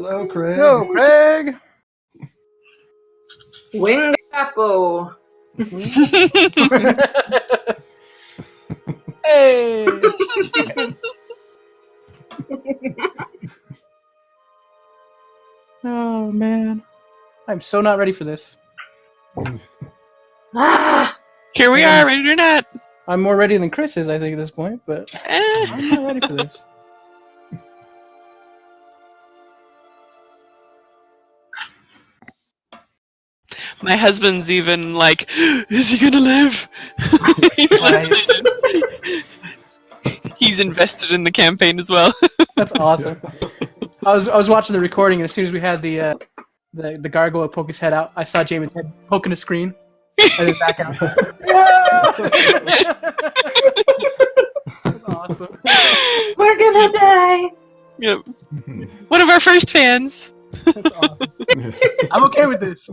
Hello, Craig. Hello, Craig. Wingapo. Hey. Oh man, I'm so not ready for this. Here we are, ready or not. I'm more ready than Chris is, I think, at this point, but I'm not ready for this. My husband's even like, is he gonna live? He's invested in the campaign as well. That's awesome. I was watching the recording, and as soon as we had the gargoyle poke his head out, I saw Jamin's head poking the screen, and then back out. That's awesome. We're gonna die. Yep. One of our first fans. That's awesome. I'm okay with this.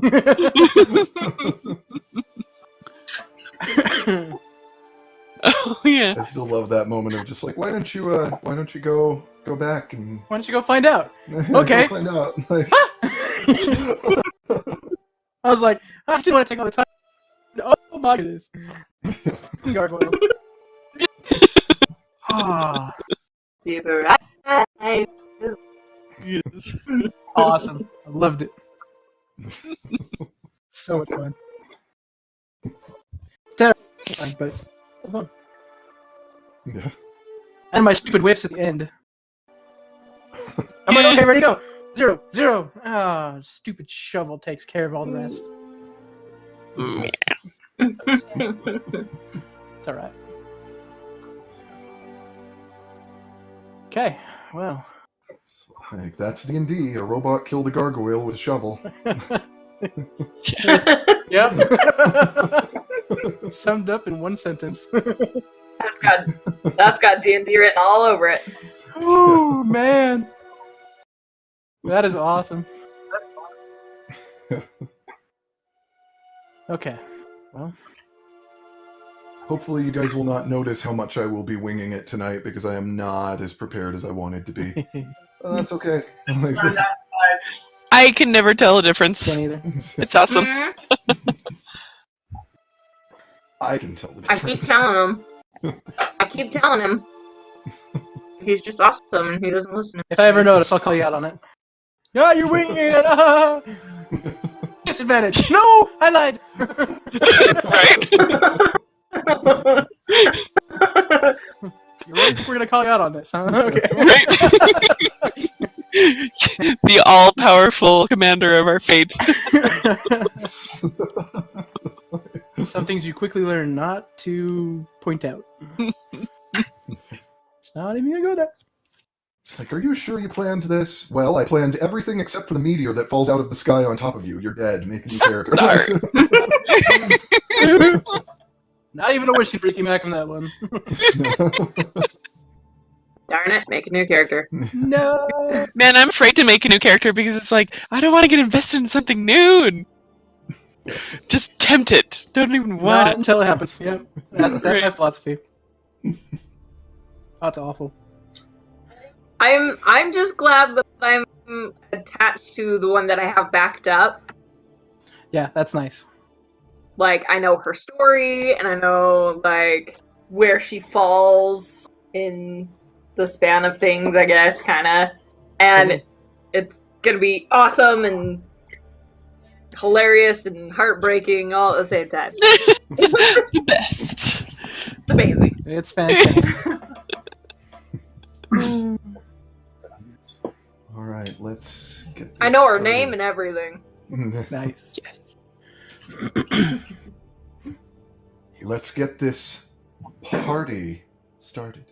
Oh yeah. I still love that moment of just like, why don't you go back and Why don't you go find out? Okay. go find out. Like, I was like, I just want to take all the time. Oh my goodness. Gargoyle. Ah, Super right. Yes. awesome. I loved it. So much fun. Terrifying, but it's fun. yeah. And my stupid whiffs at the end. I'm like, okay, ready, go. 0, 0. Ah, stupid shovel takes care of all the rest. It's alright. Okay, well. So, like, that's D&D. A robot killed a gargoyle with a shovel. Yep. Summed up in one sentence. That's got D&D written all over it. Oh man, that is awesome. Okay, well, Hopefully you guys will not notice how much I will be winging it tonight because I am not as prepared as I wanted to be. Well, that's okay. Like, I can never tell the difference. can't either. It's awesome. I can tell the I difference. keep telling him. He's just awesome and he doesn't listen. If I ever notice, I'll call you out on it. Yeah, you're winging it. Ah! Disadvantage. No, I lied. Right? You're right. We're gonna call you out on this, huh? Okay. Right? The all-powerful commander of our fate. Some things you quickly learn not to point out. It's not even gonna go there. She's like, are you sure you planned this? Well, I planned everything except for the meteor that falls out of the sky on top of you. You're dead. Make a new character. Not even a wish could bring you back from that one. Darn it, make a new character. No. Man, I'm afraid to make a new character because it's like, I don't want to get invested in something new and just tempt it. Don't even want Not it. until it happens. Yep. That's my Right. philosophy. That's awful. I'm just glad that I'm attached to the one that I have backed up. Yeah, that's nice. Like, I know her story, and I know, like, where she falls in the span of things, I guess, kinda. And Totally. it's gonna be awesome and hilarious and heartbreaking all at the same time. The best. It's amazing. It's fantastic. All right, let's get this I know her started. name and everything. Nice. Yes. Let's get this party started.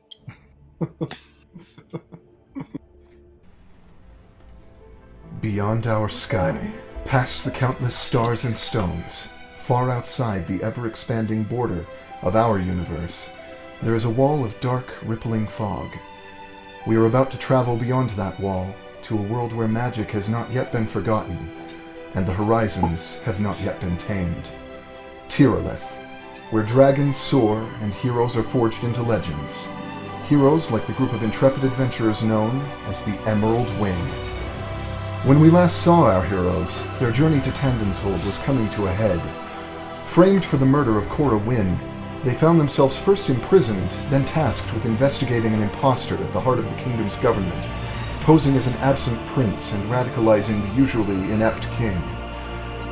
Beyond our sky, past the countless stars and stones, far outside the ever-expanding border of our universe, there is a wall of dark, rippling fog. We are about to travel beyond that wall to a world where magic has not yet been forgotten, and the horizons have not yet been tamed. Tyrileth, where dragons soar and heroes are forged into legends. Heroes like the group of intrepid adventurers known as the Emerald Wing. When we last saw our heroes, their journey to Tandonshold was coming to a head. Framed for the murder of Cora Wynn, they found themselves first imprisoned, then tasked with investigating an impostor at the heart of the kingdom's government, posing as an absent prince and radicalizing the usually inept king.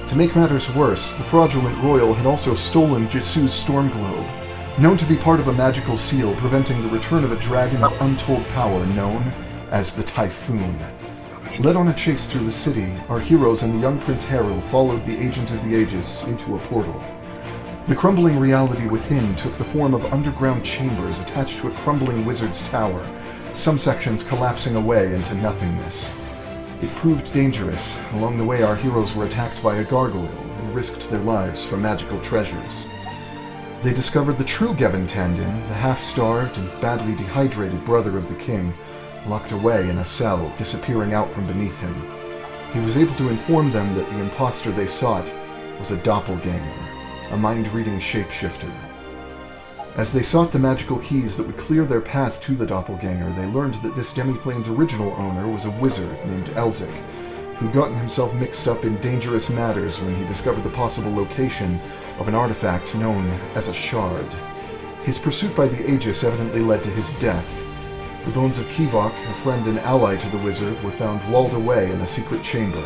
To make matters worse, the fraudulent royal had also stolen Jisu's storm globe, known to be part of a magical seal preventing the return of a dragon of untold power known as the Typhoon. Led on a chase through the city, our heroes and the young Prince Harold followed the Agent of the Aegis into a portal. The crumbling reality within took the form of underground chambers attached to a crumbling wizard's tower, some sections collapsing away into nothingness. It proved dangerous. Along the way, our heroes were attacked by a gargoyle and risked their lives for magical treasures. They discovered the true Gavin Tandon, the half-starved and badly dehydrated brother of the king, locked away in a cell, disappearing out from beneath him. He was able to inform them that the impostor they sought was a doppelganger, a mind-reading shapeshifter. As they sought the magical keys that would clear their path to the doppelganger, they learned that this demiplane's original owner was a wizard named Elzik, who'd gotten himself mixed up in dangerous matters when he discovered the possible location of an artifact known as a shard. His pursuit by the Aegis evidently led to his death. The bones of Kivok, a friend and ally to the wizard, were found walled away in a secret chamber.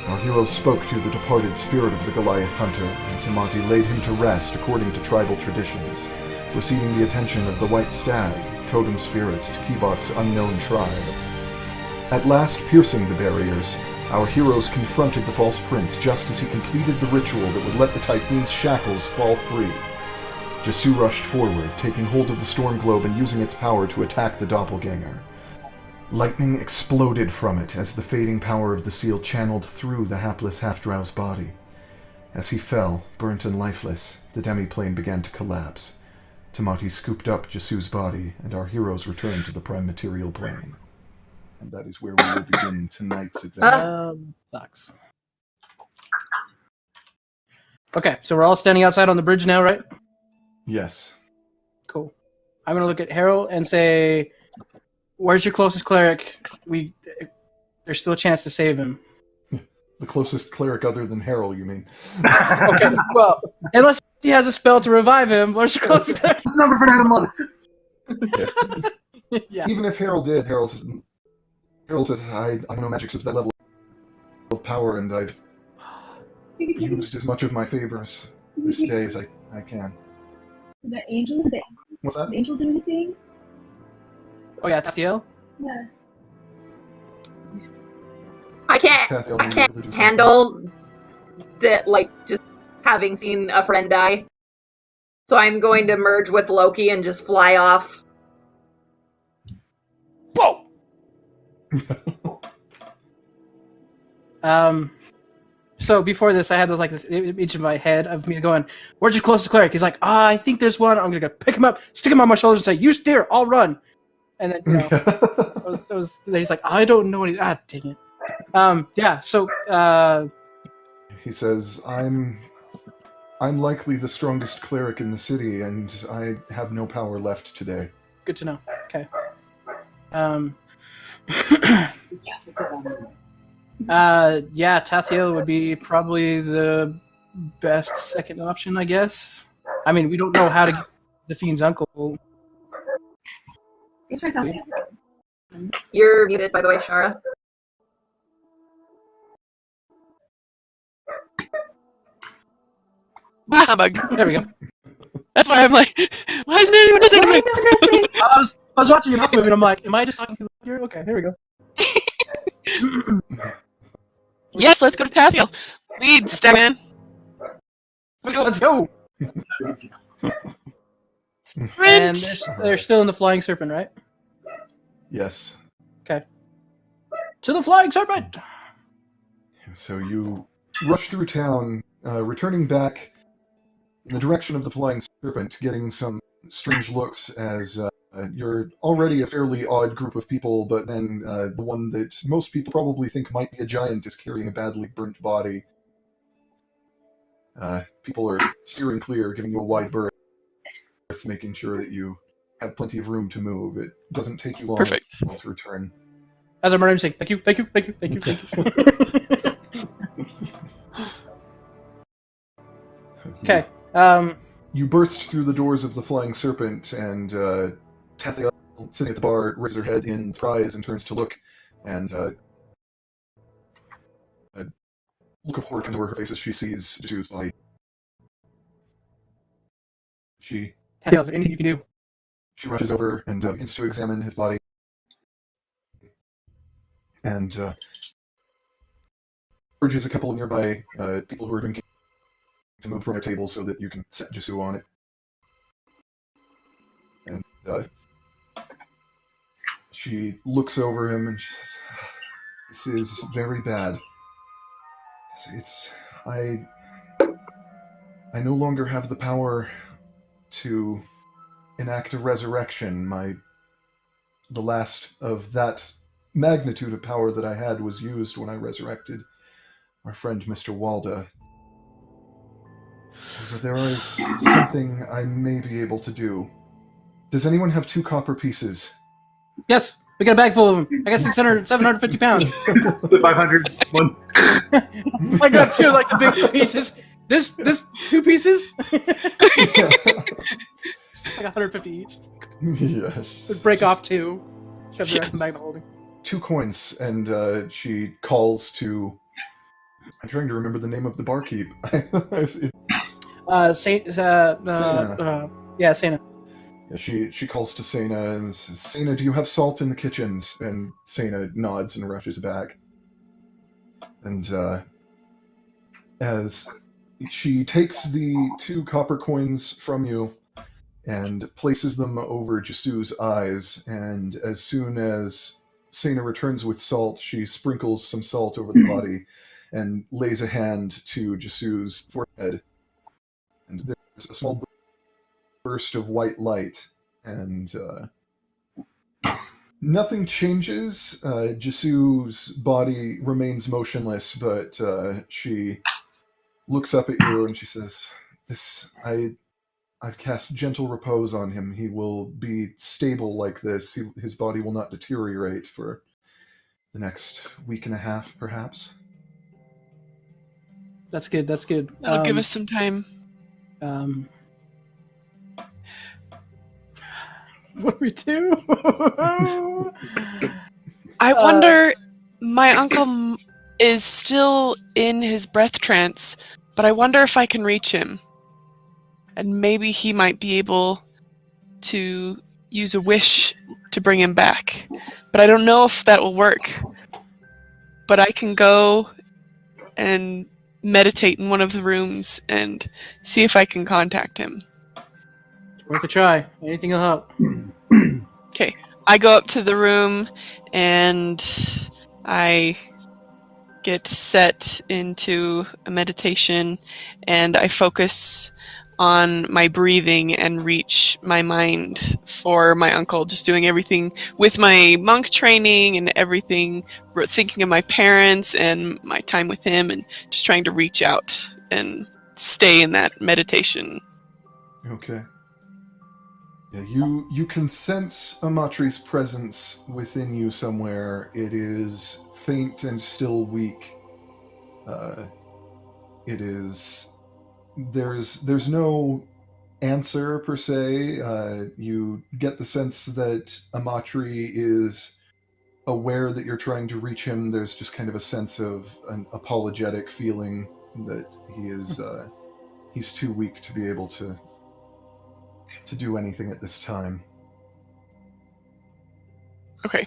Our heroes spoke to the departed spirit of the Goliath hunter, and Tamati laid him to rest according to tribal traditions, receiving the attention of the White Stag, totem spirit to Kivok's unknown tribe. At last, piercing the barriers, our heroes confronted the false prince just as he completed the ritual that would let the Typhoon's shackles fall free. Jisu rushed forward, taking hold of the storm globe and using its power to attack the doppelganger. Lightning exploded from it as the fading power of the seal channeled through the hapless half-drowsed body. As he fell, burnt and lifeless, the demiplane began to collapse. Tamati scooped up Jisu's body, and our heroes returned to the prime material plane. And that is where we will begin tonight's adventure. Sucks. Okay, so we're all standing outside on the bridge now, right? Yes. Cool. I'm gonna look at Harold and say, "Where's your closest cleric? There's still a chance to save him." The closest cleric other than Harold, you mean? Okay, well, unless he has a spell to revive him, where's your closest cleric? It's number for that month. Yeah. Even if Harold did, Harold says, I know magic to that level of power, and I've used as much of my favors this day as I can. Did the angel What's that? the angel do anything? Oh yeah, Tathiel? Yeah. I can't Tathiel may be able to do something. handle that, like, just having seen a friend die. So I'm going to merge with Loki and just fly off. Whoa! So before this, I had this image in my head of me going, "Where's your closest cleric?" He's like, I think there's one. I'm gonna go pick him up, stick him on my shoulders, and say, "You steer, I'll run." And then, he's like, "I don't know any." Ah, dang it. Yeah. So, He says, I'm likely the strongest cleric in the city, and I have no power left today. good to know. Okay. Yeah, Tathiel would be probably the best second option, I guess. I mean, we don't know how to get the Fiend's uncle. Who's right now? You're muted, by the way, Shara. There we go. That's why I'm like, why isn't anyone listening to me? I was watching your movie and I'm like, am I just talking to you? Okay, here we go. Yes, let's go to Tathiel. Lead, Statman. Let's go. And they're still in the Flying Serpent, right? Yes. Okay. To the Flying Serpent! So you rush through town, returning back in the direction of the Flying Serpent, getting some strange looks as you're already a fairly odd group of people, but then the one that most people probably think might be a giant is carrying a badly burnt body. People are steering clear, giving you a wide berth, making sure that you have plenty of room to move. It doesn't take you long Perfect. to return. As I'm running, I'm saying, thank you, thank you, thank you, thank you, thank you. Okay. You burst through the doors of the Flying Serpent, and Tathiel, sitting at the bar, raises her head in surprise and turns to look, and a look of horror comes over her face as she sees Jesu's body. She Is there anything you can do? rushes over and begins to examine his body, and urges a couple of nearby people who are drinking to move from their tables so that you can set Jesu on it. And she looks over him and she says, "This is very bad. I no longer have the power to enact a resurrection. The last of that magnitude of power that I had was used when I resurrected our friend Mr. Walda. However, there is something I may be able to do. Does anyone have 2 copper pieces?" Yes, we got a bag full of them. I got 600, 750 pounds. The 500 one. I got 2 like the big pieces. This 2 pieces. Like 150 each. Yes. Break off 2. Shove the rest in the bag of holding. 2 coins, and she calls to... I'm trying to remember the name of the barkeep. Sena. Yeah, Sena. Yeah, she calls to Sena and says, "Sena, do you have salt in the kitchens?" And Sena nods and rushes back. And as she takes the 2 copper coins from you and places them over Jesu's eyes, and as soon as Sena returns with salt, she sprinkles some salt over the body and lays a hand to Jesu's forehead. And there's a small burst of white light, and nothing changes. Jesu's body remains motionless, but she looks up at you and she says, I've cast gentle repose on him. He will be stable like this. His body will not deteriorate for the next week and a half, perhaps." That's good. That's good. That'll give us some time. What do we do? I wonder, my uncle is still in his breath trance, but I wonder if I can reach him. And maybe he might be able to use a wish to bring him back. But I don't know if that will work. But I can go and meditate in one of the rooms and see if I can contact him. It's worth a try. Anything will help. Okay. I go up to the room and I get set into a meditation and I focus on my breathing and reach my mind for my uncle, just doing everything with my monk training and everything, thinking of my parents and my time with him and just trying to reach out and stay in that meditation. Okay. Yeah, you can sense Amatri's presence within you somewhere. It is faint and still weak. There's no answer per se. You get the sense that Amatri is aware that you're trying to reach him. There's just kind of a sense of an apologetic feeling that he's too weak to be able to do anything at this time. Okay.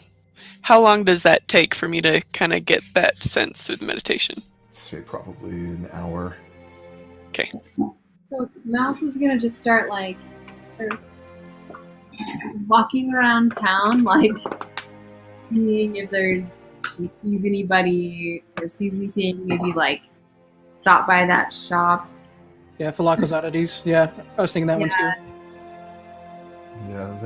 How long does that take for me to kind of get that sense through the meditation? I'd say probably an hour. Okay. So Mouse is gonna just start walking around town, seeing if she sees anybody or sees anything. Maybe stop by that shop. Yeah, Falako's oddities. Yeah, I was thinking that one too. Yeah,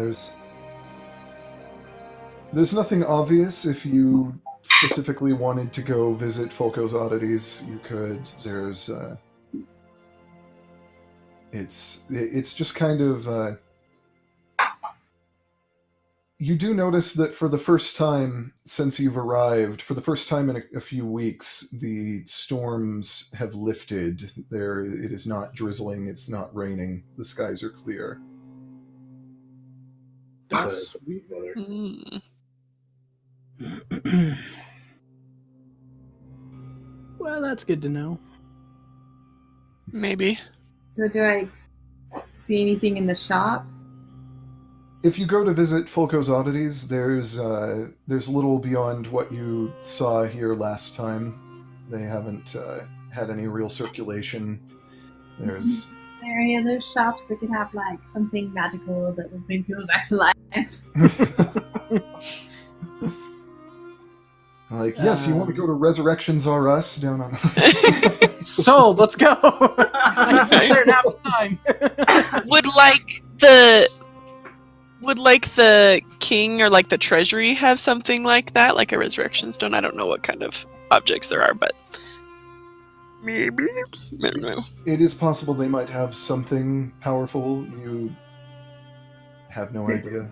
there's nothing obvious. If you specifically wanted to go visit Folko's oddities, you could. There's it's just kind of You do notice that for the first time since you've arrived, for the first time in a few weeks, the storms have lifted. It is not drizzling, it's not raining. The skies are clear. That's sweet, brother. Well, that's good to know. Maybe. So do I see anything in the shop? If you go to visit Folco's Oddities, there's little beyond what you saw here last time. They haven't had any real circulation. There's Are there any other shops that could have like something magical that would bring people back to life? like, yes, you want to go to Resurrections R Us down on. Sold. Let's go. I'm there now. Time. Would the king or like the treasury have something like that, like a resurrection stone? I don't know what kind of objects there are, but maybe. I don't know. It is possible they might have something powerful. You have no idea.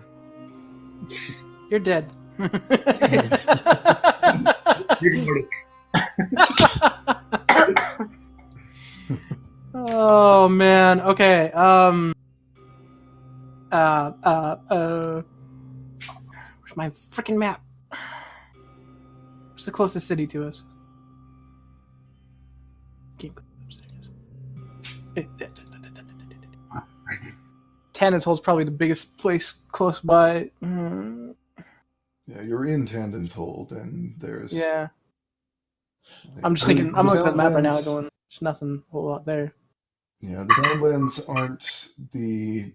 You're dead. Oh man. Okay. Where's my freaking map? What's the closest city to us? Tannen's Hole's probably the biggest place close by. Yeah, you're in Tandon's Hold, and there's... Yeah. I'm just thinking, I'm looking at the map right now going, there's nothing a whole lot there. Yeah, the Downlands aren't the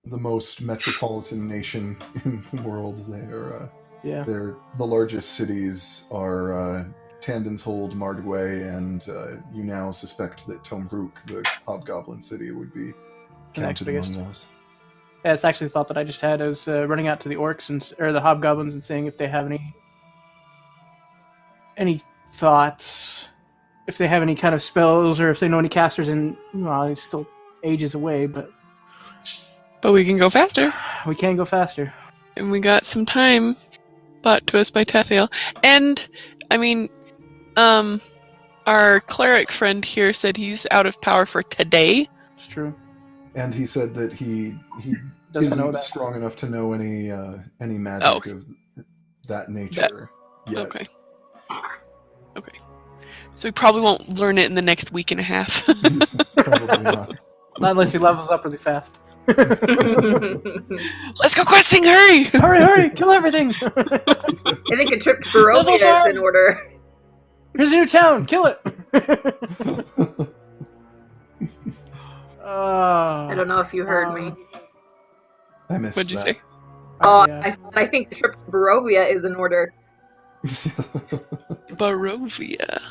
most metropolitan nation in the world. They're the largest cities are Tandon's Hold, Mardway, and you now suspect that Tomruk, the Hobgoblin city, would be counted among those. Yeah, it's actually a thought that I just had. I was running out to the orcs or the hobgoblins and seeing if they have any thoughts, if they have any kind of spells, or if they know any casters. And well, he's still ages away, but we can go faster. We can go faster, and we got some time brought to us by Tathiel. And I mean, our cleric friend here said he's out of power for today. It's true. And he said that he doesn't know isn't that strong enough to know any magic of that nature yet. Okay. So we probably won't learn it in the next week and a half. Probably not. Not unless he levels up really fast. Let's go questing! Hurry! Hurry! Kill everything! I think a trip to Barovia is in order. Here's a new town! Kill it! I don't know if you heard me. I missed What'd you that. say? I think the trip to Barovia is in order. Barovia.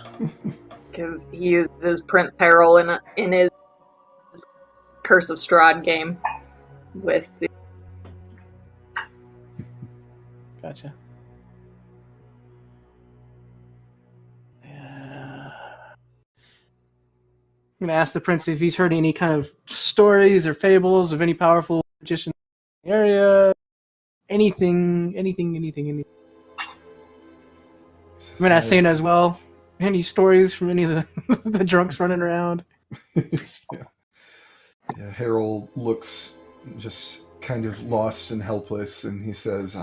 Because he uses Prince Harold in his Curse of Strahd game with the... Gotcha. Yeah. I'm gonna ask the prince if he's heard any kind of stories or fables of any powerful magician in the area. Anything. I'm gonna ask Saina as well. Any stories from any of the drunks running around? Yeah, Harold looks just kind of lost and helpless, and he says,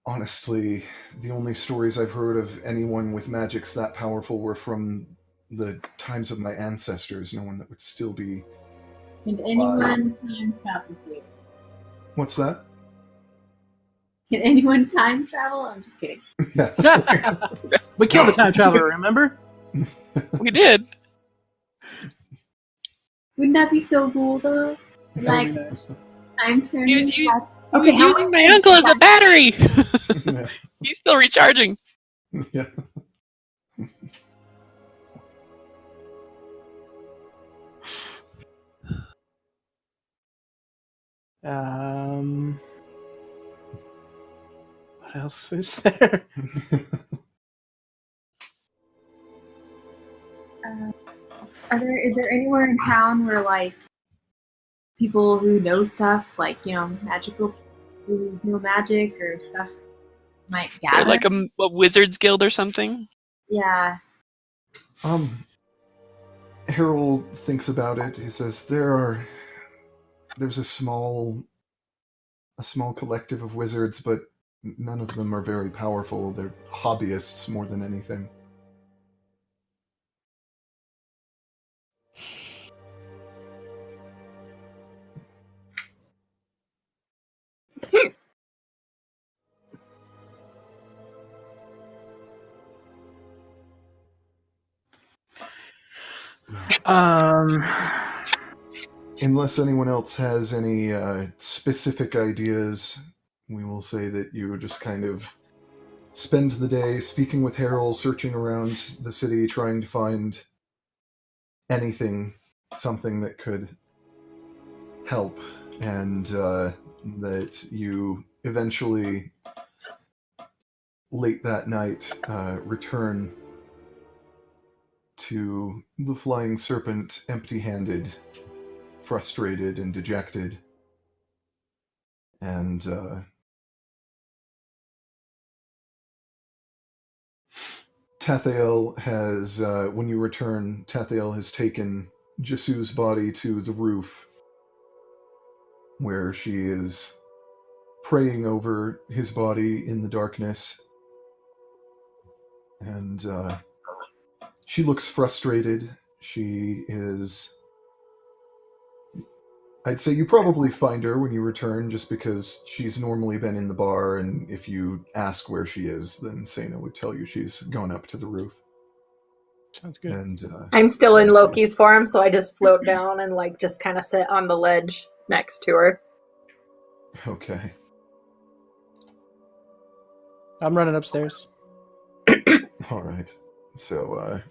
honestly, the only stories I've heard of anyone with magics that powerful were from the times of my ancestors. No one that would still be... Can anyone time travel here? What's that? Can anyone time travel? I'm just kidding. Yeah. We killed the time traveler, remember? We did. Wouldn't that be so cool, though? Like, time turning. He was using my uncle as a battery. Yeah. He's still recharging. Yeah. What else is there? Is there anywhere in town where, like, people who know stuff, like, magical, who know magic or stuff might gather. Like a wizard's guild or something? Yeah. Harold thinks about it. He says there's a small collective of wizards, but none of them are very powerful. They're hobbyists more than anything. Unless anyone else has any specific ideas, we will say that you just kind of spend the day speaking with Harold, searching around the city, trying to find something that could help, and that you eventually, late that night, return to the Flying Serpent empty-handed, frustrated and dejected, and Tathael has, when you return, Tathael has taken Jisu's body to the roof, where she is praying over his body in the darkness, and she looks frustrated. She is... I'd say you probably find her when you return, just because she's normally been in the bar, and if you ask where she is, then Sena would tell you she's gone up to the roof. Sounds good. And I'm still in Loki's form, so I just float down and just kind of sit on the ledge next to her. Okay. I'm running upstairs. All right. So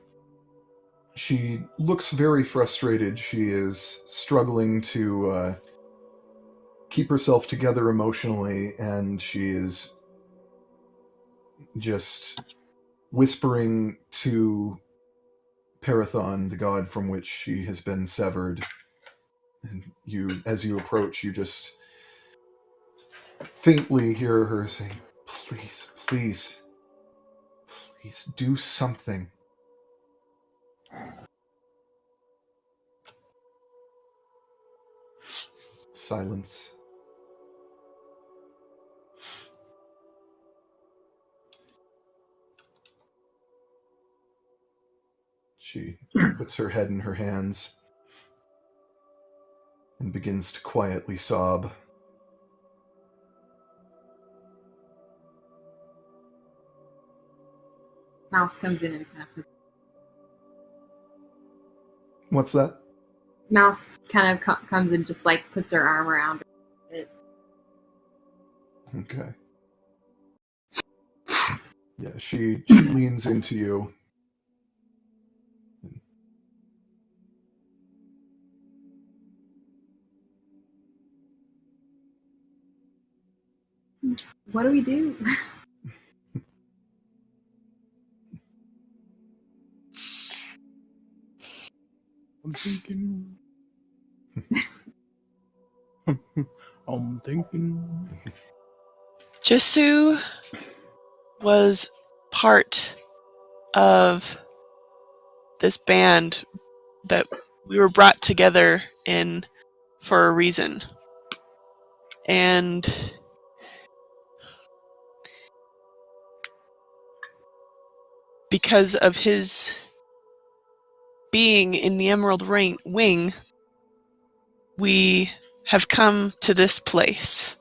she looks very frustrated. She is struggling to keep herself together emotionally, and she is just whispering to Parathon, the god from which she has been severed. And as you approach, you just faintly hear her say, "Please, please, please do something." Silence. She puts her head in her hands and begins to quietly sob. Mouse comes in and kind of What's that? Mouse kind of comes and just puts her arm around her. Okay. Yeah, she leans into you. What do we do? I'm thinking. I'm thinking. Jisu was part of this band that we were brought together in for a reason. And because of his being in the Emerald Wing, we have come to this place.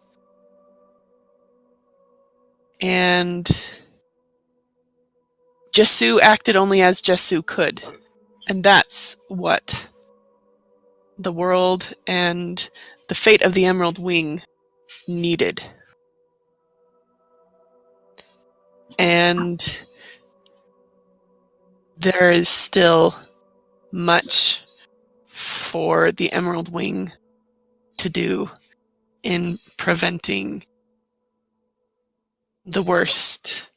And Jisu acted only as Jisu could. And that's what the world and the fate of the Emerald Wing needed. And there is still much for the Emerald Wing to do in preventing the worst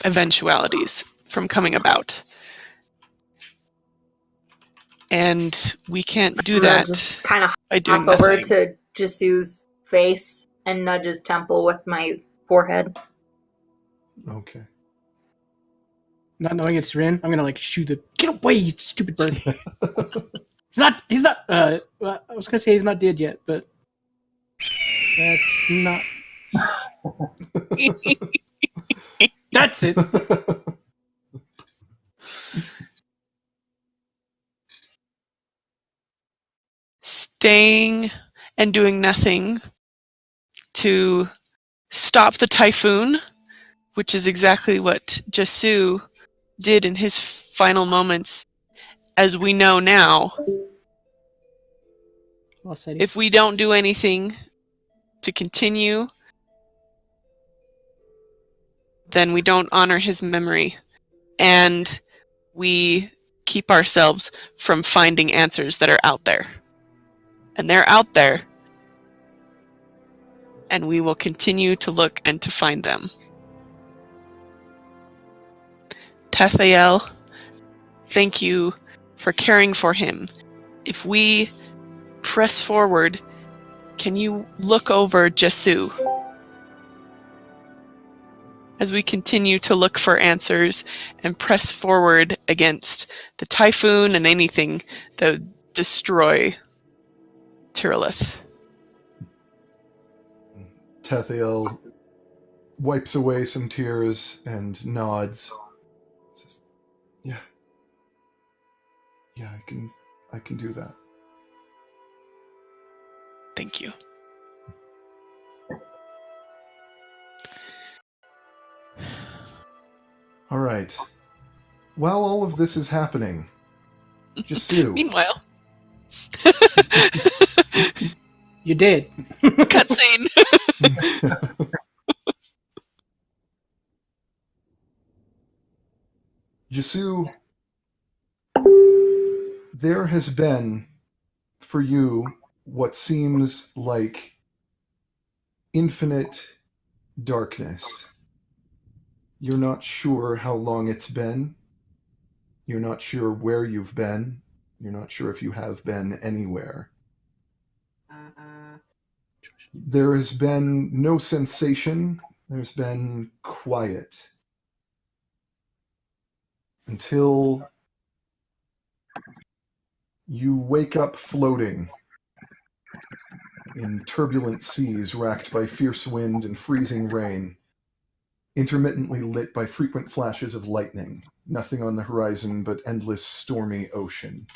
eventualities from coming about. and we can't do And that then just kind of by doing hop over nothing. to Jisu's face and nudge his temple with my forehead. Okay. Not knowing it's Rin, I'm gonna like shoot the get away, you stupid bird. He's not I was gonna say he's not dead yet, but that's not that's it. Staying and doing nothing to stop the typhoon, which is exactly what Jisu did in his final moments, as we know now. Well said. If we don't do anything to continue, then we don't honor his memory, and we keep ourselves from finding answers that are out there. And they're out there, and we will continue to look and to find them. Tethael, thank you for caring for him. If we press forward, can you look over Jisu as we continue to look for answers and press forward against the typhoon and anything that would destroy Tyrileth? Tethael wipes away some tears and nods. Says, yeah, I can do that. Thank you. All right. While all of this is happening, Jisu. Meanwhile. You did. Cutscene. Jisu, there has been, for you, what seems like infinite darkness. You're not sure how long it's been. You're not sure where you've been. You're not sure if you have been anywhere. There has been no sensation. There's been quiet. Until you wake up floating in turbulent seas racked by fierce wind and freezing rain, intermittently lit by frequent flashes of lightning. Nothing on the horizon but endless stormy ocean.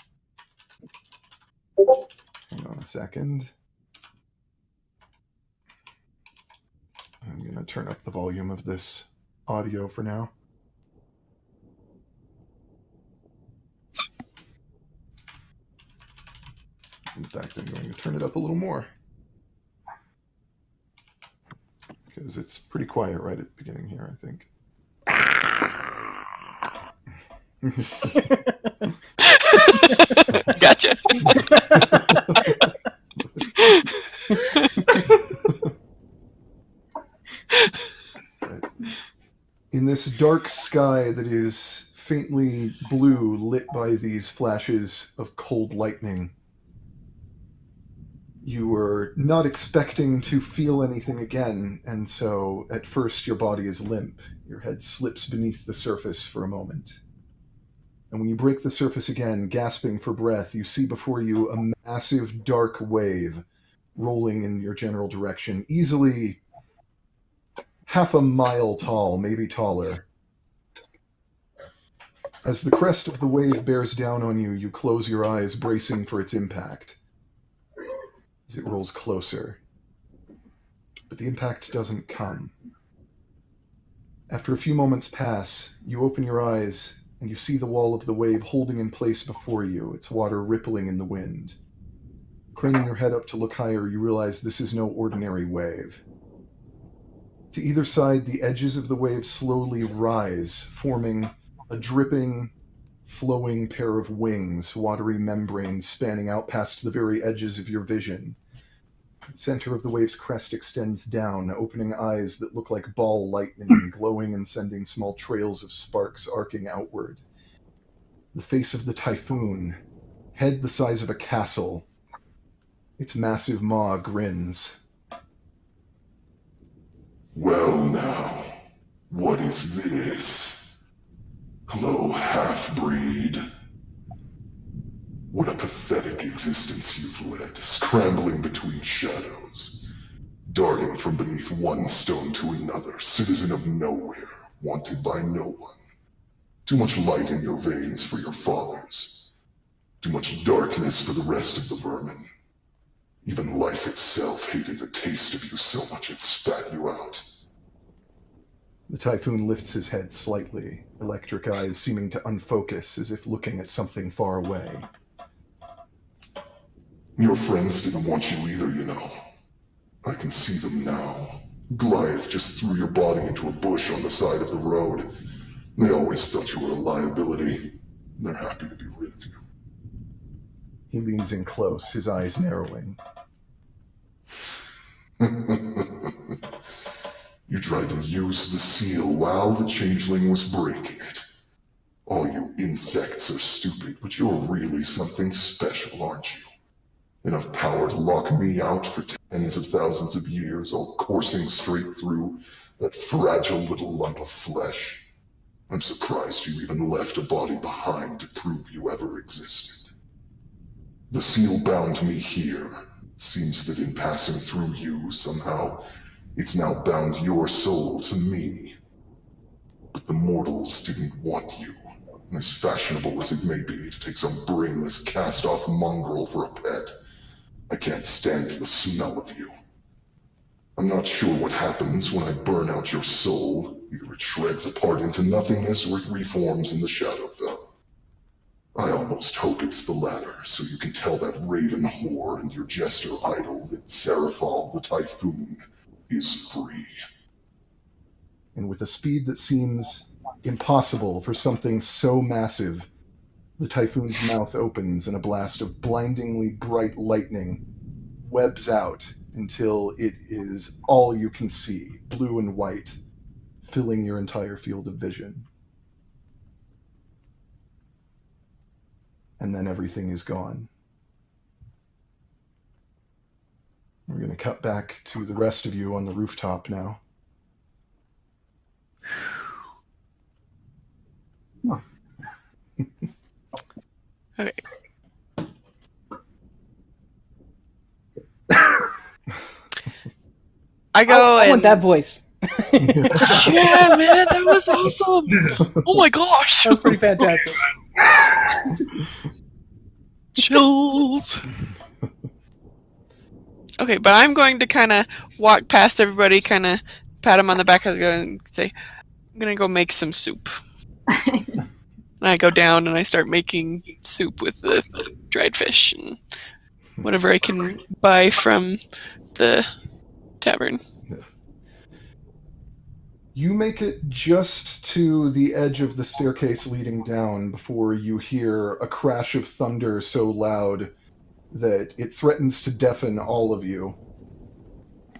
Hang on a second. I'm going to turn up the volume of this audio for now. In fact, I'm going to turn it up a little more. Because it's pretty quiet right at the beginning here, I think. Gotcha. In this dark sky that is faintly blue, lit by these flashes of cold lightning, you were not expecting to feel anything again, and so at first your body is limp. Your head slips beneath the surface for a moment. And when you break the surface again, gasping for breath, you see before you a massive dark wave rolling in your general direction, easily half a mile tall, maybe taller. As the crest of the wave bears down on you, you close your eyes, bracing for its impact. As it rolls closer. But the impact doesn't come. After a few moments pass, you open your eyes, and you see the wall of the wave holding in place before you, its water rippling in the wind. Craning your head up to look higher, you realize this is no ordinary wave. To either side, the edges of the wave slowly rise, forming a dripping, flowing pair of wings, watery membranes spanning out past the very edges of your vision. The center of the wave's crest extends down, opening eyes that look like ball lightning, glowing and sending small trails of sparks arcing outward. The face of the typhoon, head the size of a castle. Its massive maw grins. Well now, what is this? Hello, half-breed. What a pathetic existence you've led, scrambling between shadows, darting from beneath one stone to another, citizen of nowhere, wanted by no one. Too much light in your veins for your fathers. Too much darkness for the rest of the vermin. Even life itself hated the taste of you so much it spat you out. The Typhoon lifts his head slightly, electric eyes seeming to unfocus as if looking at something far away. Your friends didn't want you either, you know. I can see them now. Goliath just threw your body into a bush on the side of the road. They always thought you were a liability. They're happy to be rid of you. He leans in close, his eyes narrowing. You tried to use the seal while the changeling was breaking it. All you insects are stupid, but you're really something special, aren't you? Enough power to lock me out for tens of thousands of years, all coursing straight through that fragile little lump of flesh. I'm surprised you even left a body behind to prove you ever existed. The seal bound me here. It seems that in passing through you, somehow, it's now bound your soul to me. But the mortals didn't want you, as fashionable as it may be to take some brainless cast-off mongrel for a pet. I can't stand the smell of you. I'm not sure what happens when I burn out your soul. Either it shreds apart into nothingness or it reforms in the Shadowfell. I almost hope it's the latter, so you can tell that raven whore and your jester idol that Seraphal the Typhoon is free. And with a speed that seems impossible for something so massive, the Typhoon's mouth opens and a blast of blindingly bright lightning webs out until it is all you can see, blue and white, filling your entire field of vision. And then everything is gone. We're going to cut back to the rest of you on the rooftop now. Okay. I go I and want that voice. yeah, man, that was awesome. Oh my gosh, That was pretty fantastic. chills. Okay, but I'm going to kind of walk past everybody, kind of pat him on the back, and say, "I'm gonna go make some soup." And I go down and I start making soup with the dried fish and whatever I can buy from the tavern. You make it just to the edge of the staircase leading down before you hear a crash of thunder so loud that it threatens to deafen all of you.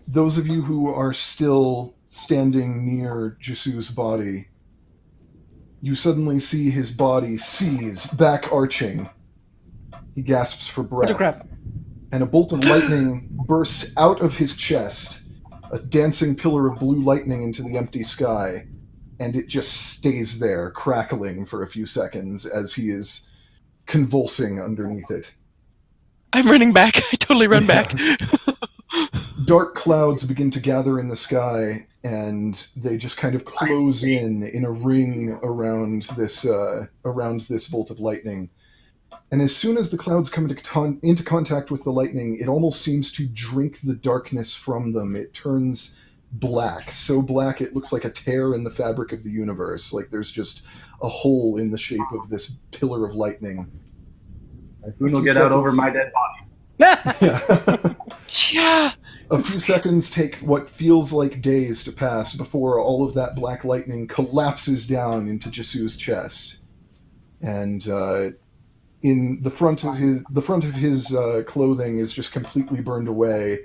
Those of you who are still standing near Jisu's body, you suddenly see his body seize, back arching. He gasps for breath. Bunch of crap. And a bolt of lightning bursts out of his chest, a dancing pillar of blue lightning into the empty sky, and it just stays there, crackling for a few seconds as he is convulsing underneath it. I'm running back. I totally run back. Dark clouds begin to gather in the sky, and they just kind of close in a ring around this bolt of lightning. And as soon as the clouds come into contact with the lightning, it almost seems to drink the darkness from them. It turns black, so black it looks like a tear in the fabric of the universe, like there's just a hole in the shape of this pillar of lightning. Typhoon will get out over my dead body. Yeah. Yeah. A few seconds take what feels like days to pass before all of that black lightning collapses down into Jisu's chest. And in the front of his clothing is just completely burned away,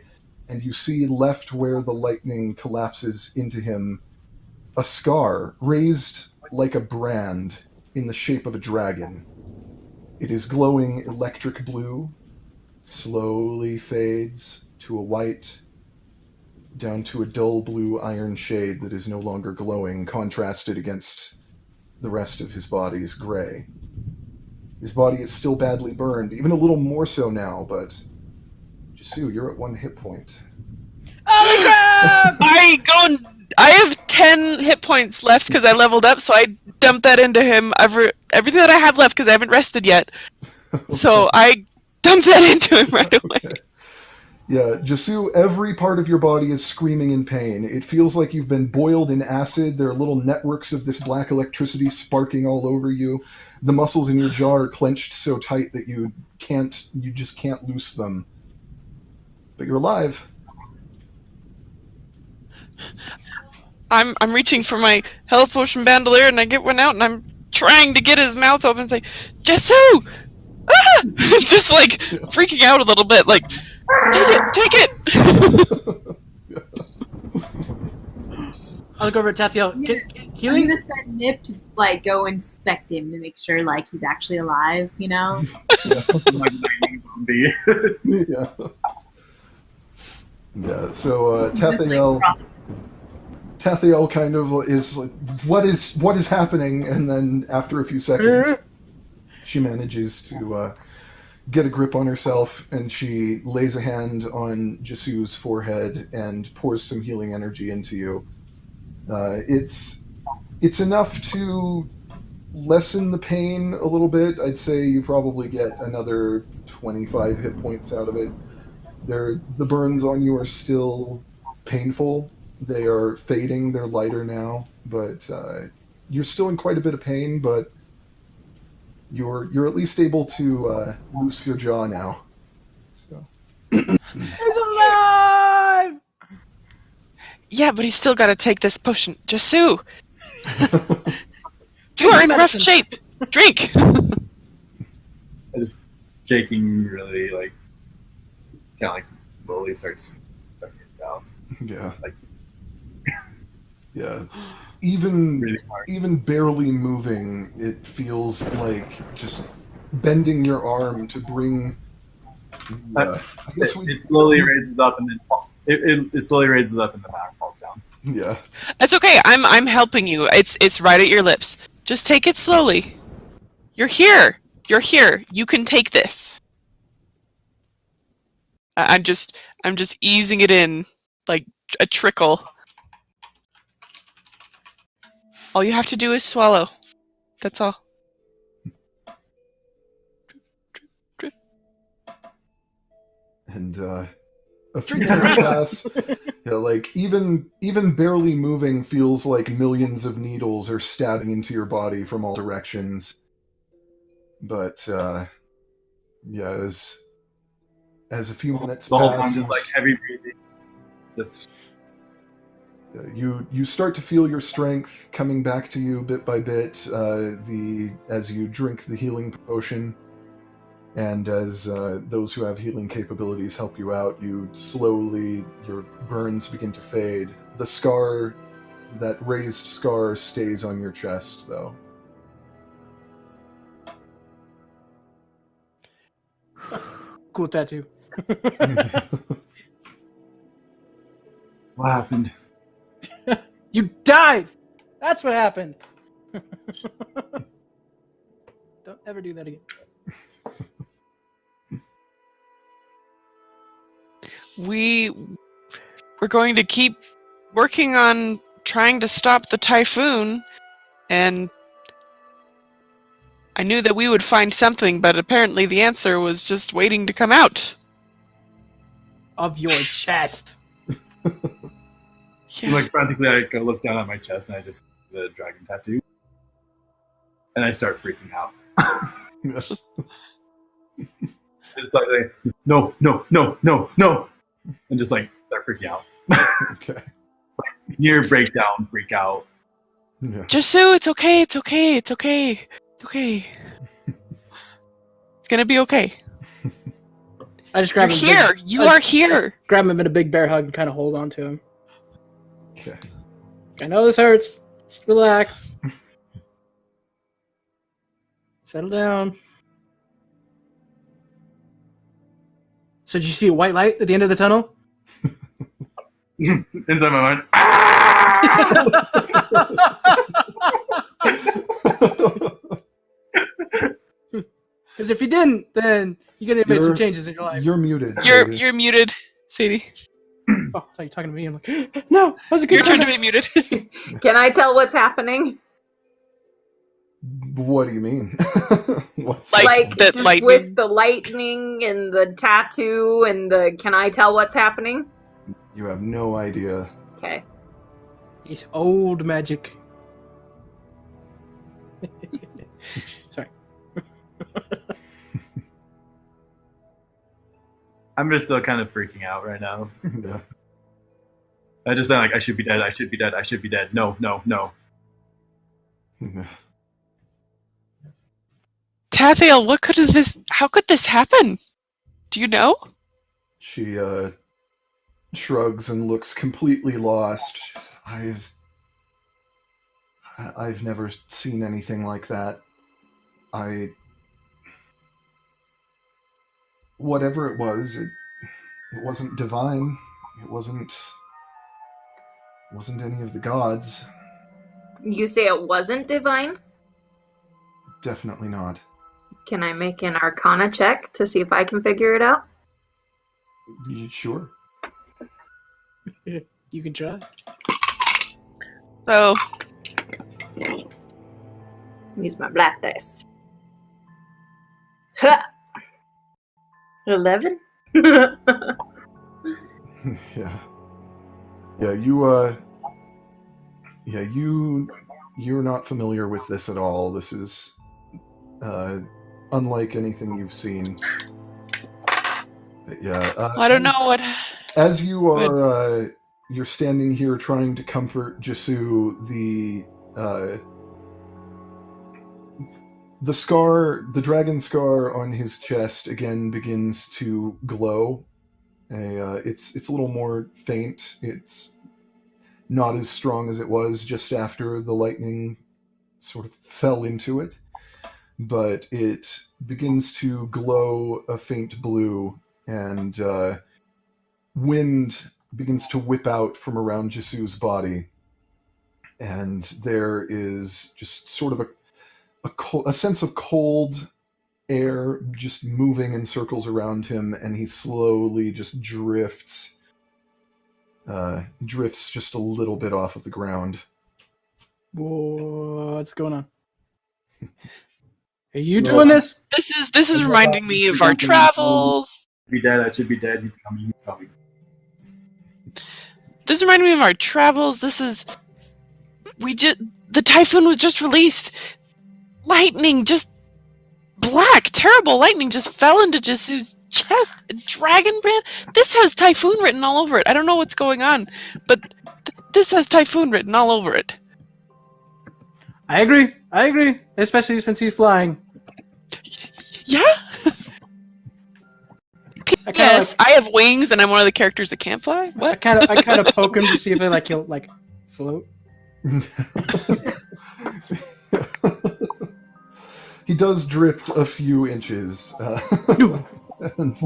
and you see left where the lightning collapses into him a scar raised like a brand in the shape of a dragon. It is glowing electric blue, slowly fades to a white, down to a dull blue iron shade that is no longer glowing, contrasted against the rest of his body's gray. His body is still badly burned, even a little more so now, but Jisu, you're at 1 hit point. Holy crap! I have 10 hit points left because I leveled up, so I dumped that into him. Everything that I have left because I haven't rested yet. So I dumped that into him right away. Okay. Yeah, Jisu, every part of your body is screaming in pain. It feels like you've been boiled in acid. There are little networks of this black electricity sparking all over you. The muscles in your jaw are clenched so tight that you just can't loose them. But you're alive. I'm reaching for my health potion bandolier, and I get one out, and I'm trying to get his mouth open and say, Jesu! Ah! Just like freaking out a little bit, like, take it! I'll go over to Tatiel. I'm Healing? gonna send Nip to just, like, go inspect him to make sure, like, he's actually alive, you know? Like lightning zombie. Yeah. Yeah, so Tathiel kind of is like, what is happening? And then after a few seconds, she manages to get a grip on herself, and she lays a hand on Jisu's forehead and pours some healing energy into you. It's enough to lessen the pain a little bit. I'd say you probably get another 25 hit points out of it. The burns on you are still painful. They are fading. They're lighter now, but you're still in quite a bit of pain. But you're at least able to loose your jaw now. So. He's alive! Yeah, but he's still got to take this potion. Jesu! You are in rough shape. Drink! I just shaking really, like, kind of like slowly starts down. Yeah. Like, yeah. Even really hard. even barely moving, it feels like just bending your arm to bring. I guess It slowly raises up and then falls. It slowly raises up and then falls down. Yeah. It's okay. I'm helping you. It's right at your lips. Just take it slowly. You're here. You're here. You can take this. I'm just easing it in like a trickle. All you have to do is swallow. That's all. Drip. And a few minutes pass. Yeah, like even barely moving feels like millions of needles are stabbing into your body from all directions. But yeah, as a few minutes The whole pass, time, just like heavy breathing. Just you start to feel your strength coming back to you bit by bit. As you drink the healing potion, and as those who have healing capabilities help you out, your burns begin to fade. The scar, that raised scar, stays on your chest, though. Cool tattoo. what happened? You died! That's what happened! Don't ever do that again. We're going to keep working on trying to stop the typhoon, and I knew that we would find something, but apparently the answer was just waiting to come out. Of your chest. Yeah. Like frantically, I go look down at my chest and I just see the dragon tattoo, and I start freaking out. It's like no, and just like start freaking out. Okay. Like, near breakdown, freak out. Yeah. Jesu, it's okay. It's okay. It's okay. It's okay. It's gonna be okay. I just grab You're him. here. You are here. Grab him in a big bear hug and kind of hold on to him. Okay. I know this hurts. Just relax. Settle down. So did you see a white light at the end of the tunnel? Inside my mind. Because if you didn't, then you're gonna make some changes in your life. You're muted. You're muted, Sadie. Oh, I thought you were talking to me. I'm like, no, that was a good Your turn to time. be muted. Can I tell what's happening? What do you mean? What's Like the just lightning? with the lightning and the tattoo and the. Can I tell what's happening? You have no idea. Okay. It's old magic. Sorry. I'm just still kind of freaking out right now. Yeah. I just sound like I should be dead. I should be dead. I should be dead. No, no, no. Yeah. Tathiel, how could this happen? Do you know? She shrugs and looks completely lost. I've never seen anything like that. Whatever it wasn't divine. It wasn't any of the gods. You say it wasn't divine? Definitely not. Can I make an Arcana check to see if I can figure it out? Sure. You can try. So, Use my black dice. Ha! 11? Yeah. Yeah, you're not familiar with this at all. This is unlike anything you've seen. But yeah. I don't know what... As you are you're standing here trying to comfort Jisu, the scar, the dragon scar on his chest again begins to glow. It's a little more faint. It's not as strong as it was just after the lightning sort of fell into it, but it begins to glow a faint blue, and wind begins to whip out from around Jisu's body, and there is just sort of a sense of cold air just moving in circles around him, and he slowly just drifts just a little bit off of the ground. What's going on? Are you doing this? This is reminding me of our travels. Be dead. I should be dead. He's coming. He's coming. This reminded me of our travels. The typhoon was just released. Lightning, just black, terrible lightning just fell into Jisu's chest. Dragon brand. This has typhoon written all over it. I don't know what's going on, but this has typhoon written all over it. I agree. Especially since he's flying. Yeah. Yes, I have wings, and I'm one of the characters that can't fly. What? I kind of poke him to see if he'll float. He does drift a few inches. And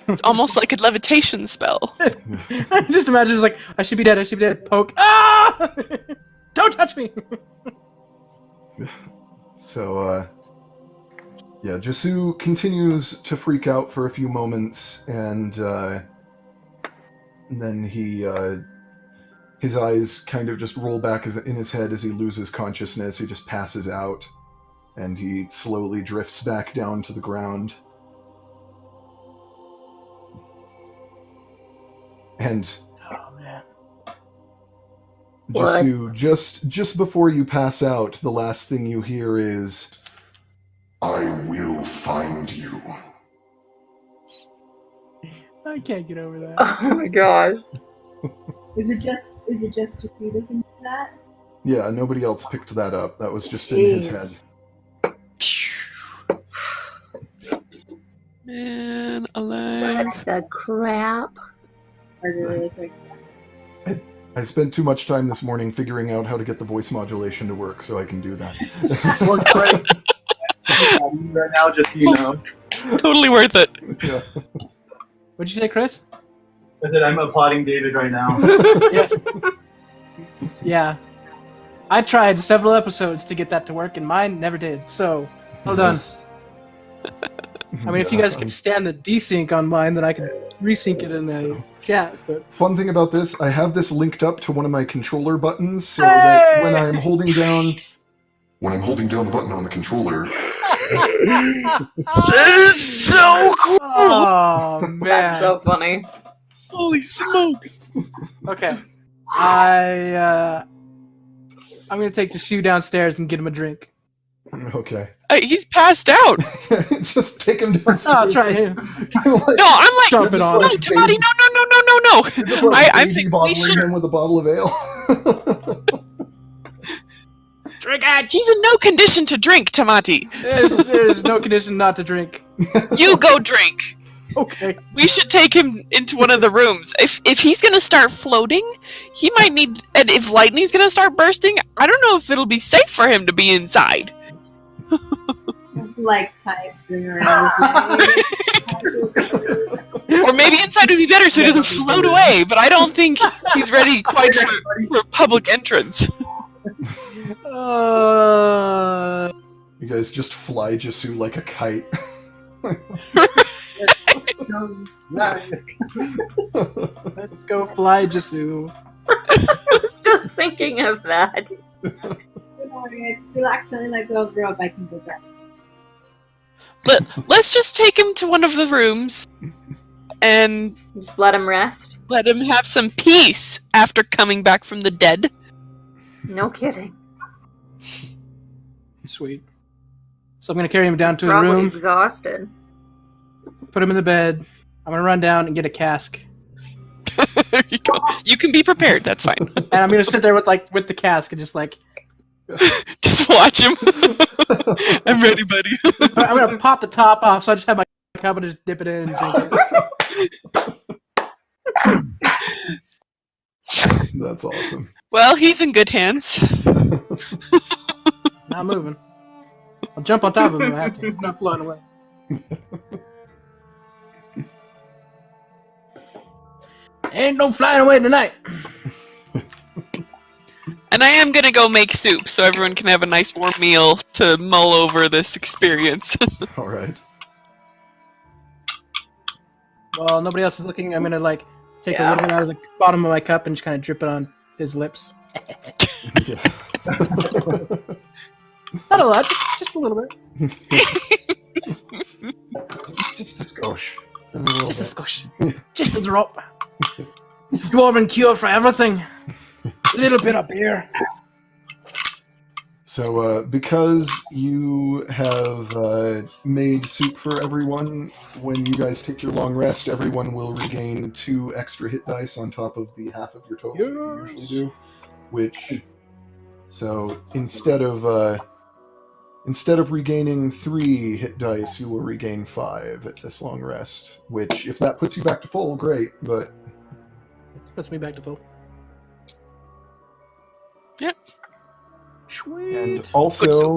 It's almost like a levitation spell. I just imagine it's like, I should be dead, poke. Ah! Don't touch me! So, yeah, Jisu continues to freak out for a few moments, and then his eyes kind of just roll back in his head as he loses consciousness. He just passes out, and he slowly drifts back down to the ground. And Oh, man. Jisu, just before you pass out, the last thing you hear is, I will find you. I can't get over that. Oh my gosh. Is it just you that can do that? yeah, nobody else picked that up. That was just in his Jeez. head. Man, alive. What the crap? Really quick. I spent too much time this morning figuring out how to get the voice modulation to work, so I can do that. Worked great. Right now, just so you know. Totally worth it. Yeah. What'd you say, Chris? I said I'm applauding David right now. Yes. Yeah. I tried several episodes to get that to work, and mine never did. So, well done. I mean, if you guys can stand the desync on mine, then I can resync it in the chat. But Fun thing about this, I have this linked up to one of my controller buttons, so that when I'm holding down the button on the controller, That is so cool! oh man, That's so funny. Holy smokes! okay. I'm gonna take the shoe downstairs and get him a drink. Okay. He's passed out. Just take him downstairs. Oh, that's right. You're like, No, I'm like, Dump it just on. no, like Tamati, baby- no. you're just like I'm baby saying we bottling should. him with a bottle of ale. Drink it. He's in no condition to drink, Tamati. There's no condition not to drink. You go drink. Okay. We should take him into one of the rooms. If he's gonna start floating, he might need. And if lightning's gonna start bursting, I don't know if it'll be safe for him to be inside. Have to, like, tie a string around his leg. Or maybe inside would be better so he doesn't float away. But I don't think he's ready quite for public entrance. You guys just fly Jasu like a kite. Let's go fly, Jasu. I was just thinking of that. Don't worry, I feel accidentally let go of rope, I can go back. Let's just take him to one of the rooms and Just let him rest. let him have some peace after coming back from the dead. No kidding. Sweet. So I'm gonna carry him down to a Probably room, exhausted. put him in the bed. I'm gonna run down and get a cask, There you go. You can be prepared. That's fine. and I'm gonna sit there with the cask and just like Just watch him. I'm ready, buddy. I'm gonna pop the top off, so I just have my cup and just dip it in and drink it. That's awesome. Well, he's in good hands. Not moving. I'll jump on top of him if I have to. I'm not floating away. Ain't no flying away tonight. And I am gonna go make soup so everyone can have a nice warm meal to mull over this experience. All right. Well, nobody else is looking. I'm gonna take a Yeah. little bit out of the bottom of my cup and just kind of drip it on his lips. Yeah. Not a lot, just a little bit. Just a skosh. Just a squish. Just a drop. Dwarven cure for everything. A little bit of beer. So, because you have made soup for everyone, when you guys take your long rest, everyone will regain 2 extra hit dice on top of the half of your total you usually do. So instead of regaining 3 hit dice, you will regain 5 at this long rest. Which, if that puts you back to full, great. But Puts me back to full. Yep. Sweet. and also,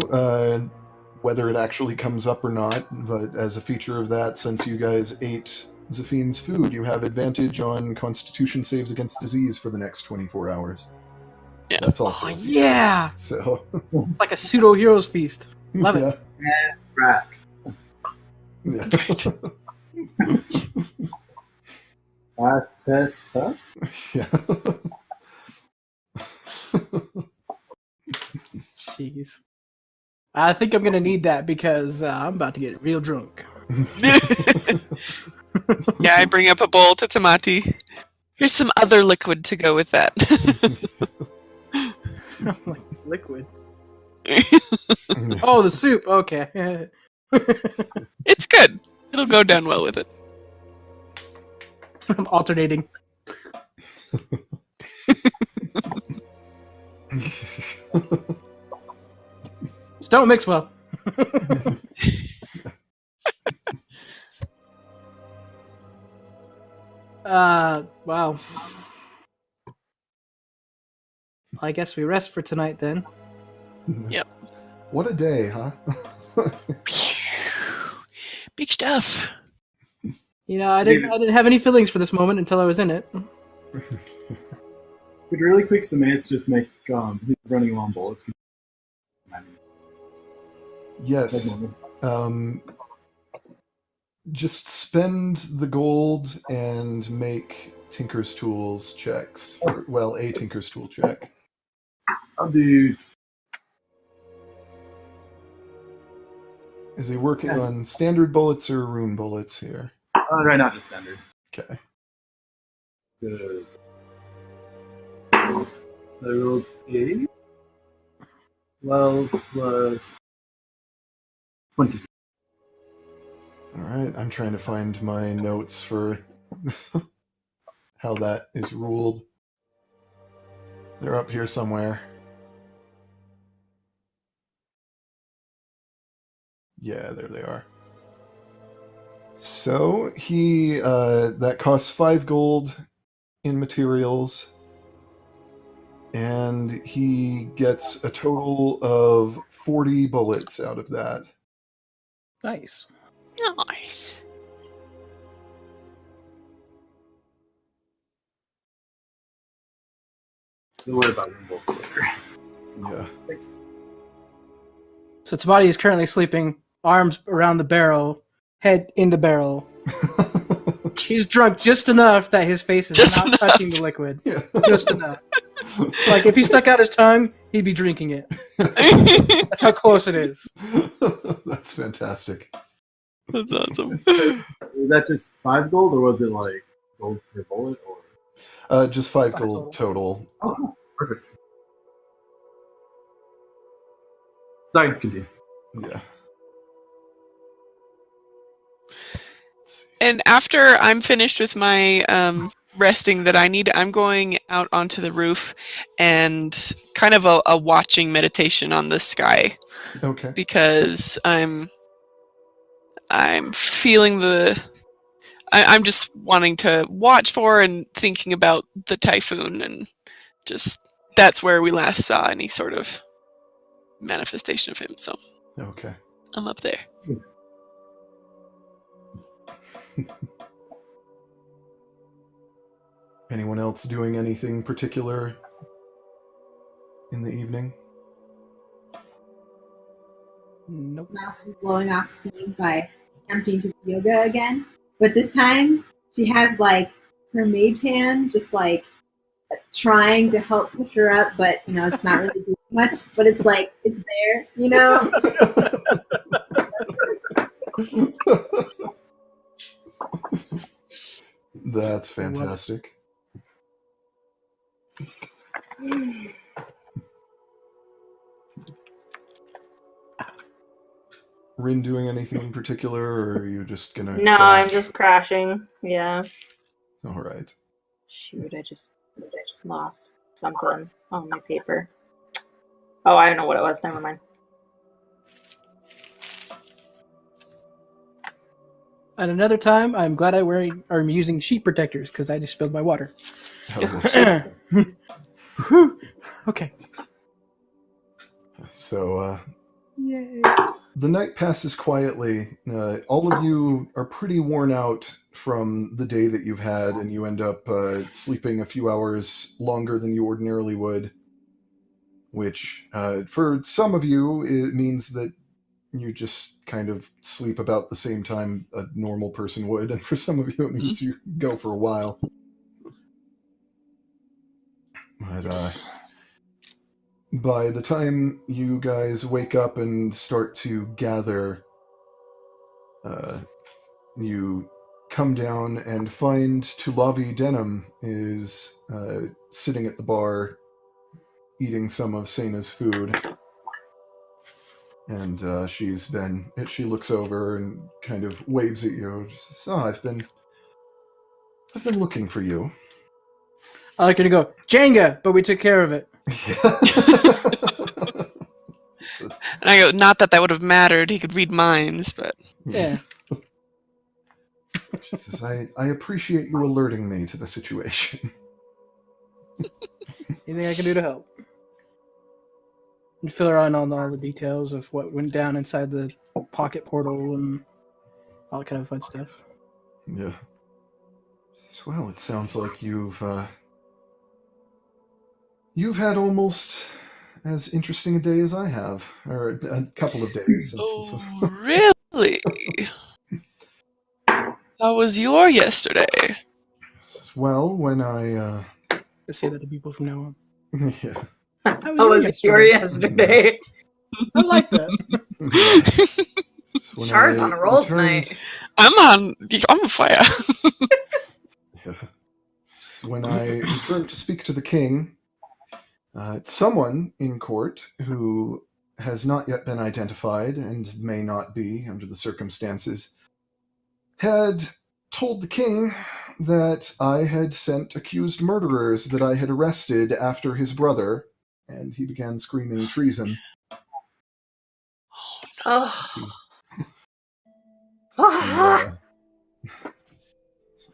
whether it actually comes up or not, but as a feature of that, since you guys ate Zephine's food, you have advantage on Constitution saves against disease for the next 24 hours. Yeah. That's also Oh, a feature. yeah! So, It's like a pseudo heroes feast. Love it. Racks. Yeah. Asbestos? Yeah. Jeez. I think I'm gonna need that because I'm about to get real drunk. Yeah, I bring up a bowl to Tamati. Here's some other liquid to go with that. I'm like, liquid. Oh, the soup. Okay. It's good. It'll go down well with it. I'm alternating. Just don't mix well. Wow. I guess we rest for tonight then. Yep. What a day, huh? Big stuff. You know, I didn't have any feelings for this moment until I was in it. Could really quick Samaeus just make he's running low on bullets? Yes. Just spend the gold and make Tinker's Tools checks. Well, a Tinker's Tool check. I'll do. Is he working on standard bullets or rune bullets here? Right now, just standard. Okay. Good. I rolled 8. 12 plus 20. Alright, I'm trying to find my notes for how that is ruled. They're up here somewhere. Yeah, there they are. So, he, that costs 5 gold in materials, and he gets a total of 40 bullets out of that. Nice. Nice. Don't worry about room bullets later. Yeah. Thanks. So Tabati is currently sleeping, arms around the barrel, head in the barrel. He's drunk just enough that his face is Just not enough. touching the liquid. Yeah. Just enough. Like, if he stuck out his tongue, he'd be drinking it. That's how close it is. That's fantastic. That's awesome. Was that just 5 gold, or was it like gold per bullet? Or Just 5 5 gold total. oh, perfect. Sorry, continue. Yeah. And after I'm finished with my resting that I need, I'm going out onto the roof and kind of a watching meditation on the sky, Okay. because I'm feeling I'm just wanting to watch for and thinking about the typhoon, and just that's where we last saw any sort of manifestation of him. So Okay. I'm up there. Anyone else doing anything particular in the evening? Nope. Mouse is blowing off steam by attempting to do yoga again. But this time, she has like her mage hand just like trying to help push her up, but you know, it's not really doing much. But it's like, it's there, you know? That's fantastic. Rin doing anything in particular, or are you just gonna... No, I'm just crashing. Yeah. Alright. Shoot, I just lost something on my paper. Oh, I don't know what it was. Never mind. At another time, I'm glad I'm using sheet protectors because I just spilled my water. Oh, Whew. Okay. so, Yay. the night passes quietly. All of you are pretty worn out from the day that you've had, and you end up sleeping a few hours longer than you ordinarily would, which, for some of you, it means that you just kind of sleep about the same time a normal person would, and for some of you, it means you go for a while. But, by the time you guys wake up and start to gather, you come down and find Tulavi Denham is sitting at the bar eating some of Sena's food. And she looks over and kind of waves at you. Just says, "Oh, I've been looking for you." I like her to go, Jenga, but we took care of it. And I go, not that would have mattered. He could read minds, but Yeah. She says, I appreciate you alerting me to the situation. Anything I can do to help? And fill her in on all the details of what went down inside the pocket portal and all that kind of fun stuff. Yeah. Well, it sounds like you've had almost as interesting a day as I have, or a couple of days. Oh, really? How was your yesterday? Well, when I I say that to people from now on. yeah. How How was your yesterday? I like that. When Char's I on a roll returned- tonight. I'm on fire. Yeah. When I returned to speak to the king, someone in court who has not yet been identified and may not be under the circumstances had told the king that I had sent accused murderers that I had arrested after his brother, and he began screaming treason. Oh.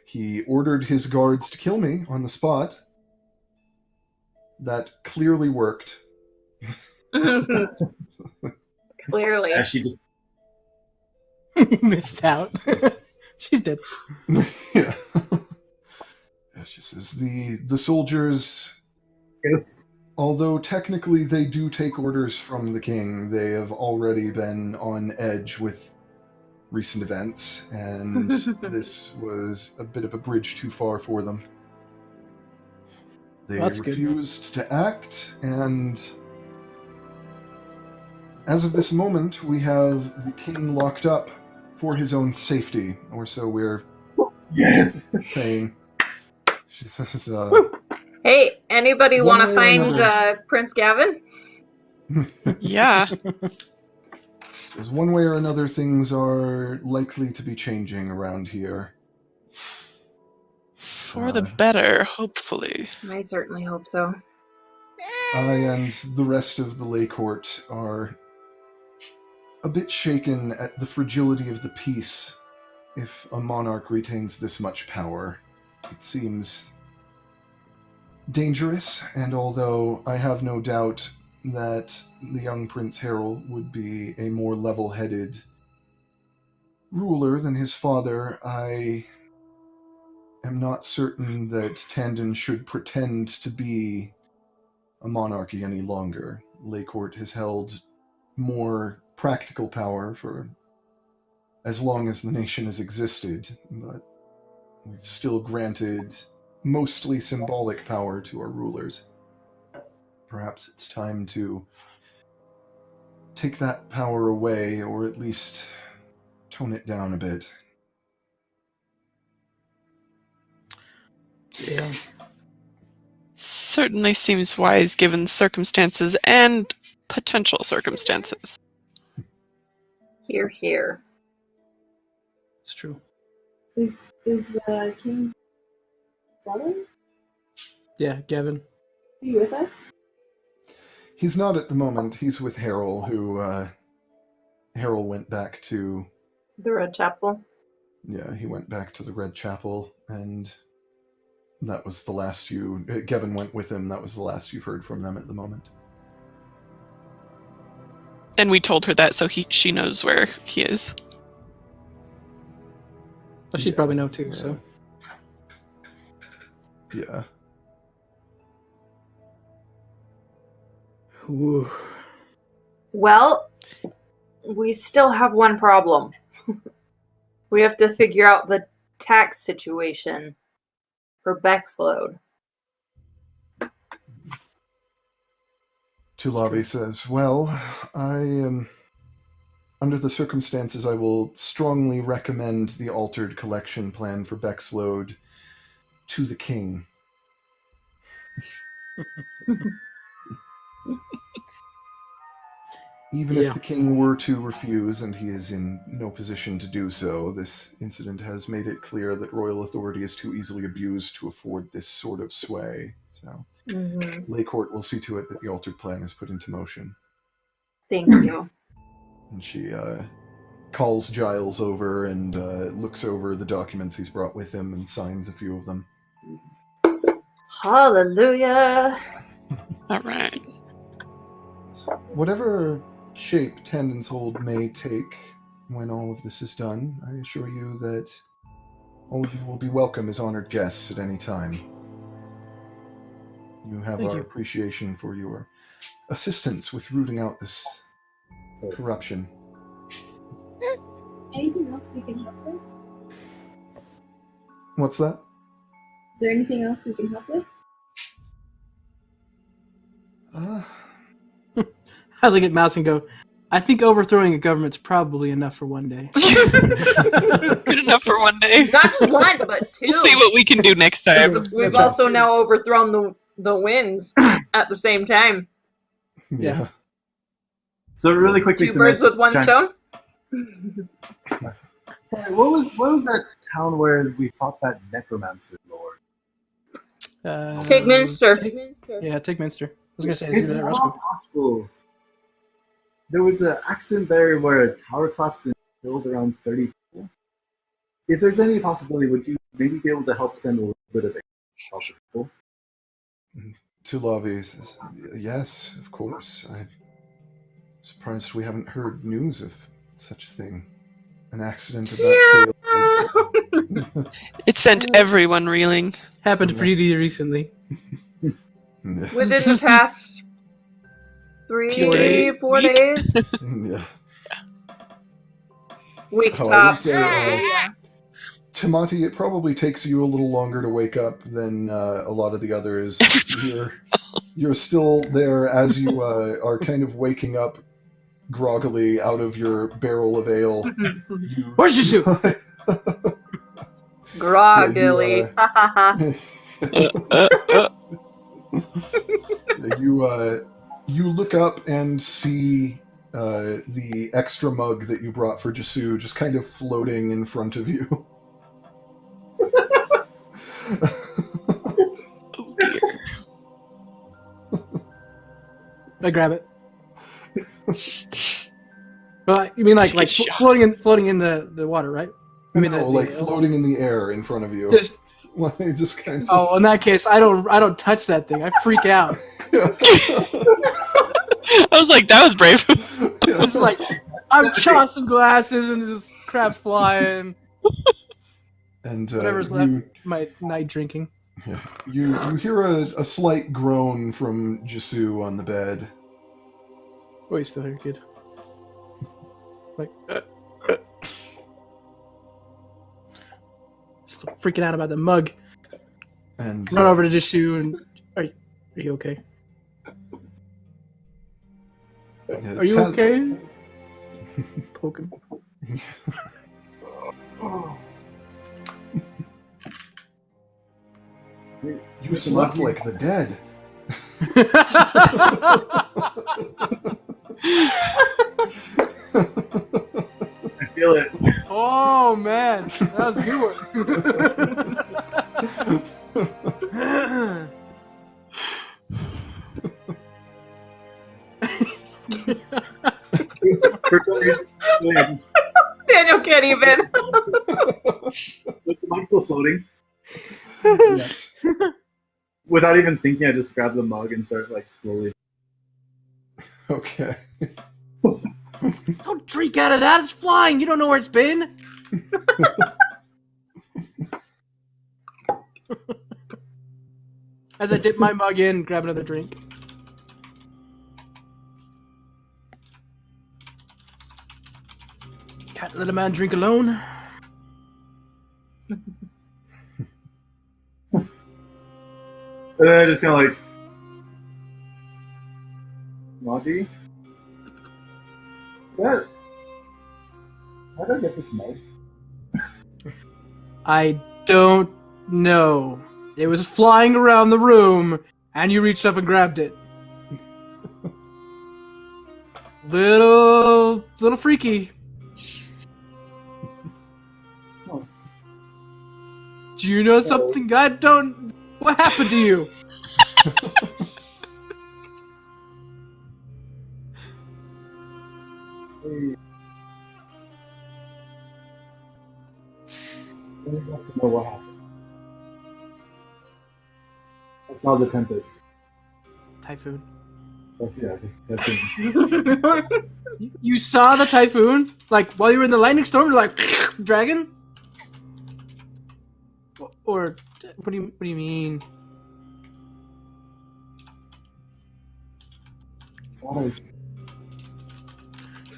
He ordered his guards to kill me on the spot. That clearly worked. Clearly. As she just Missed out. She's dead. Yeah. Yeah, she says the soldiers, although technically they do take orders from the king, they have already been on edge with recent events, and this was a bit of a bridge too far for them. They That's good. refused to act, and as of this moment, we have the king locked up for his own safety, or so we're saying. She says, Hey, anybody One want way to or find another. Prince Gavin? Yeah. As one way or another, things are likely to be changing around here. For the better, hopefully. I certainly hope so. I and the rest of the lay court are a bit shaken at the fragility of the peace. If a monarch retains this much power, it seems dangerous, and although I have no doubt that the young Prince Harold would be a more level-headed ruler than his father, I am not certain that Tandon should pretend to be a monarchy any longer. Lay Court has held more practical power for as long as the nation has existed, but we've still granted mostly symbolic power to our rulers. Perhaps it's time to take that power away, or at least tone it down a bit. Yeah. Certainly seems wise given the circumstances and potential circumstances. Here, here. It's true. Is the king's brother? Yeah, Gavin. Are you with us? He's not at the moment. He's with Harold, who, Harold went back to... The Red Chapel. Yeah, he went back to the Red Chapel, and that was the last you... Gavin went with him. That was the last you've heard from them at the moment. And we told her that, so she knows where he is. Well, she'd probably know too, so. Yeah. Ooh. Well, we still have one problem. We have to figure out the tax situation for Bexlode. Tulavi says, well, under the circumstances, I will strongly recommend the altered collection plan for Bexlode to the king. Even if the king were to refuse, and he is in no position to do so, this incident has made it clear that royal authority is too easily abused to afford this sort of sway. So, Lay Court will see to it that the altered plan is put into motion. Thank you. And she calls Giles over and looks over the documents he's brought with him and signs a few of them. Hallelujah! All right. So whatever shape Tandon's hold may take, when all of this is done, I assure you that all of you will be welcome as honored guests at any time. You have Thank our you. appreciation for your assistance with rooting out this corruption. Anything else we can help with? What's that? Is there anything else we can help with? I look at Mouse and go, I think overthrowing a government's probably enough for one day. Good enough for one day. Not one, but two. We'll see what we can do next time. We've also now overthrown the winds at the same time. Yeah. So really quickly, Two birds with one stone. Sorry, what was that town where we fought that necromancer lord? Take Minster. Take Minster. I was going to say, It's not possible. There was an accident there where a tower collapsed and killed around 30 people. If there's any possibility, would you maybe be able to help send a little bit of help to people? To Lavi says, yes, of course. I'm surprised we haven't heard news of such a thing. An accident of that scale. It sent everyone reeling. Happened pretty recently. Within the past 4 days. Yeah. Week Oh, I top. would say, Tamati, it probably takes you a little longer to wake up than a lot of the others. You're still there as you are kind of waking up groggily out of your barrel of ale. Where's your suit? Groggily. You look up and see the extra mug that you brought for Jasu just kind of floating in front of you. Oh dear. I grab it. Well, you mean like floating in the water, right? I mean, no, floating in the air in front of you. Just kind of. Oh, in that case, I don't touch that thing. I freak out. I was like, that was brave. It's like I'm tossing glasses and just crabs flying. And whatever's left, my night drinking. Yeah. You hear a slight groan from Jasu on the bed. Oh, he's still here, kid. Like, still freaking out about the mug. And run over to Jasu and are you okay? Are you okay? Poke him. You slept like the dead. I feel it. Oh man, that was a good one. For some reason, Daniel can't even. Is the mug still floating? Yes. Without even thinking, I just grab the mug and start slowly. Okay. Don't drink out of that. It's flying. You don't know where it's been. As I dip my mug in, grab another drink. Can't let a man drink alone. And then I just kind of Maji? How did I get this mug? I don't know. It was flying around the room, and you reached up and grabbed it. Little freaky. Oh. Do you know something I don't? What happened to you? I don't exactly know what happened. I saw the Tempest. Typhoon. That's it. You saw the typhoon? Like, while you were in the lightning storm, you're like, dragon? Or, what do you mean? Thought I was,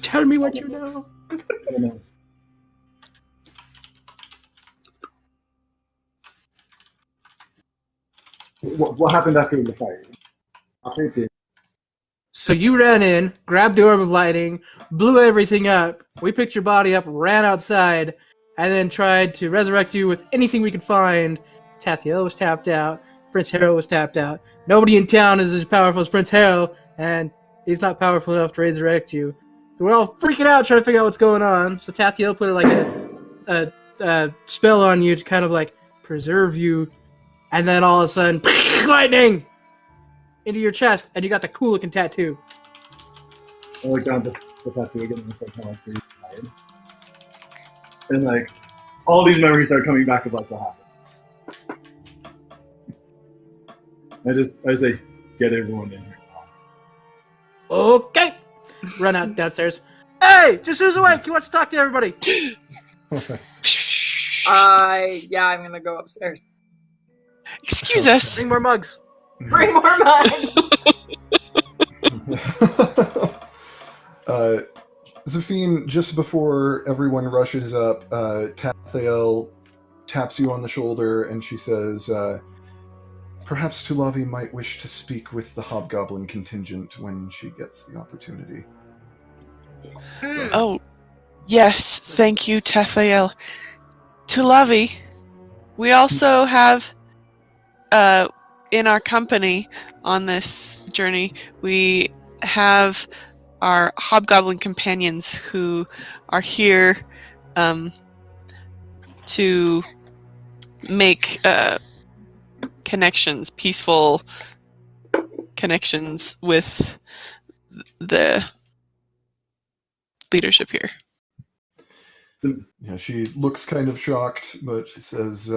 Tell me what you know. I don't know. What happened after the fire? I did. So you ran in, grabbed the orb of lightning, blew everything up. We picked your body up, ran outside, and then tried to resurrect you with anything we could find. Tathiel was tapped out. Prince Harrow was tapped out. Nobody in town is as powerful as Prince Harrow, and he's not powerful enough to resurrect you. So we're all freaking out trying to figure out what's going on. So Tathiel put like a spell on you to kind of like preserve you, and then all of a sudden, lightning into your chest, and you got the cool looking tattoo. I look down at the tattoo again and it's like kind of like pretty tired. And like all these memories start coming back of like what happened. I say, get everyone in here. Okay. Run out downstairs. Hey, just who's awake? He wants to talk to everybody. I'm gonna go upstairs. Excuse us. Bring more mugs. Bring more mugs. Zafine, just before everyone rushes up, Tathael taps you on the shoulder and she says, perhaps Tulavi might wish to speak with the Hobgoblin contingent when she gets the opportunity. So. Oh, yes. Thank you, Tathael. Tulavi, we also have, in our company on this journey, we have our hobgoblin companions who are here to make connections, peaceful connections with the leadership here. Yeah, she looks kind of shocked, but she says,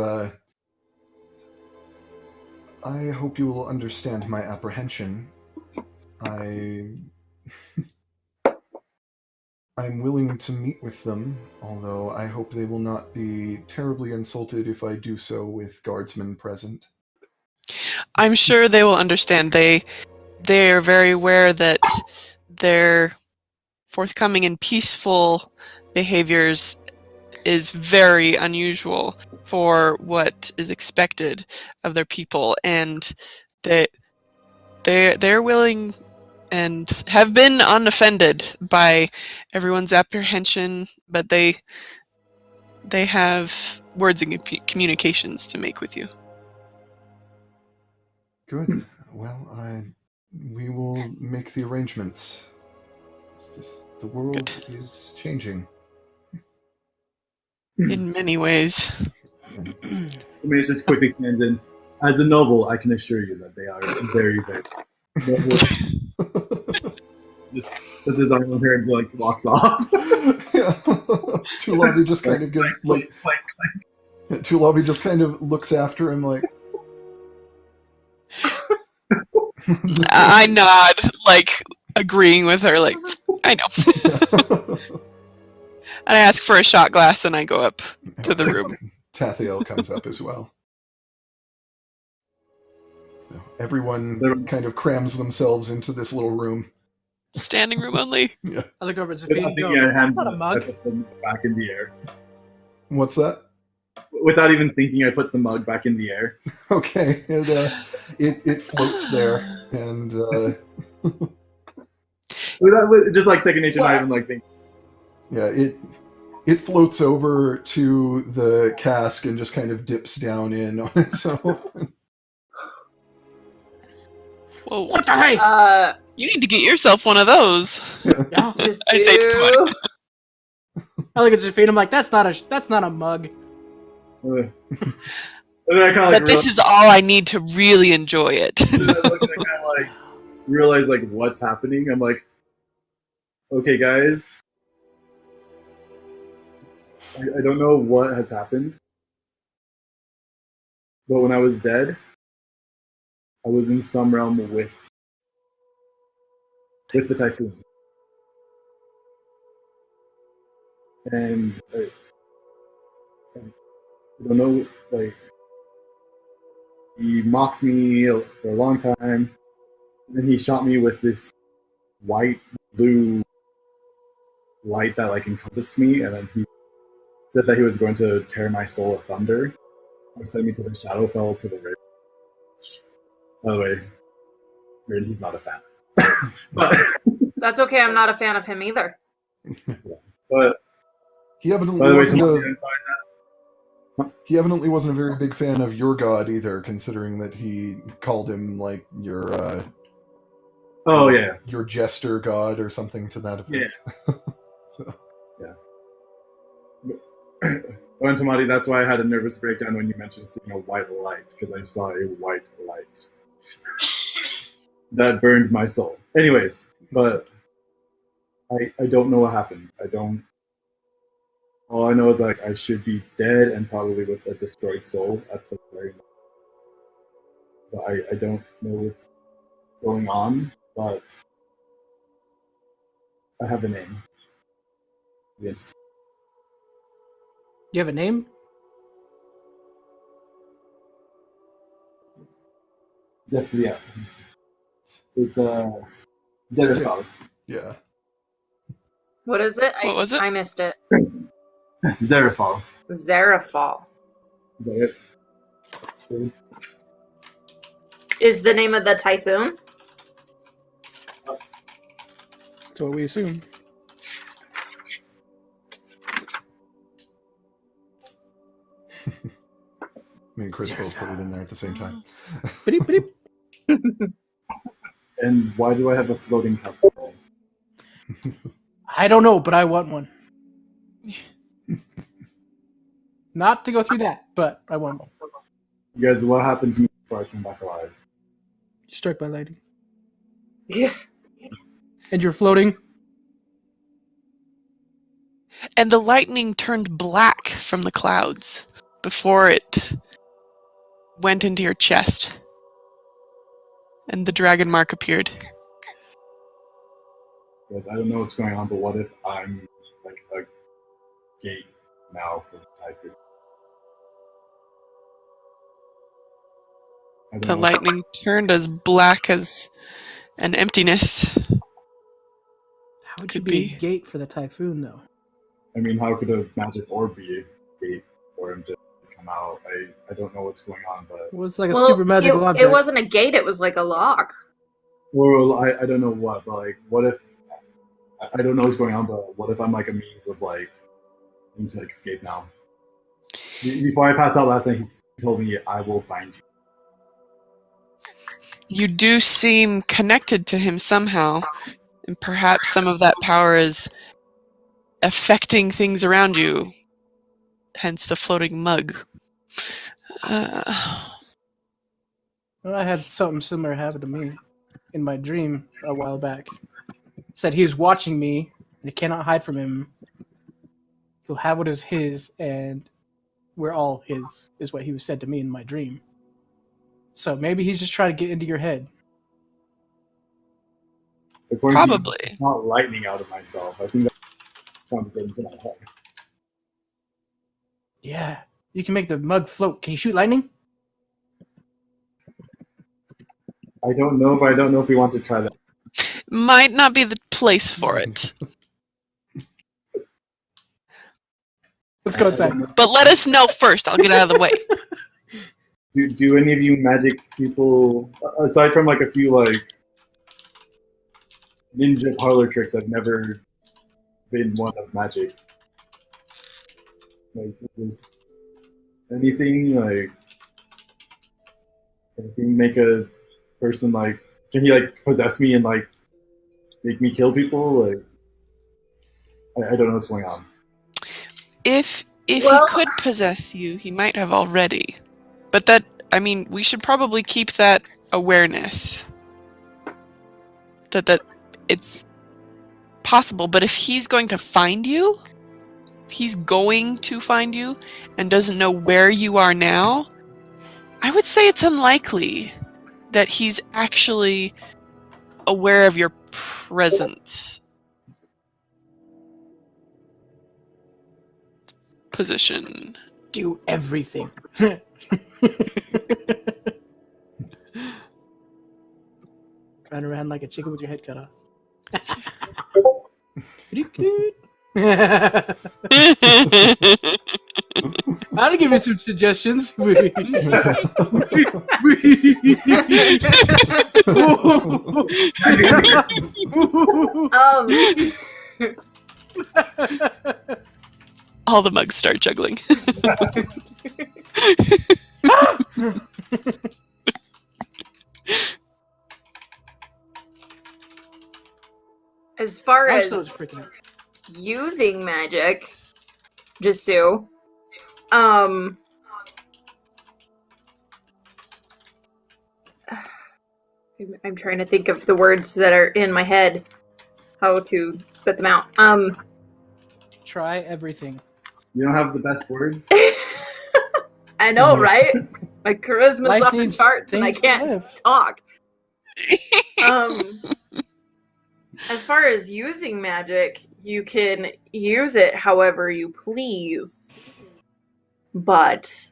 I hope you will understand my apprehension. I'm willing to meet with them, although I hope they will not be terribly insulted if I do so with guardsmen present. I'm sure they will understand. They are very aware that their forthcoming and peaceful behaviors is very unusual for what is expected of their people, and they're willing and have been unoffended by everyone's apprehension, but they have words and communications to make with you. Good. Well, we will make the arrangements. The world is changing. In many ways. Let me just quickly hands in. As a noble, I can assure you that they are very, very noble. Just puts his arm on her and like walks off. Yeah. Tulavi just kind of gives like Tulavi just kind of looks after him like. I nod, like agreeing with her, like I know. And I ask for a shot glass, and I go up to the room. Tathiel comes up as well. So everyone kind of crams themselves into this little room. Standing room only. Yeah. I look over at Without Zafine and go, thinking, that's not a mug. I put them back in the air. What's that? Without even thinking, I put the mug back in the air. Okay, and it floats there, and just like second nature, not even like thinking. Yeah, it floats over to the cask and just kind of dips down in on its own. Whoa! What the hey? You need to get yourself one of those. Yeah. I say to Tony. I look at Zafine, I'm like, that's not a mug. And then I kind of But this is all I need to really enjoy it. I kind of like realize like what's happening. I'm like, okay, guys. I don't know what has happened, but when I was dead, I was in some realm with with the typhoon. And I don't know, like, he mocked me for a long time, and then he shot me with this white, blue light that, like, encompassed me, and then he said that he was going to tear my soul of thunder, or send me to the Shadowfell to the Raven. By the way, Raven, he's not a fan. But That's okay. I'm not a fan of him either. but He evidently by the way, wasn't someone a, inside he evidently wasn't a very big fan of your god either, considering that he called him like your oh yeah, your jester god or something to that effect. Yeah. So well, Tamati, that's why I had a nervous breakdown when you mentioned seeing a white light, because I saw a white light that burned my soul. Anyways, but I don't know what happened. I don't. All I know is, like, I should be dead and probably with a destroyed soul at the very moment. But I don't know what's going on, but I have a name. The entity. You have a name? Yeah. It's Zerifal. yeah. What is it? What was it? I missed it. Zerifal. Zarafal Is that it? is the name of the typhoon. That's what we assume. Me and Chris both put it in there at the same time. Beep, beep. And why do I have a floating cup? I don't know, but I want one. Not to go through that, but I want one. You guys, what happened to me before I came back alive? Struck by lightning. Yeah. And you're floating. And the lightning turned black from the clouds before it went into your chest. And the dragon mark appeared. Guys, I don't know what's going on, but what if I'm like a gate now for the typhoon? I don't The know. lightning turned as black as an emptiness. How would Could you be be. a gate for the typhoon, though? I mean, how could a magic orb be a gate for him to come out? I don't know what's going on, but It was like a super magical object. It wasn't a gate. It was like a lock. well, I don't know what, but like, what if I don't know what's going on, but what if I'm like a means of like need to escape now? Before I passed out last night, he told me, "I will find you." You do seem connected to him somehow, and perhaps some of that power is affecting things around you, hence the floating mug. Well, I had something similar happen to me in my dream a while back. Said he was watching me, and I cannot hide from him. He'll have what is his, and we're all his, is what he was said to me in my dream. So maybe he's just trying to get into your head. According to you, Probably. it's not lightning out of myself. I think that's trying to get into my head. Yeah, you can make the mug float. Can you shoot lightning? I don't know, but I don't know if we want to try that. Might not be the place for it. Let's go inside. But let us know first. I'll get out of the way. Do any of you magic people, aside from like a few like ninja parlor tricks, I've never been one of magic. Like, is anything like anything make a person like? Can he like possess me and like make me kill people? Like, I don't know what's going on. If Well- he could possess you, he might have already. But that, I mean, we should probably keep that awareness. That it's possible. But if he's going to find you, if he's going to find you and doesn't know where you are now, I would say it's unlikely that he's actually aware of your present position. Do everything. Run around like a chicken with your head cut off. I'll give you some suggestions. All the mugs start juggling. As far I'm as still just freaking out. using magic, Jisu, I'm trying to think of the words that are in my head, how to spit them out. Try everything. You don't have the best words? I know, right? My charisma's Life off the needs charts and I things to can't live. talk. As far as using magic, you can use it however you please. But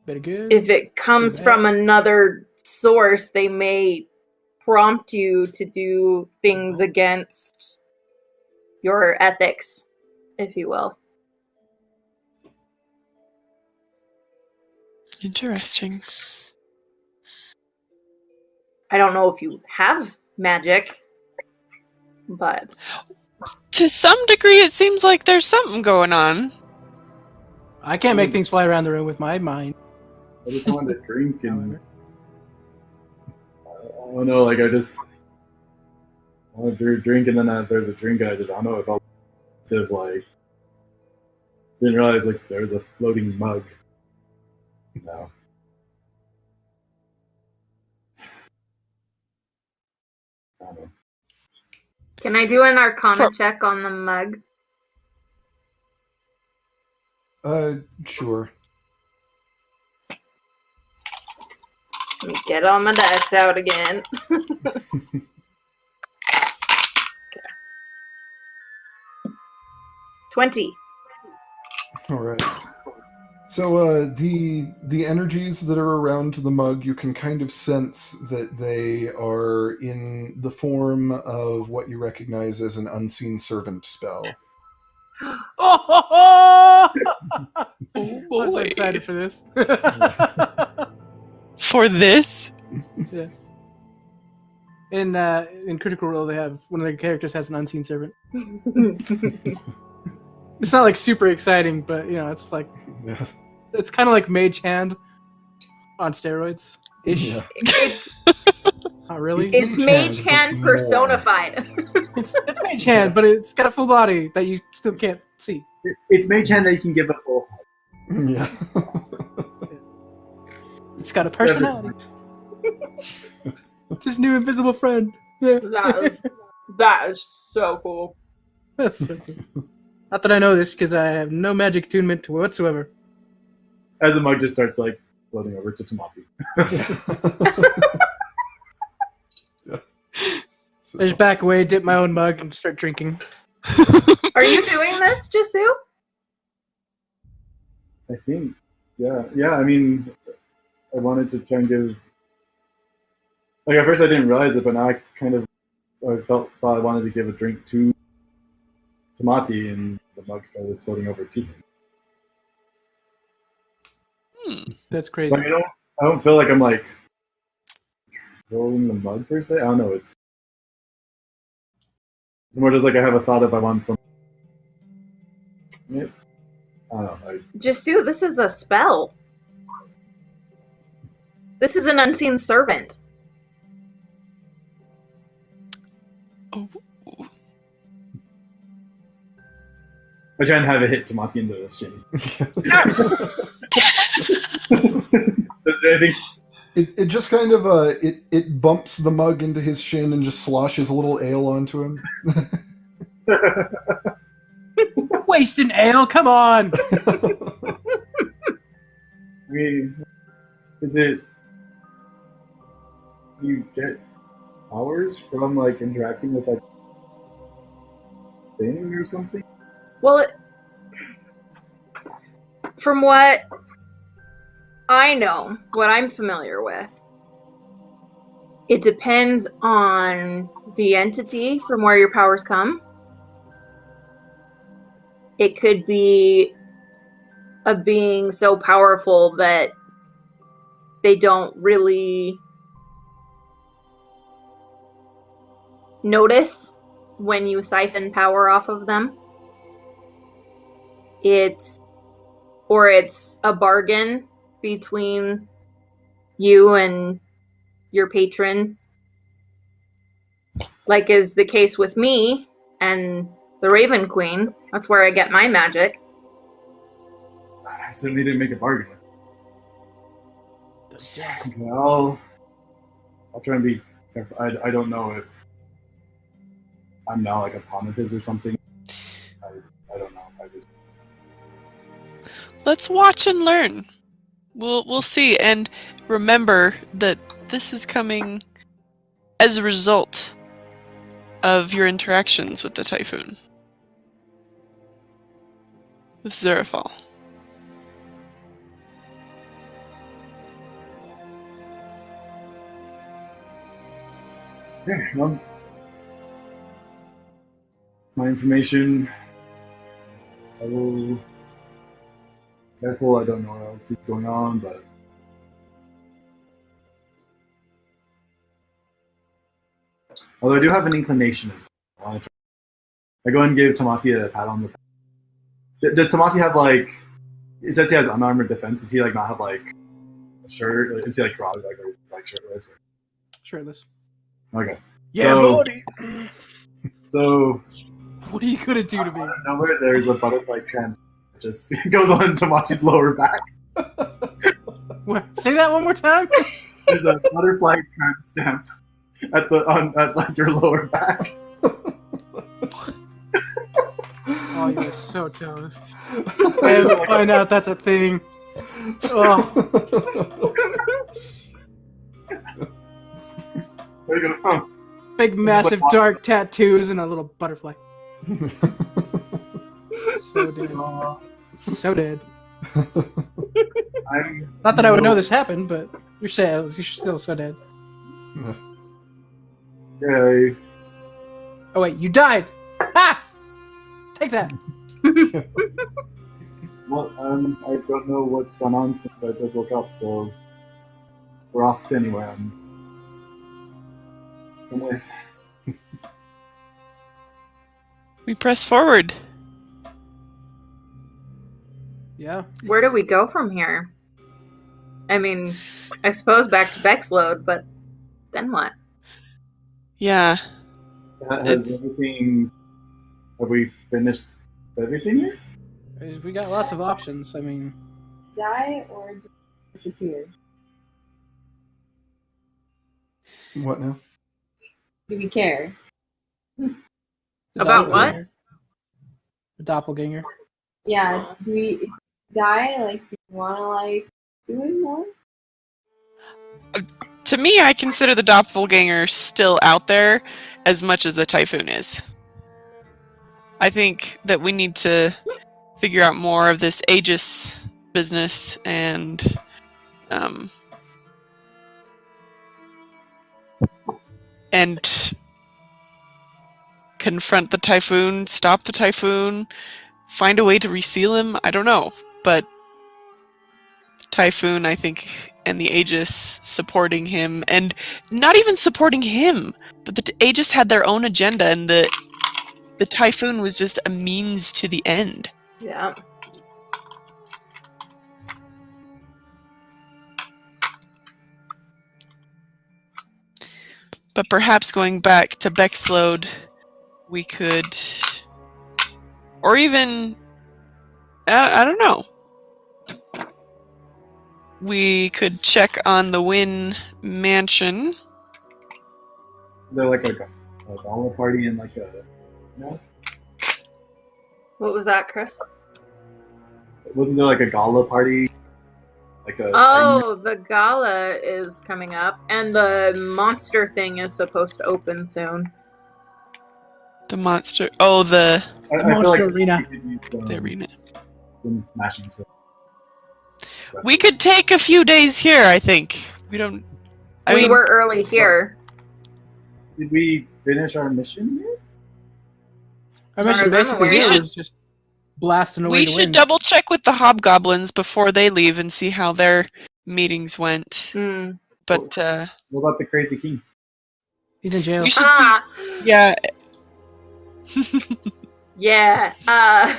Better good. if it comes Bad. from another source, they may prompt you to do things against your ethics, if you will. Interesting. I don't know if you have magic, but To some degree, it seems like there's something going on. I can't make things fly around the room with my mind. I just wanted to drink and However. I don't know, like I want to drink and then there's a drink and I don't know if I'll like didn't realize like there was a floating mug. No. I don't know. can I do an Arcana check on the mug? Sure. Let me get all my dice out again. Okay. 20. All right. So the energies that are around the mug, you can kind of sense that they are in the form of what you recognize as an unseen servant spell. Oh, Oh boy. I'm so excited for this. For this? Yeah. In Critical Role, they have one of their characters has an unseen servant. It's not like super exciting, but you know, it's like Yeah. it's kind of like Mage Hand on steroids ish. Yeah. It's Not really. it's Mage Hand, but Hand more. personified. It's Mage Hand, but it's got a full body that you still can't see. It's Mage Hand that you can give a full hug. Yeah. It's got a personality. It's his new invisible friend. Yeah. That is so cool. That's so cool. Not that I know this because I have no magic attunement whatsoever. As the mug just starts like floating over to Tamati. I just back away, dip my own mug, and start drinking. Are you doing this, Jisu? I think. Yeah, I mean I wanted to try and give like at first I didn't realize it, but now I thought I wanted to give a drink to Tamati and the mug started floating over to him. That's crazy. Like, I don't feel like I'm like rolling the mug per se. I don't know. It's more just like I have a thought if I want some. Yeah. I don't know. Jisu, this is a spell. This is an unseen servant. Oh. I try and have it hit Tamati into the shin. Does it do anything? It just kind of it bumps the mug into his shin and just sloshes a little ale onto him. Wasting ale, come on! I mean, is it? you get powers from like interacting with like thing or something? Well, from what I know, what I'm familiar with, it depends on the entity from where your powers come. It could be a being so powerful that they don't really notice when you siphon power off of them. It's a bargain between you and your patron, like is the case with me and the Raven Queen. That's where I get my magic. I certainly didn't make a bargain with The devil. you. Okay, I'll try and be careful. I don't know if I'm now like a pawn of his or something. I don't know. I just Let's watch and learn. We'll see, and remember that this is coming as a result of your interactions with the Typhoon. With Zerafal. yeah, well, my information. I will careful. I don't know what else is going on, but although I do have an inclination of something. I want to try. I go and give Tamati a pat on the back. Does Tamati have like? It says he has unarmored defense. Does he like not have like a shirt? Is he like groggy, like, or is he, like shirtless? Or... Shirtless. Okay. Yeah, So- buddy. So What are you gonna do to me? out of nowhere, there's a butterfly tramp. That just goes on Tamati's lower back. What? Say that one more time. There's a butterfly tramp stamp at like your lower back. Oh, you're so toast. And to find out that's a thing. Oh, There you go. Huh. big, massive, dark tattoos and a little butterfly. So dead. So dead. I'm Not that I would know this happened, but you're still so dead. Okay. Oh wait, you died! Ah! Take that! Well, I don't know what's gone on since I just woke up, so we're off to anywhere. I'm with. We press forward. Yeah. Where do we go from here? I mean, I suppose back to Bexlode, but then what? Yeah. Has everything? Have we finished everything here? We got lots of options. I mean, Die or disappear? What now? Do we care? the About what? doppelganger. The doppelganger. Yeah, do we if we die? Like, do you want to like do it more? To me, I consider the doppelganger still out there as much as the Typhoon is. I think that we need to figure out more of this Aegis business and confront the Typhoon, stop the Typhoon, find a way to reseal him. I don't know, but Typhoon, I think, and the Aegis supporting him, and not even supporting him, but the Aegis had their own agenda, and the Typhoon was just a means to the end. Yeah. But perhaps going back to Bexlode, we could, or even, I don't know. We could check on the Wynn Mansion. They're like a gala party and like a. No? What was that, Chris? Wasn't there like a gala party Like a Oh, the gala is coming up, and the monster thing is supposed to open soon. The monster. Oh, the I Monster feel like Arena. we could use the arena. some smashing. We could take a few days here. I think we don't. I We mean, were early here. Did we finish our mission here? Our As far mission as I'm basically aware, here yeah. was just blasting away we the should winds. double check with the hobgoblins before they leave and see how their meetings went. Mm. But What about the crazy king? He's in jail. we should Ah, see. Yeah. yeah.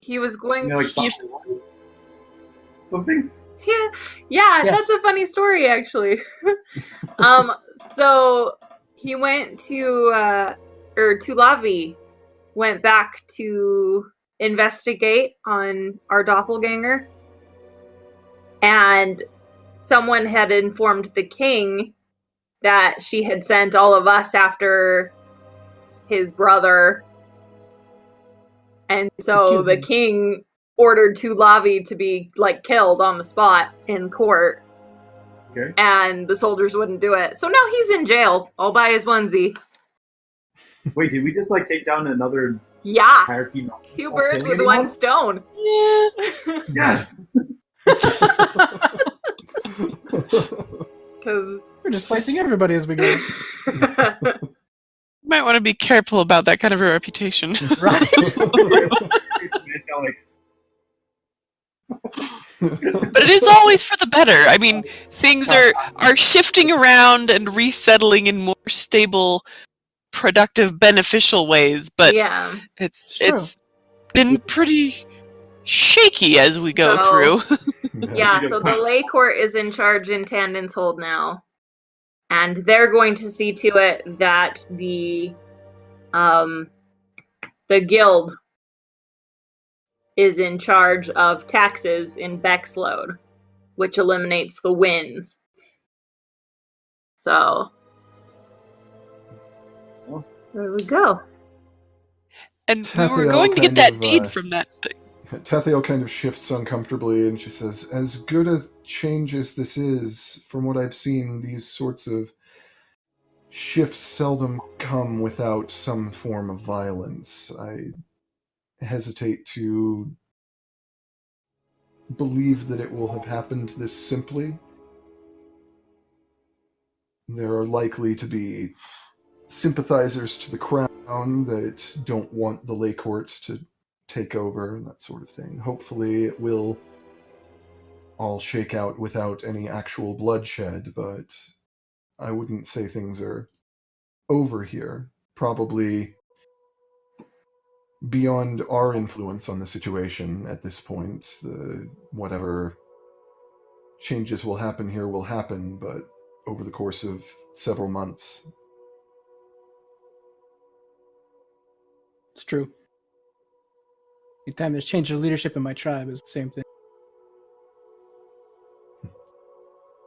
He was going. You know, like He- something? Yeah, Yes. that's a funny story actually. So he went to Lavi went back to investigate on our doppelganger, and someone had informed the king that she had sent all of us after his brother, and so the king ordered Lavi to be like killed on the spot in court. Okay. And the soldiers wouldn't do it. So now he's in jail all by his onesie. Wait, did we just like take down another Yeah. hierarchy? Two birds with anyone? one stone. Yeah. Yes! Because We're displacing everybody as we go. Might want to be careful about that kind of a reputation. Right? It's kinda like, But it is always for the better. I mean, things are shifting around and resettling in more stable, productive, beneficial ways. But yeah. It's true. it's been pretty shaky as we go So- through. Yeah, so the lay court is in charge in Tandon's Hold now. And they're going to see to it that the guild is in charge of taxes in Bexlode, which eliminates the winds. So there we go. And we were Tathiel going to get kind that of, deed from that thing. Tathiel kind of shifts uncomfortably and she says, as good a change as this is, from what I've seen, these sorts of shifts seldom come without some form of violence. I hesitate to believe that it will have happened this simply. There are likely to be sympathizers to the crown that don't want the lay court to take over and that sort of thing. Hopefully it will all shake out without any actual bloodshed, but I wouldn't say things are over here. Probably beyond our influence on the situation at this point. Whatever changes will happen here will happen, but over the course of several months. It's true. Anytime there's change of leadership in my tribe is the same thing.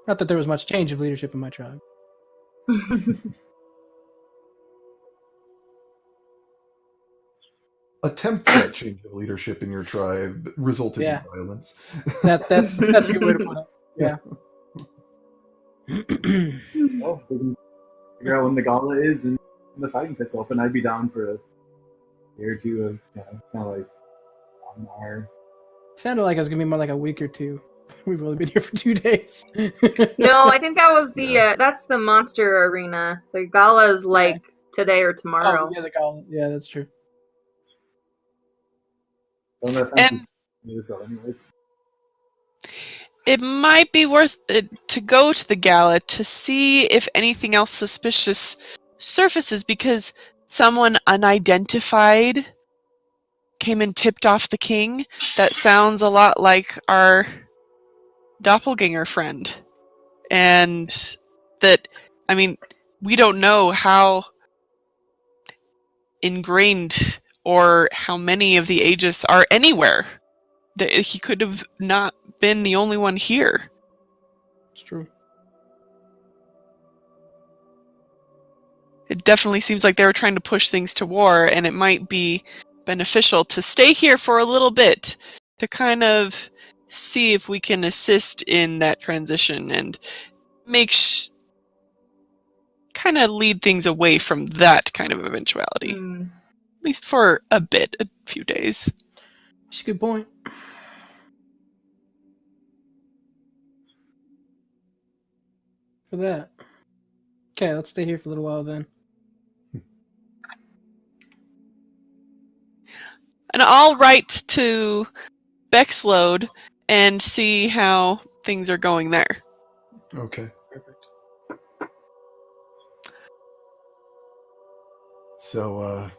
Not that there was much change of leadership in my tribe. Attempts at change of leadership in your tribe resulted Yeah. in violence. That's a good way to put it. Yeah. well, we can figure out when the gala is and the fighting pit's open. I'd be down for a day or two of kind of like on our. Sounded like it was gonna be more like a week or two. We've only been here for 2 days. No, I think that was the that's the monster arena. The gala's like today or tomorrow. Oh, yeah, the gala. Yeah, that's true. Don't know if And this up anyways. it might be worth it to go to the gala to see if anything else suspicious surfaces, because someone unidentified came and tipped off the king. That sounds a lot like our doppelganger friend. And that, I mean, we don't know how ingrained or how many of the Aegis are anywhere. That he could have not been the only one here. It's true. It definitely seems like they were trying to push things to war, and it might be beneficial to stay here for a little bit to kind of see if we can assist in that transition and make kind of lead things away from that kind of eventuality. At least for a few days. That's a good point. For that. Okay, let's stay here for a little while then. And I'll write to Bexload and see how things are going there. Okay. Perfect. So,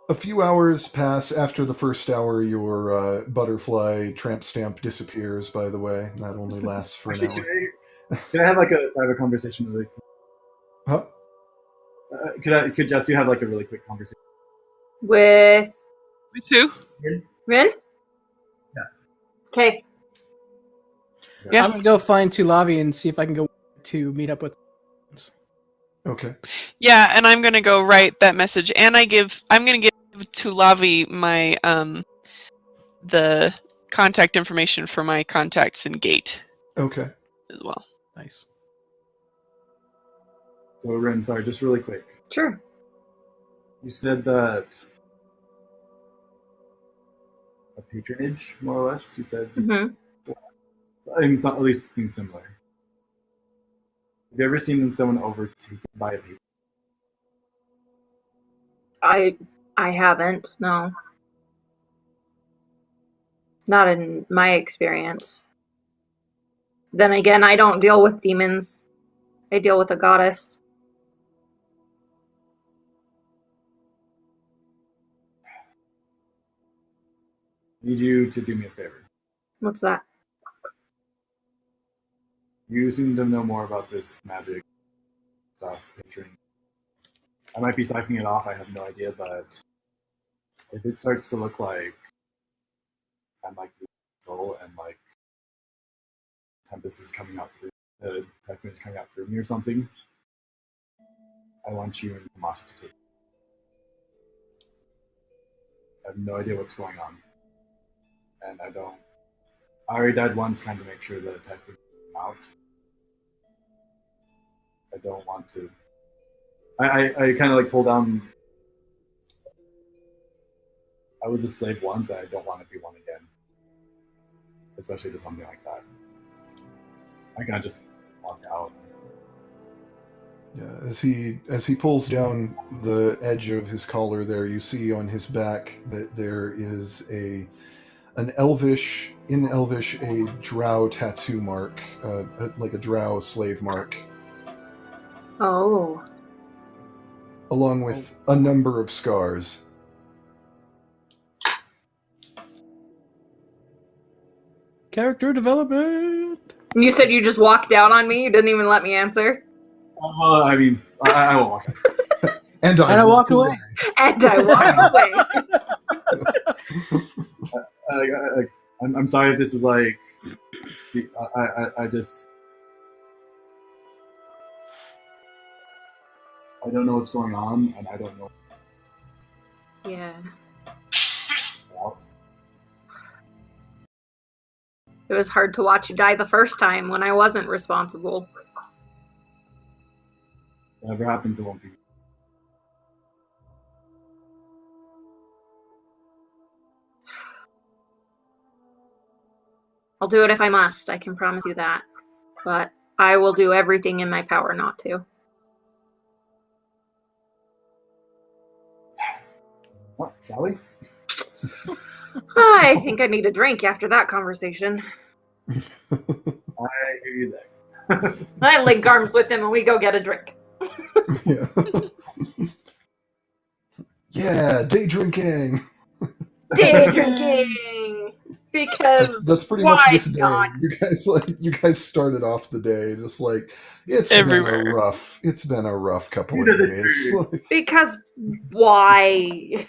a few hours pass. After the first hour, your butterfly tramp stamp disappears, by the way. That only lasts for an Actually, hour. can I have like a private conversation really quick? Huh? Could Jesse have like a really quick conversation? With who? Rin? Yeah. Okay. Yeah. I'm gonna go find Tulavi and see if I can go to meet up with. Okay. Yeah, and I'm gonna go write that message, and I'm gonna give to Lavi my the contact information for my contacts in Gate Okay. as well. Nice. So, Ren, sorry, just really quick. Sure. You said that a patronage, more or less. You said, Mm-hmm. I mean, at least things similar. Have you ever seen someone overtaken by a patron? I haven't, no. Not in my experience. Then again, I don't deal with demons. I deal with a goddess. I need you to do me a favor. What's that? You seem to know more about this magic stuff, patron. I might be siphoning it off, I have no idea, but if it starts to look like I'm like losing control and like Tempest is coming out through, the typhoon is coming out through me or something, I want you and Kamata to take it. I have no idea what's going on. And I already died once trying to make sure the typhoon came out. I don't want to. I kind of like pull down. I was a slave once, and I don't want to be one again. Especially to something like that. I kind of just walk out. Yeah, as he pulls down the edge of his collar there, you see on his back that there is a Elvish a drow tattoo mark, like a drow slave mark, Oh. along with a number of scars. Character development. You said you just walked out on me? You didn't even let me answer? I mean, I won't walk out. And I walk away. And I walked away. I'm sorry if this is like. I just. I don't know what's going on, and I don't know. Yeah. About. It was hard to watch you die the first time when I wasn't responsible. Whatever happens, it won't be. I'll do it if I must, I can promise you that. But I will do everything in my power not to. What, shall we? I think I need a drink after that conversation. I hear you there. I link arms with him and we go get a drink. Yeah. Yeah, day drinking. Day drinking! Because that's pretty much why this day. not? You guys started off the day just like it's Everywhere. been a rough couple You know of this days. too. Like, Because why?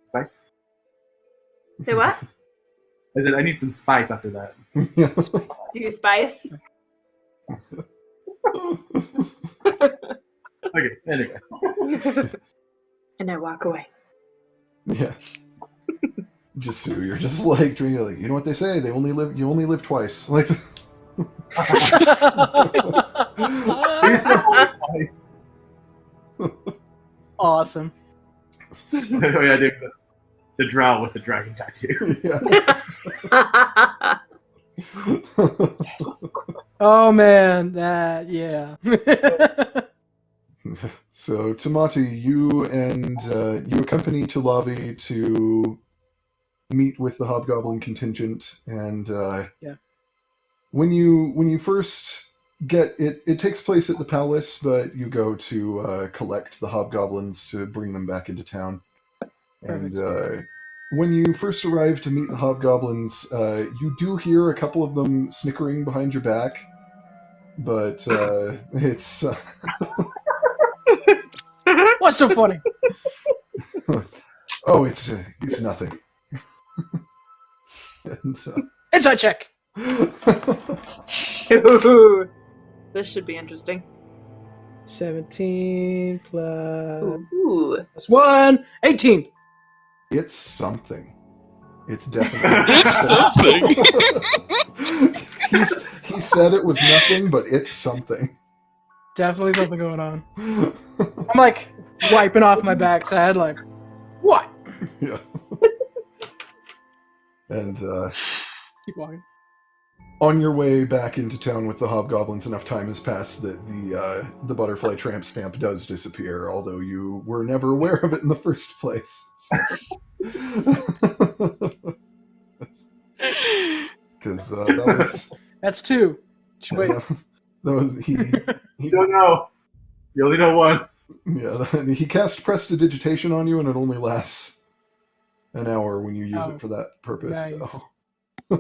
Spice? Say what? I said I need some spice after that. yeah. Do you spice? Okay, anyway. And I walk away. Yeah. Just so you're just like drinking, like, you know what they say? You only live twice. Like, Please don't hold Awesome. oh yeah, dude. The drow with the dragon tattoo. yeah. Oh man, yeah. So, Tamati, you and you accompany Tulavi to meet with the Hobgoblin contingent, and Yeah. when you first get it takes place at the palace, but you go to collect the Hobgoblins to bring them back into town. Perfect. And when you first arrive to meet the Hobgoblins, you do hear a couple of them snickering behind your back, but it's What's so funny? oh, it's nothing. And, Inside check. Ooh, this should be interesting. 17 plus Ooh. 1, 18. it's something. It's definitely he said it was nothing, but it's something. Definitely something going on. I'm like wiping off my backside, like, what? Yeah. And Keep walking. on your way back into town with the Hobgoblins, enough time has passed that the butterfly tramp stamp does disappear, although you were never aware of it in the first place. Because that was That's 2. Just wait. that was he You don't know. You only know one. yeah, he cast prestidigitation on you, and it only lasts an hour when you use Oh, it for that purpose. nice.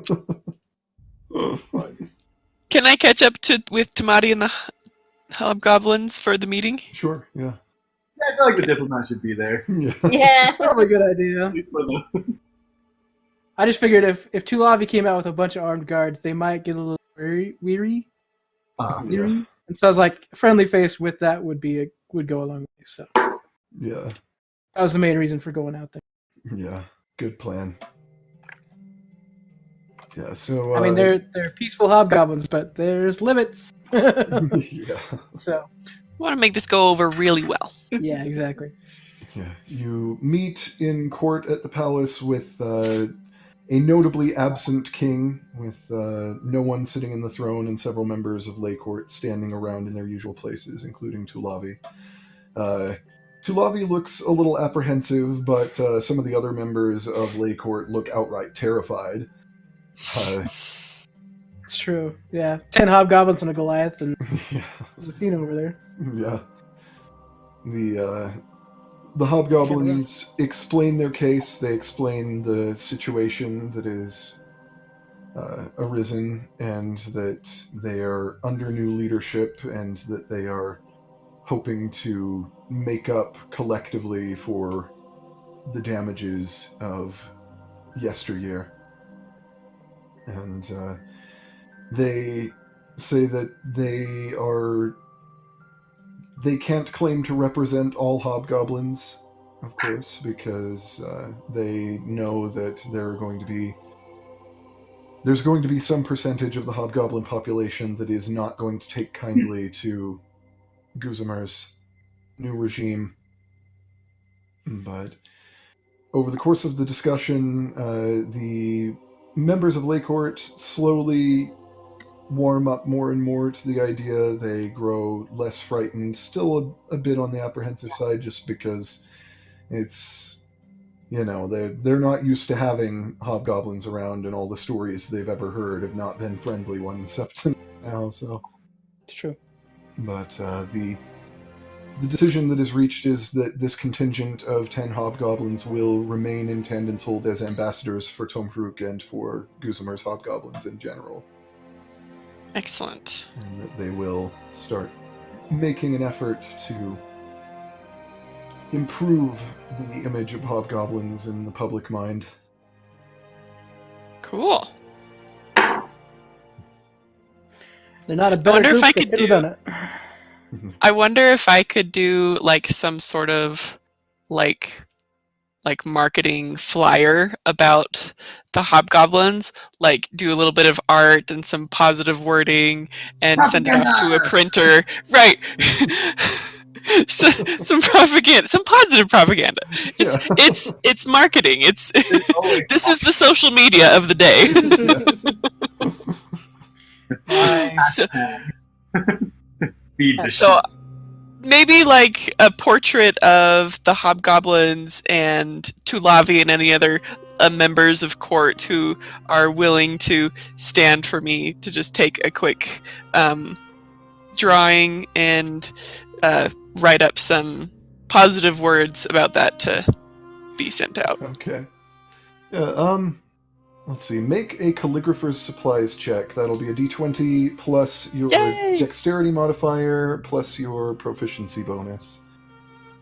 So. Fine. Can I catch up with Tamati and the hobgoblins for the meeting? Sure, yeah. Yeah, I feel like the diplomat should be there. Yeah. Yeah. Probably a good idea. At least for the I just figured if Tulavi came out with a bunch of armed guards, they might get a little weary. Yeah. And so I was like, friendly face with that would go a long way. So Yeah. that was the main reason for going out there. Yeah. Good plan. Yeah, so I mean, they're peaceful hobgoblins, but there's limits. yeah. So Want to make this go over really well. yeah, exactly. Yeah. You meet in court at the palace with a notably absent king, with no one sitting in the throne and several members of Lay Court standing around in their usual places, including Tulavi. Tulavi looks a little apprehensive, but some of the other members of Lay Court look outright terrified. It's true. Yeah, 10 hobgoblins and a Goliath, and Yeah. there's a fiend over there. Yeah. The hobgoblins explain their case. They explain the situation that is arisen, and that they are under new leadership, and that they are hoping to make up collectively for the damages of yesteryear. And they say that they can't claim to represent all hobgoblins, of course, because they know that there's going to be some percentage of the hobgoblin population that is not going to take kindly to Guzamar's new regime. But over the course of the discussion, the members of Lay Court slowly warm up more and more to the idea. They grow less frightened, still a bit on the apprehensive side, just because it's, they're not used to having hobgoblins around, and all the stories they've ever heard have not been friendly ones up to now. So It's true. but the decision that is reached is that this contingent of 10 hobgoblins will remain in Tandon's Hold as ambassadors for Tomhruk and for Guzamar's hobgoblins in general. Excellent. And that they will start making an effort to improve the image of hobgoblins in the public mind. Cool. They're not a I better wonder if group. I They could could have do- done it. I wonder if I could do like some sort of like like marketing flyer about the hobgoblins, like do a little bit of art and some positive wording and send it off to a printer. Right. So, some propaganda, some positive propaganda. It's marketing. It's this is the social media of the day. Nice. Feed the So maybe like a portrait of the hobgoblins and Tulavi and any other members of court who are willing to stand for me to just take a quick drawing and write up some positive words about that to be sent out. Okay. Yeah, let's see. Make a calligrapher's supplies check. That'll be a d20 plus your Yay! dexterity modifier plus your proficiency bonus.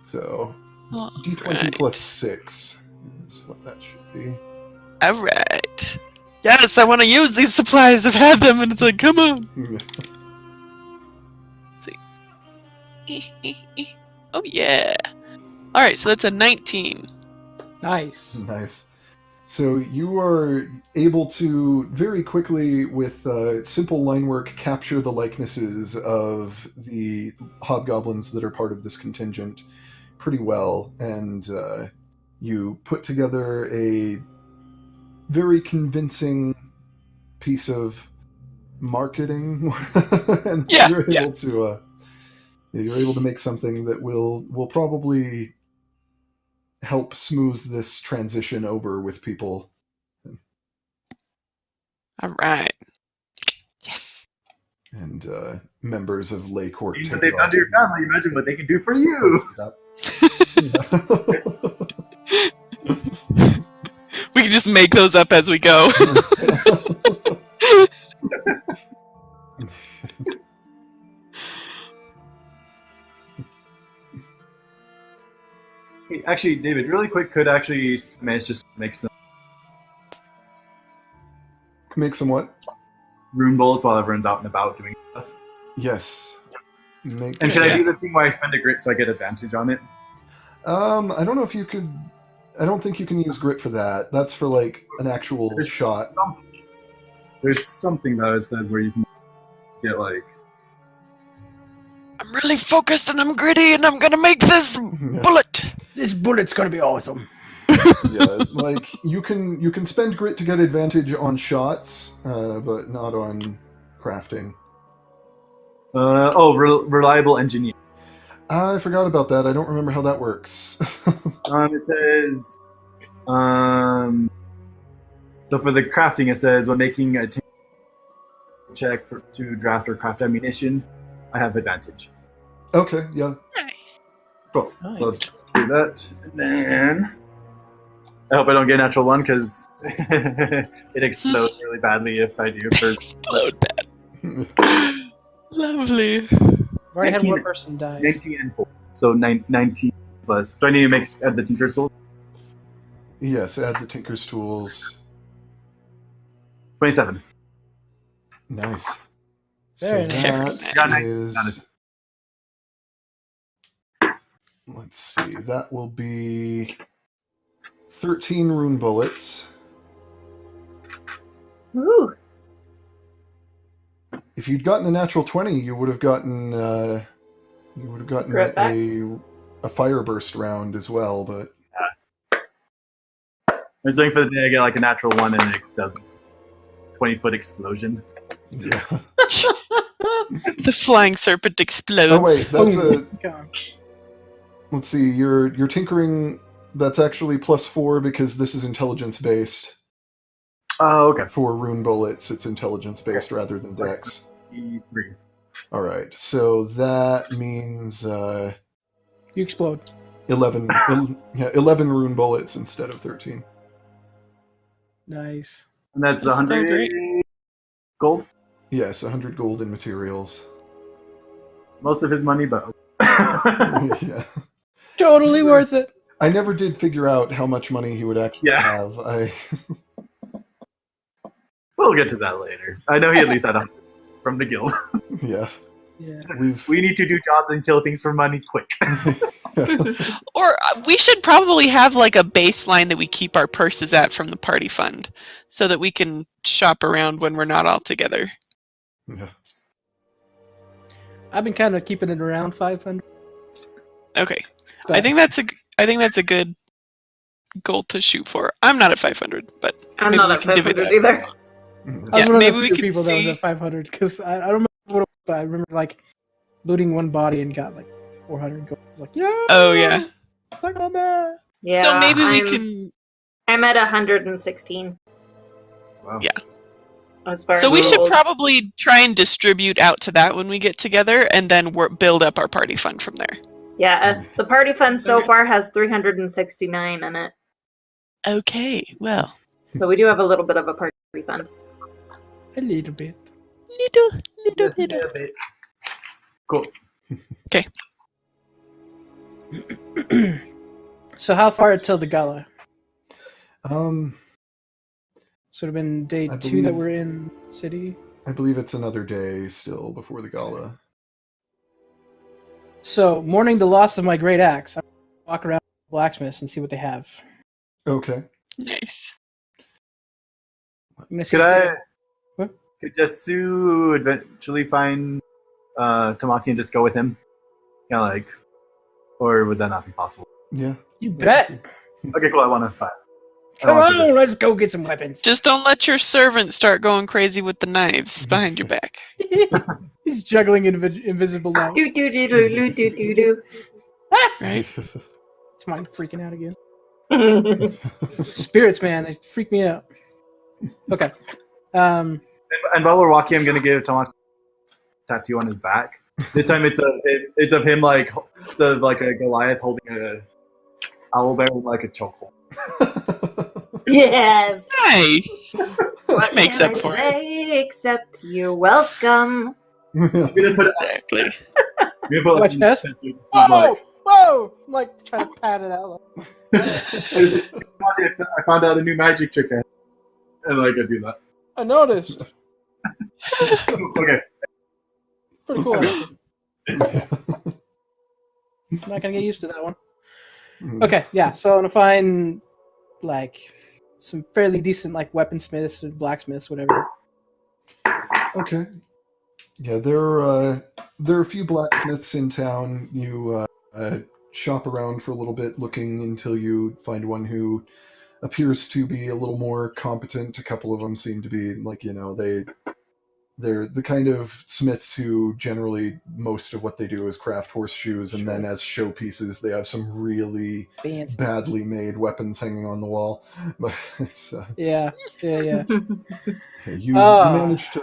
So, d20 Alright. plus 6 is what that should be. Alright. Yes, I want to use these supplies. I've had them, and it's like, come on. Oh yeah. Alright, so that's a 19. Nice. Nice. So you are able to very quickly, with simple line work, capture the likenesses of the hobgoblins that are part of this contingent pretty well, and you put together a very convincing piece of marketing, and you're able to make something that will probably help smooth this transition over with people. All right. Yes. And members of Lay Court. See what they've done to your family. Imagine what they can do for you. We can just make those up as we go. Hey, actually, David, really quick, could actually manage just make some what? room bullets while everyone's out and about doing stuff. Yes. And can I do the thing where I spend a grit so I get advantage on it? I don't know if you could. I don't think you can use grit for that. That's for like an actual shot. There's something that it says where you can get like. I'm really focused and I'm gritty and I'm gonna make this bullet. This bullet's gonna be awesome. Yeah, like you can spend grit to get advantage on shots, but not on crafting. Reliable engineer. I forgot about that. I don't remember how that works. It says, so for the crafting, it says when making a check to draft or craft ammunition, I have advantage. Okay, yeah. Nice. Cool. Nice. So do that, and then I hope I don't get a natural one because it explodes really badly if I do. Explode bad. Lovely. I've already had 19 one person die. 19 and 4. So 19 plus. Do I need to add the Tinker's Tool? Yes, add the Tinker's Tools. 27. Nice. Very So nice. that is... Let's see. That will be 13 rune bullets. Ooh. If you'd gotten a natural 20, you would have gotten Grit back? a fire burst round as well. But I was waiting for the day I get like a natural one and it does 20-foot explosion. yeah. The flying serpent explodes. Oh wait, that's a. God. Let's see. Your tinkering. That's actually +4 because this is intelligence based. Oh, okay. For rune bullets, it's intelligence based rather than dex. 3. All right, so that means You explode. 11 rune bullets instead of 13. Nice. And that's That's so 100 great. gold. Yes, 100 gold in materials. Most of his money, but Yeah. Totally worth it. I never did figure out how much money he would actually Yeah. have. we'll get to that later. I know he at least had 100 from the guild. Yeah. Yeah. We need to do jobs and kill things for money quick. Or we should probably have like a baseline that we keep our purses at from the party fund, so that we can shop around when we're not all together. Yeah. I've been kind of keeping it around 500. Okay, But I think that's a good goal to shoot for. I'm not at 500, but I'm maybe not we at can divvy 500 that. either. I was Yeah, one of maybe the we few can people that was see- at 500 because I don't remember what it was, but I remember like looting one body and got like 400 gold. I was like, yeah. Oh yeah. Suck on that. Yeah, So maybe we can. I'm at 116. Wow. Yeah. As far So as we should gold. probably try and distribute out to that when we get together, and then build up our party fund from there. Yeah, the party fund so Okay. far has 369 in it. Okay. Well, So we do have a little bit of a party fund. A little bit. little. Yeah, bit. Cool. So how far until the gala? Sort of been day I 2 that believe- we're in city. I believe it's another day still before the gala. So mourning the loss of my great axe, I'm gonna walk around blacksmiths and see what they have. Okay. Nice. I'm gonna see Could I? What? Could Yasu eventually find Tamaki and just go with him? Kind of like, or would that not be possible? Yeah. You bet. Okay, cool. I want to fight. Come on, let's go get some weapons. Just don't let your servant start going crazy with the knives behind your back. He's juggling invisible knives. Do do do do do do do do. Right? It's mine freaking out again. do. Spirits, man, they freak me out. Okay. And while we're walking, I'm gonna give Tamaki a tattoo on his back. This time it's of him like a Goliath holding a owlbear with like a chokehold. Yes. Nice. What makes can up I for it. say except you're welcome. I'm gonna put Exactly. My chest? Like, Whoa! Whoa! I'm like trying to pat it out. I found out a new magic trick, and like I do that. I noticed. Okay. Pretty cool. Actually. I'm not gonna get used to that one. Okay, yeah. So I'm gonna find like some fairly decent like weaponsmiths or blacksmiths, whatever. Okay. Yeah, there are a few blacksmiths in town. You shop around for a little bit, looking until you find one who appears to be a little more competent. A couple of them seem to be like, they're the kind of smiths who generally most of what they do is craft horseshoes, and then as showpieces they have some really Fancy. badly made weapons hanging on the wall. But it's Yeah. you managed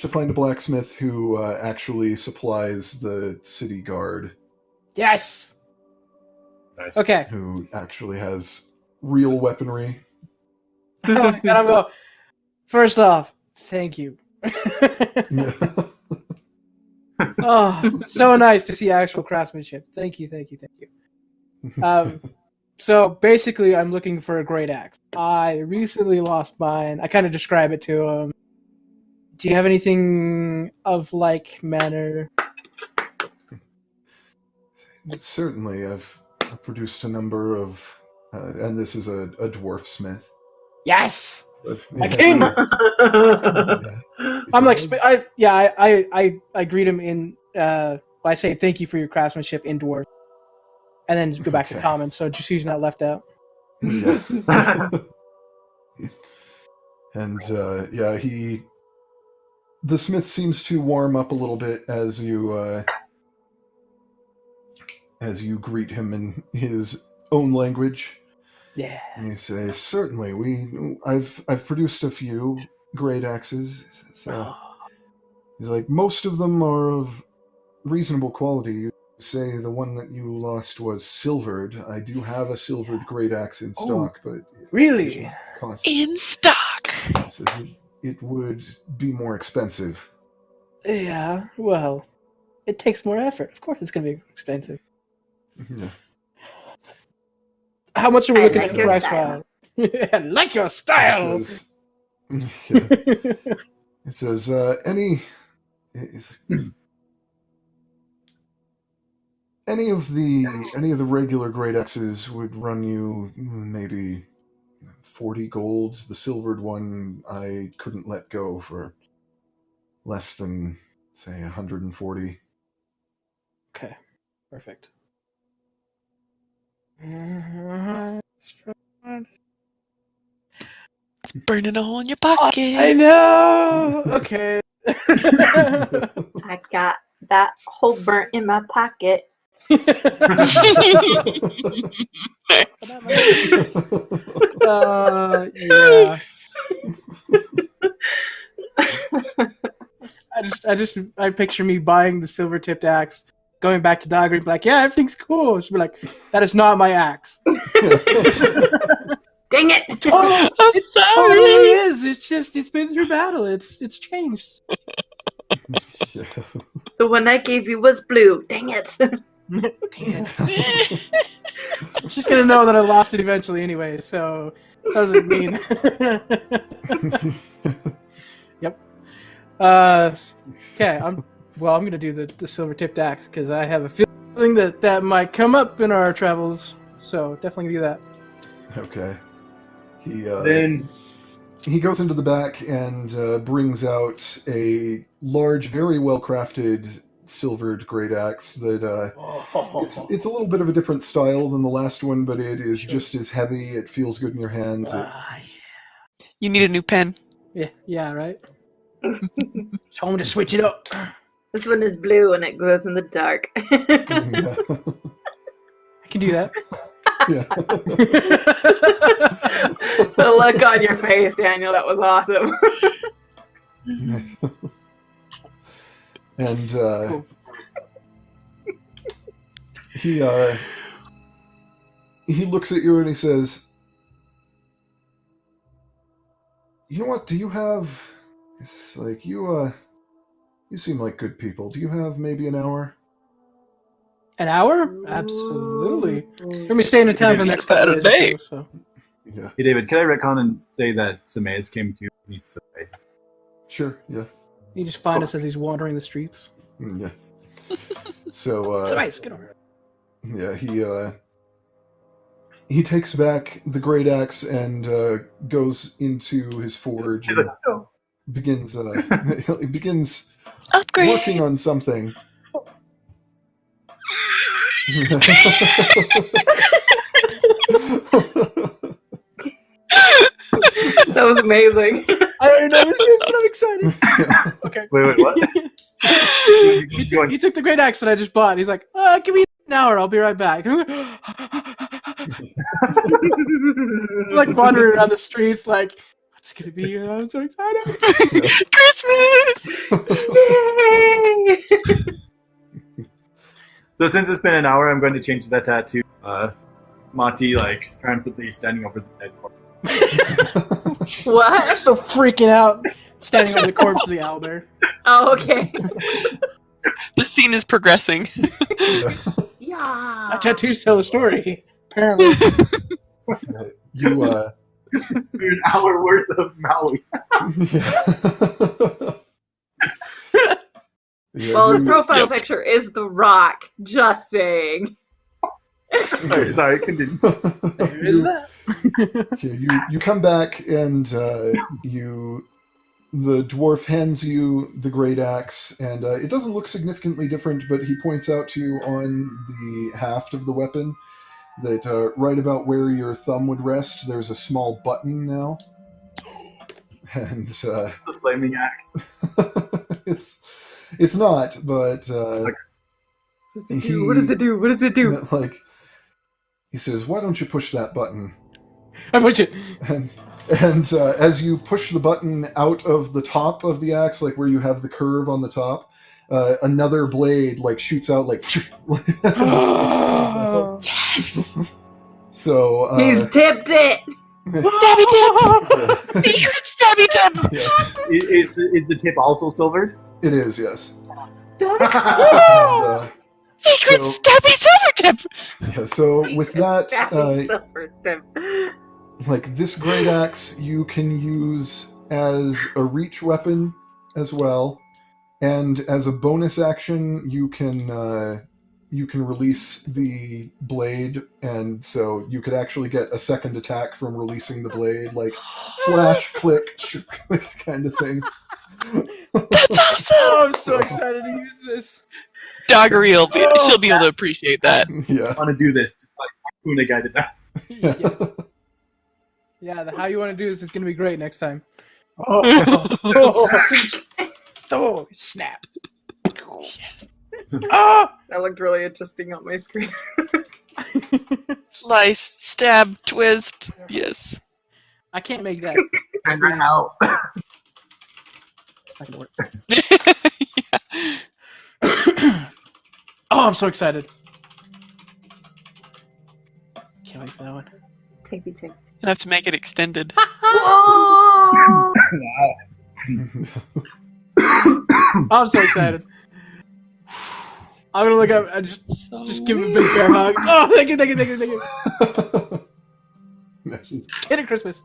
to find a blacksmith who actually supplies the city guard, Yes. Nice. Okay. who actually has real weaponry. Oh my God, I'm going. First off, thank you. Yeah. Oh, so nice to see actual craftsmanship. Thank you. So basically, I'm looking for a great axe. I recently lost mine. I kind of describe it to him. Do you have anything of like manner? Certainly, I've produced a number of, and this is a dwarf smith. Yes, But, I can. Yeah. I'm like, I greet him in. I say thank you for your craftsmanship in dwarf, and then just go back to Okay. common. So just using that left out. Yeah. And the smith seems to warm up a little bit as you greet him in his own language. Yeah. And you say, certainly, I've produced a few great axes. So he's like, most of them are of reasonable quality. You say the one that you lost was silvered. I do have a silvered great axe in stock, but Really? cost, In stock. says it would be more expensive. Yeah. Well, it takes more effort. Of course, it's gonna be expensive. Yeah. How much are we I looking like at your price style. wise? I like your style. It says, yeah. It says Any of the regular great X's would run you maybe 40 gold. The silvered one I couldn't let go for less than, say, 140. Okay, perfect. Burning a hole in your pocket. I know. Okay. I got that hole burnt in my pocket. Nice. Yeah. I picture me buying the silver tipped axe, going back to Doggery, like, yeah, everything's cool. She'll be like, that is not my axe. Dang it! Oh, I'm it sorry. totally is. It's been through battle. It's changed. The one I gave you was blue. Dang it! Damn it. She's gonna know that I lost it eventually anyway, so doesn't mean. Yep. Okay. I'm gonna do the silver tipped axe because I have a feeling that might come up in our travels. So definitely do that. Okay. Then He goes into the back and brings out a large, very well-crafted silvered great axe that it's a little bit of a different style than the last one, but it is just as heavy. It feels good in your hands. You need a new pen. Yeah, right. Tell me to switch it up. This one is blue and it glows in the dark. I can do that. Yeah. The look on your face, Daniel, that was awesome. And Cool. he looks at you and he says, "You know what? Do you have? It's like you seem like good people. Do you have maybe an hour?" An hour? Absolutely. We're gonna be staying in town for the next couple of days. Or so. Yeah. Hey, David, can I retcon and say that Sameas came to meet Samay? Sure. Yeah. You just find us as he's wandering the streets. Yeah. So So nice, get over here. yeah, he takes back the great axe and goes into his forge He's and like, no. begins he begins Upgrade. working on something. That was amazing. I don't know this is, but I'm excited. Okay. Wait, what? He took the great axe that I just bought. He's like, give me an hour. I'll be right back. Like wandering around the streets, like, what's it gonna be? I'm so excited. Christmas. Yay! So since it's been an hour, I'm going to change that tattoo. Monty, like, triumphantly standing over the dead corpse. What? So freaking out, standing over the corpse of the owlbear. Oh, okay. The scene is progressing. Yeah. My tattoos tell a story. Apparently. You An hour worth of Maui. Yeah, Well, his you- profile Yep. picture is The Rock. Just saying. Sorry, continue. There is that. Okay, you come back and the dwarf hands you the great axe, and it doesn't look significantly different, but he points out to you on the haft of the weapon that right about where your thumb would rest, there's a small button now, and The flaming axe. it's not, but What does it He- do? What does it do? What does it do? like he says, "Why don't you push that button?" I push it. And as you push the button out of the top of the axe, like where you have the curve on the top, another blade like shoots out like. Yes. So He's tipped it. Stabby tip. Secret stabby tip. yeah, Is the tip also silvered? it is, yes. That's And, Secret So- stabby silver tip. yeah, so with that, Silver tip. like this great axe, you can use as a reach weapon as well, and as a bonus action, you can you can release the blade, and so you could actually get a second attack from releasing the blade, like slash, click, click kind of thing. That's awesome! Oh, I'm so excited to use this. Doggery she'll be able to appreciate that. Yeah. I want to do this, just like Kuna guy did that. Yes. Yeah, the how you want to do this is going to be great next time. Oh, snap. Ah! That looked really interesting on my screen. Slice, stab, twist. Yes. I can't make that. And right now. It's not going to work. Yeah. Oh, I'm so excited. Can't wait for that one. Take me. You'll have to make it extended. Whoa! I'm so excited. I'm gonna look up and just give him a big bear hug. Oh, thank you. Get it, Christmas.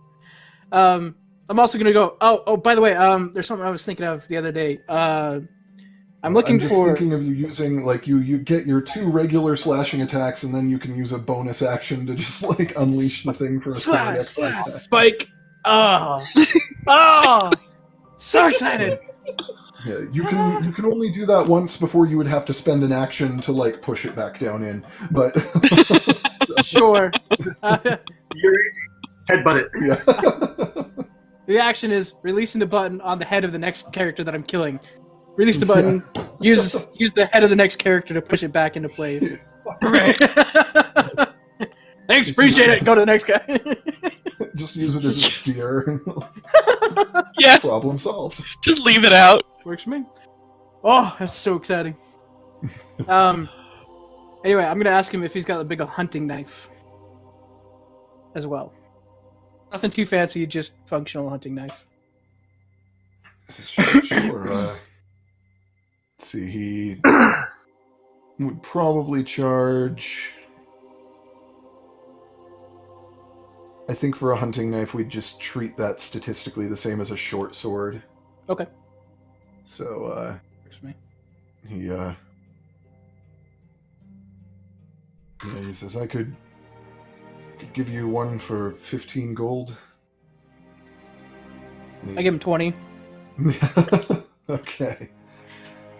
I'm also gonna go. Oh, by the way, there's something I was thinking of the other day. I'm looking just for. thinking of you using, like, you get your 2 regular slashing attacks, and then you can use a bonus action to just, like, unleash the thing for a third extra attack. Spike. Oh, so excited. Yeah, you can only do that once before you would have to spend an action to, like, push it back down in. But Sure. You're headbutt it. yeah. The action is releasing the button on the head of the next character that I'm killing. Release the button. Use the head of the next character to push it back into place. Right. Thanks, appreciate it. Go to the next guy. Just use it as a spear. Yeah. Problem solved. Just leave it out. Works for me. Oh, that's so exciting. Anyway, I'm gonna ask him if he's got a big hunting knife as well. Nothing too fancy, just functional hunting knife. Sure. Let's see. He would probably charge. I think for a hunting knife, we'd just treat that statistically the same as a short sword. Okay. So, Works for me. he says, I could give you one for 15 gold. I give him 20. Okay.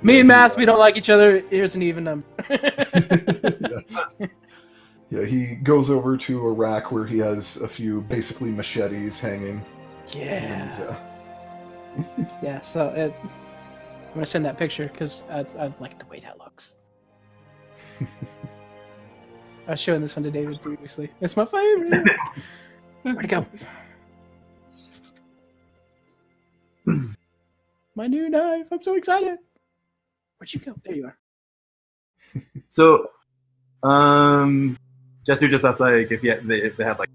Me and math, we don't like each other. Here's an even number. Yeah, he goes over to a rack where he has a few basically machetes hanging. Yeah. And, Yeah, so I'm going to send that picture because I like the way that looks. I was showing this one to David previously. It's my favorite. Where'd it go? My new knife. I'm so excited. Where'd you go? There you are. So, Jesu just asked like if they had like.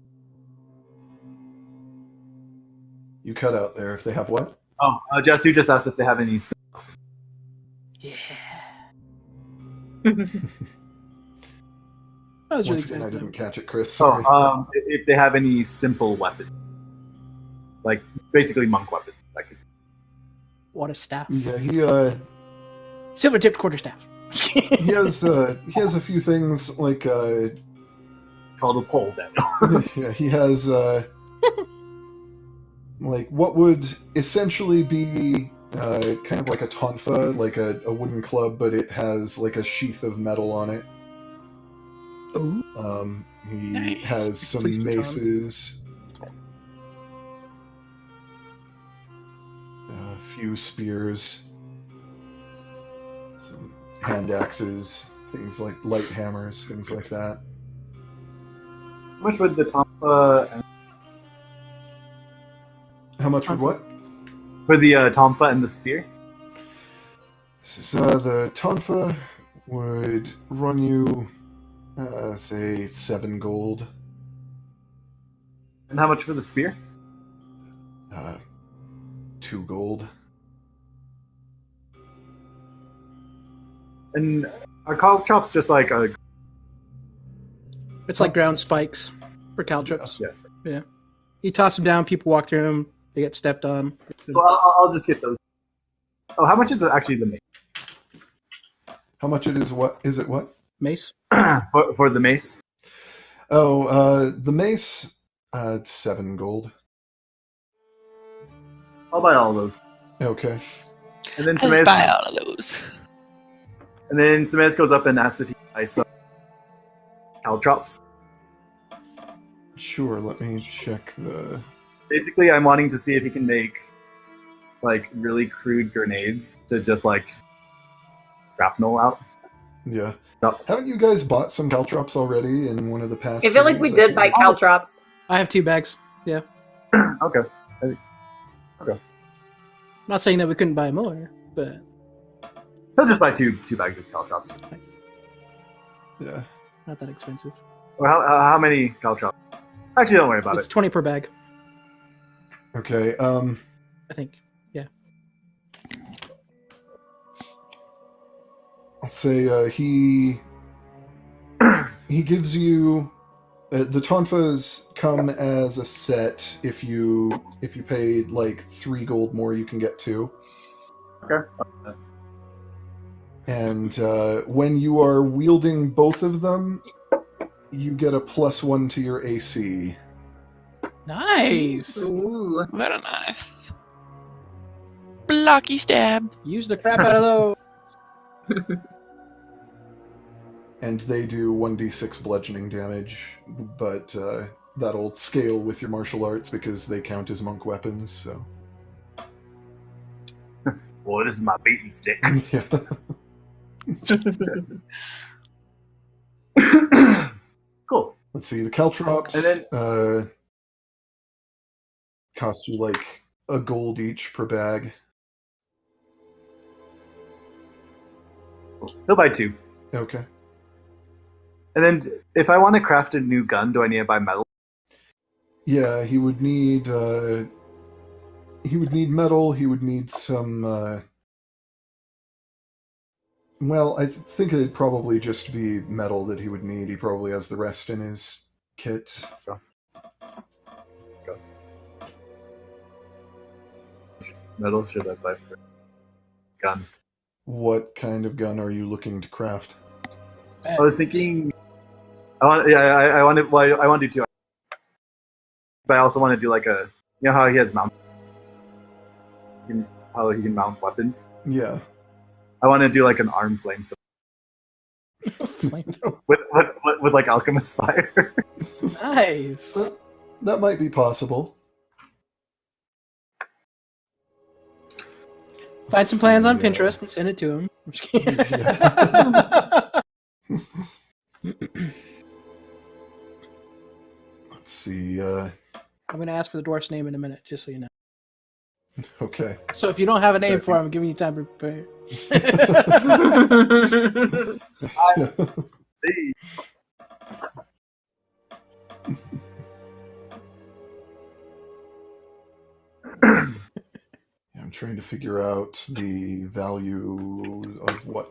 you cut out there. If they have what? Oh, Jesu just asked if they have any. Yeah. That was really Once again, I exciting. didn't catch it, Chris. Sorry. Oh, if they have any simple weapon, like basically monk weapon. Like, What a staff. Yeah, he Silver tipped quarterstaff. he has a few things like called a pole, then. yeah, he has like what would essentially be kind of like a tonfa, like a wooden club, but it has like a sheath of metal on it. Ooh. He Nice. has some Please do, Tom. maces, a few spears, some hand axes, things like light hammers, things like that. How much would the Tompa How much would what? for the Tompa and the spear? So the tonfa would run you, say, 7 gold. And how much for the spear? 2 gold. And are caltrops just like a? It's like ground spikes for caltrops. Yeah. You toss them down, people walk through them, they get stepped on. Well, I'll just get those. Oh, how much is it actually the mace? How much it is? What is it? What? Mace. for the mace. Oh, the mace, 7 gold. I'll buy all of those. Okay. And then I'll just buy Timaeus, all of those. and then Timaeus goes up and asks if he can buy some caltrops. Sure, let me check the... Basically, I'm wanting to see if he can make like really crude grenades to just like shrapnel out. Yeah. Drops. Haven't you guys bought some caltrops already in one of the past I feel like we cities? did buy caltrops. I have 2 bags. Yeah. Okay. I'm not saying that we couldn't buy more, but He'll just buy two bags of caltrops. nice. Yeah. Not that expensive. Or how many caltrops? Actually, don't worry about It's it. 20 per bag, Okay, I think. Yeah. I'll say he gives you the tonfas come as a set. If you pay like 3 gold more, you can get 2. Okay. And when you are wielding both of them, you get a +1 to your AC. Nice. Ooh. Very nice. Blocky stab. Use the crap out of those. And they do 1d6 bludgeoning damage, but that'll scale with your martial arts because they count as monk weapons, so... Well, this is my beating stick. Yeah. Cool. Let's see, the caltrops And cost you like a gold each per bag. He'll buy 2. Okay. And then if I want to craft a new gun, do I need to buy metal? Yeah, he would need metal, he would need some well, I think it'd probably just be metal that he would need. He probably has the rest in his kit. Metal should I buy for gun? What kind of gun are you looking to craft? I was thinking. I want to. Well, I want to do 2. But I also want to do like a. You know how he has mount. How he can mount weapons. Yeah. I want to do like an arm flamethrower Flamethrower. with like alchemist fire. Nice. That might be possible. Find some plans on Yeah. Pinterest and send it to him. I'm just kidding. Let's see, I'm going to ask for the dwarf's name in a minute, just so you know. okay. So if you don't have a name for him, I'm giving you time to prepare. Hey. I'm trying to figure out the value of what.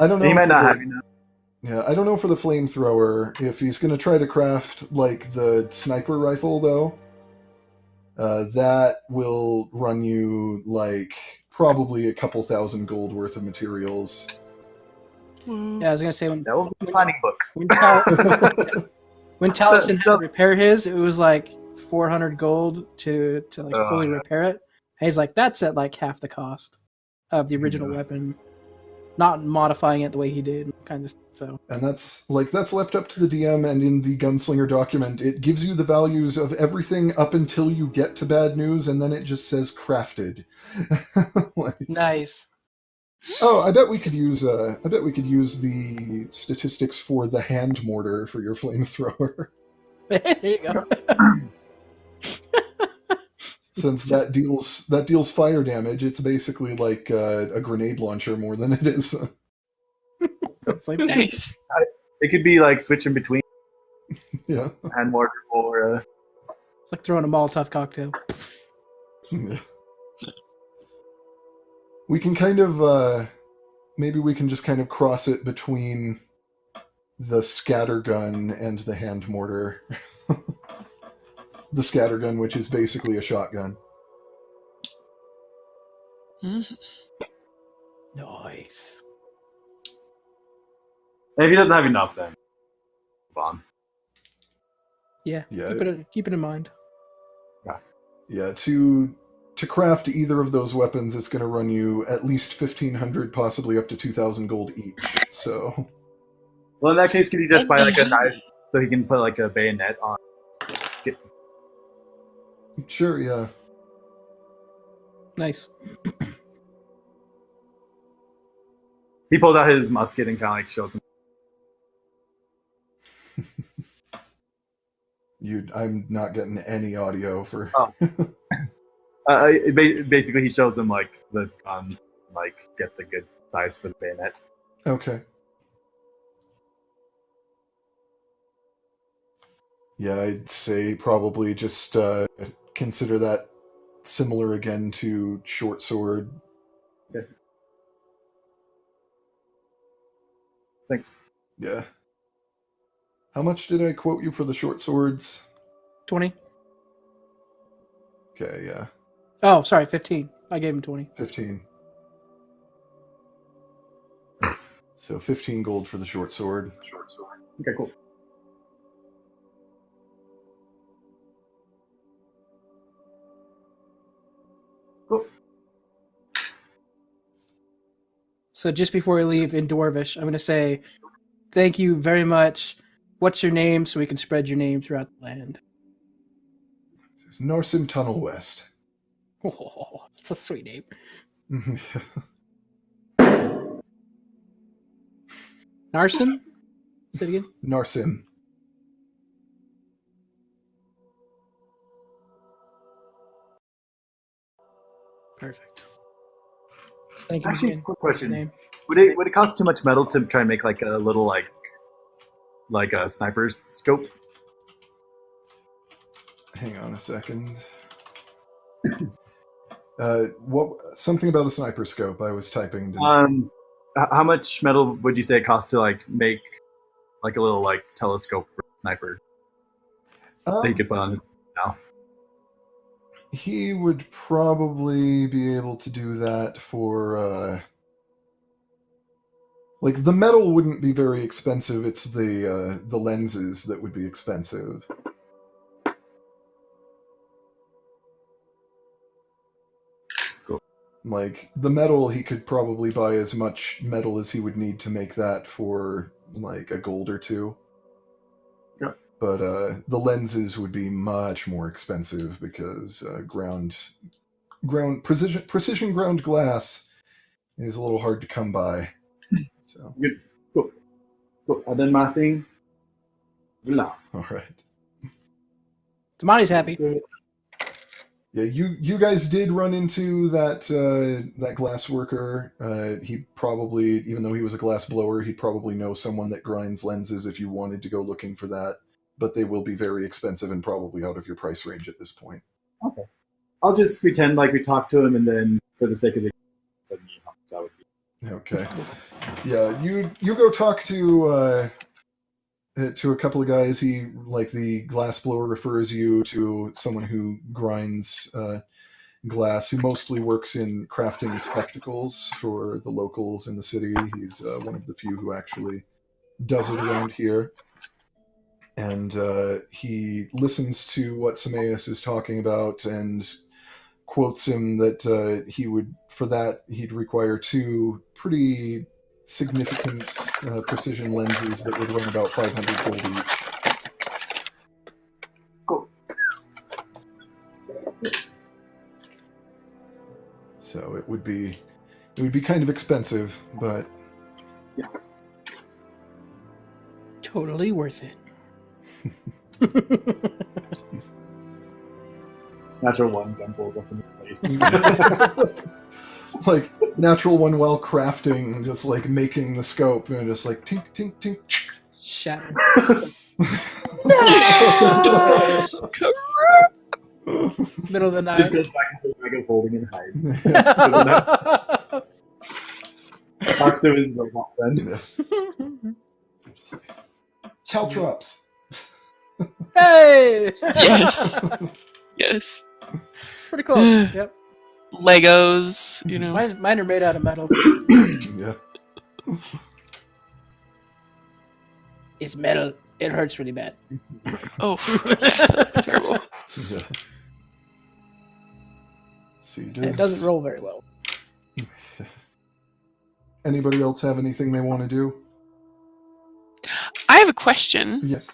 I don't know. He might for not the- have enough. Yeah, I don't know for the flamethrower if he's going to try to craft like the sniper rifle though. That will run you like probably a couple thousand gold worth of materials. Yeah, I was going to say when That will be a planning book. when Taliesin had to repair his, it was like 400 gold to like fully repair it. And he's like, that's at like half the cost of the original weapon, not modifying it the way he did, kind of. So, And that's left up to the DM, and in the gunslinger document, it gives you the values of everything up until you get to bad news, and then it just says crafted. Like, nice. oh, I bet we could use the statistics for the hand mortar for your flamethrower. There you go. Since that deals fire damage, it's basically like a grenade launcher more than it is. Nice. It could be like switching between Yeah. hand mortar or. It's like throwing a Molotov cocktail. Yeah. We can kind of maybe we can just kind of cross it between the scattergun and the hand mortar. The scattergun, which is basically a shotgun. Mhm. Nice. And if he doesn't have enough, then move on. Yeah, Yeah. keep it in mind. Yeah, to craft either of those weapons, it's going to run you at least 1,500, possibly up to 2,000 gold each. So, Well, in that case, could you just buy like a knife so he can put like a bayonet on? sure, yeah. Nice. He pulls out his musket and kind of like shows him. I'm not getting any audio for. Oh. Basically, he shows him like the guns, like get the good size for the bayonet. Okay. Yeah, I'd say probably just consider that similar again to short sword. Okay. Thanks. Yeah. How much did I quote you for the short swords? 20. Okay, yeah. Oh, sorry, 15. I gave him 20. 15. So 15 gold for the short sword. Okay, cool. Cool. So just before we leave in Dwarvish, I'm going to say thank you very much. What's your name so we can spread your name throughout the land? It's Narsim Tunnel West. Oh, that's a sweet name. Narsim? Say it again. Narsim. Perfect. Just thank you Actually, again. quick What's your question. name? Would it cost too much metal to try and make like a little like a sniper's scope? Hang on a second. What? Something about a sniper scope. I was typing. How much metal would you say it costs to like make like a little like telescope for a sniper that he could put on his now? He would probably be able to do that for. Like the metal wouldn't be very expensive. It's the lenses that would be expensive. Cool. Like the metal, he could probably buy as much metal as he would need to make that for like a gold or two. Yeah. But the lenses would be much more expensive because ground precision ground glass is a little hard to come by. So Good. Cool. I done my thing. Voila. all right. Damani's happy. Yeah, you guys did run into that glass worker. He probably, even though he was a glass blower, he'd probably know someone that grinds lenses if you wanted to go looking for that. But they will be very expensive and probably out of your price range at this point. Okay. I'll just pretend like we talked to him, and then for the sake of the that would be. Okay. Yeah, you go talk to a couple of guys. He, like the glass blower, refers you to someone who grinds glass, who mostly works in crafting spectacles for the locals in the city. He's one of the few who actually does it around here. And he listens to what Sameas is talking about and quotes him that he'd require 2 pretty significant precision lenses that would run about 500 gold each. Cool. So it would be kind of expensive, but yeah, totally worth it. Natural one gun pulls up in the face. Like natural one while crafting, just like making the scope and just like tink tink tink. Shatter. Middle of the night. Just goes back into the bag of holding and hide. Talks to his robot friend. Yes. Caltrops. Hey! Yes. Yes. Pretty close. Yep. Legos, you know. Mine are made out of metal. Yeah. It's metal. It hurts really bad. Oh, yeah, that's terrible. Yeah. See, And it doesn't roll very well. Anybody else have anything they want to do? I have a question. Yes.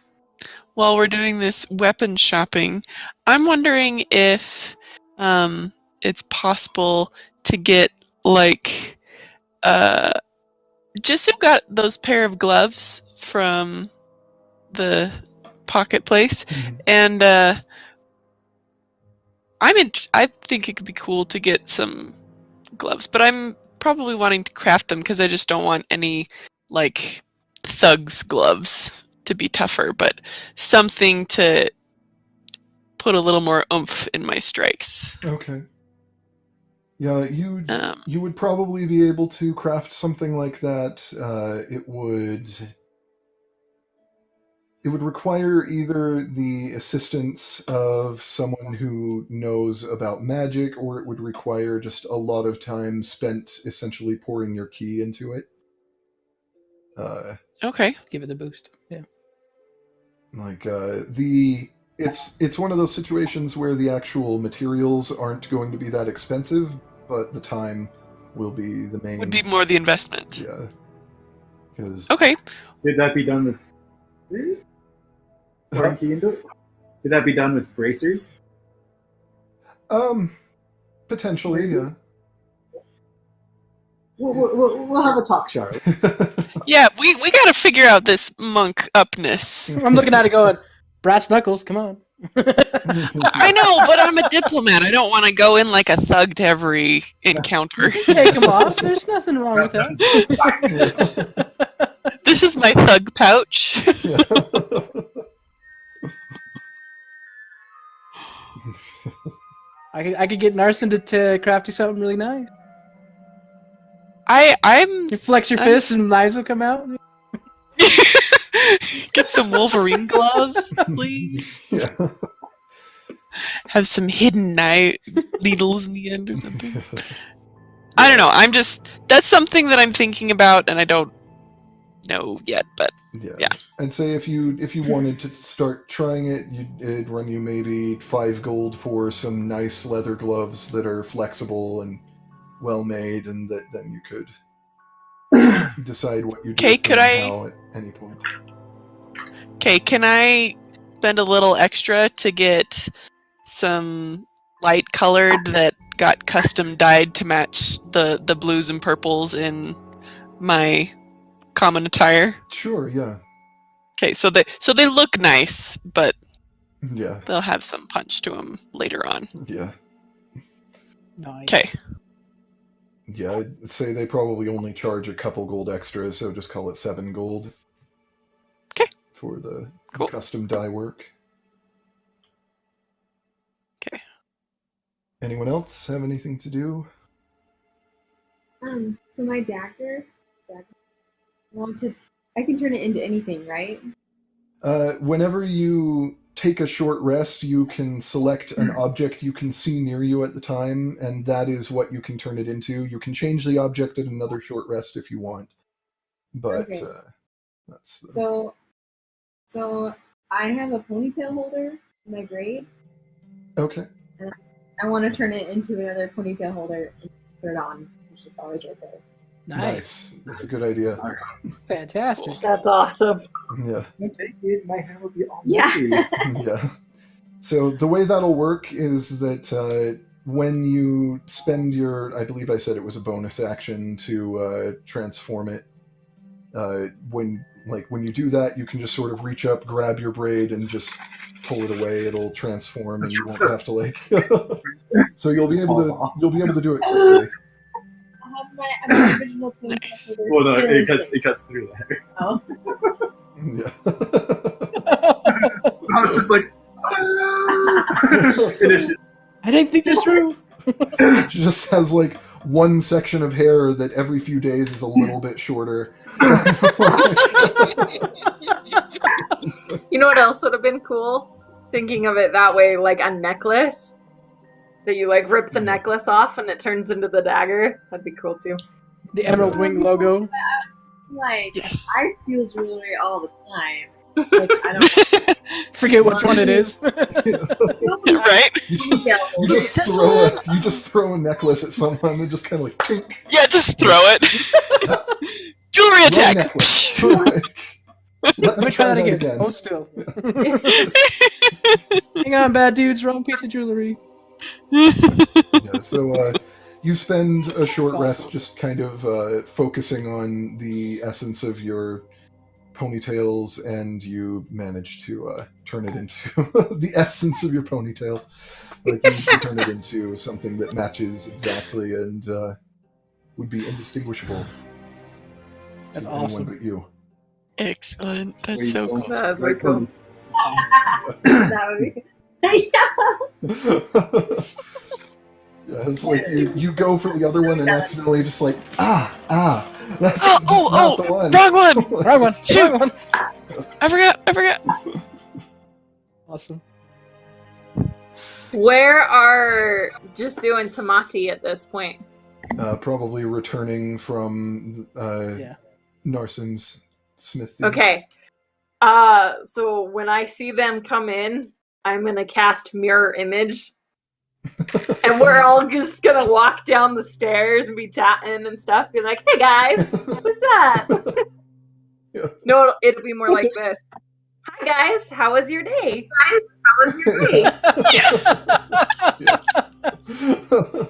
While we're doing this weapon shopping, I'm wondering if it's possible to get like Jisoo got those pair of gloves from the pocket place, and I think it could be cool to get some gloves, but I'm probably wanting to craft them because I just don't want any like thugs gloves to be tougher, but something to put a little more oomph in my strikes. Okay. Yeah, you would probably be able to craft something like that. It would require either the assistance of someone who knows about magic, or it would require just a lot of time spent essentially pouring your key into it. Okay. Give it the boost. Yeah. Like it's one of those situations where the actual materials aren't going to be that expensive, but the time will be the main. Would be more the investment. Yeah. Because Okay. Did that be done with bracers? Pouring key into it? Did that be done with bracers? Potentially, yeah. We'll have a talk, Charlotte. Yeah, we gotta figure out this monk upness. I'm looking at it going, brass knuckles, come on. I know, but I'm a diplomat. I don't want to go in like a thug to every encounter. Take them off. There's nothing wrong with that. This is my thug pouch. I could get Narson to craft you something really nice. I'm You flex your fists and knives will come out. Get some Wolverine gloves, please. Yeah. Have some hidden needles in the end or something. I don't know. That's something that I'm thinking about, and I don't know yet. But yeah. I'd say if you wanted to start trying it, it'd run you maybe 5 gold for some nice leather gloves that are flexible and well made, and then you could decide what you do how at any point. Okay, can I spend a little extra to get some light colored that got custom dyed to match the blues and purples in my common attire? Sure, yeah. Okay, so they look nice, but yeah, they'll have some punch to them later on. Yeah. Nice. Okay. Yeah, I'd say they probably only charge a couple gold extra, so just call it 7 gold. Okay. For the Cool. custom dye work. Okay. Anyone else have anything to do? So my dagger, I can turn it into anything, right? Whenever you take a short rest, you can select an object you can see near you at the time, and that is what you can turn it into. You can change the object at another short rest if you want. But Okay. that's... So I have a ponytail holder in my braid. Okay. And I want to turn it into another ponytail holder and put it on. It's just always right there. Nice. That's a good idea. Fantastic. That's awesome. Yeah. Don't take it, my hair will be all Yeah. messy. Yeah. So the way that'll work is that when you spend your, I believe I said it was a bonus action to transform it, when you do that, you can just sort of reach up, grab your braid, and just pull it away. It'll transform, and you won't have to so you'll be able to do it quickly. I have my original ponytail holder. Well, no, still it cuts through the hair. Oh. Yeah. I was just like, I didn't think this through. She just has one section of hair that every few days is a little bit shorter. You know what else would have been cool? Thinking of it that way, like a necklace. That you rip the necklace off and it turns into the dagger. That'd be cool too. The Emerald Wing logo. Like, Yes. I steal jewelry all the time. I don't Forget which one it is. Right? You just, Yeah. you just This throw one? you just throw a necklace at someone and just kind of like tink. Yeah, just throw it. Jewelry Wrong attack. necklace. Let me try that again. Hold still. Hang on, bad dudes. Wrong piece of jewelry. Yeah, so you spend a short That's rest awesome. just kind of focusing on the essence of your ponytails, and you manage to turn it into the essence of your ponytails. Like you turn it into something that matches exactly and would be indistinguishable That's to anyone awesome. but you. Excellent. That's Wait, so don't- cool. That's very cool. that would be. Yeah, it's like you go for the other one and accidentally just like that's Oh, not the one. Wrong one. Wrong one. Shoot. Wrong one. I forgot. Awesome. Where are Jisu and Tamati at this point? Probably returning from Yeah. Narsim's smithy. Okay. So when I see them come in, I'm gonna cast Mirror Image. And we're all just gonna walk down the stairs and be chatting and stuff, be like, hey guys, what's up? Yeah. No, it'll be more like this. Hi guys, how was your day? Guys, how was your day?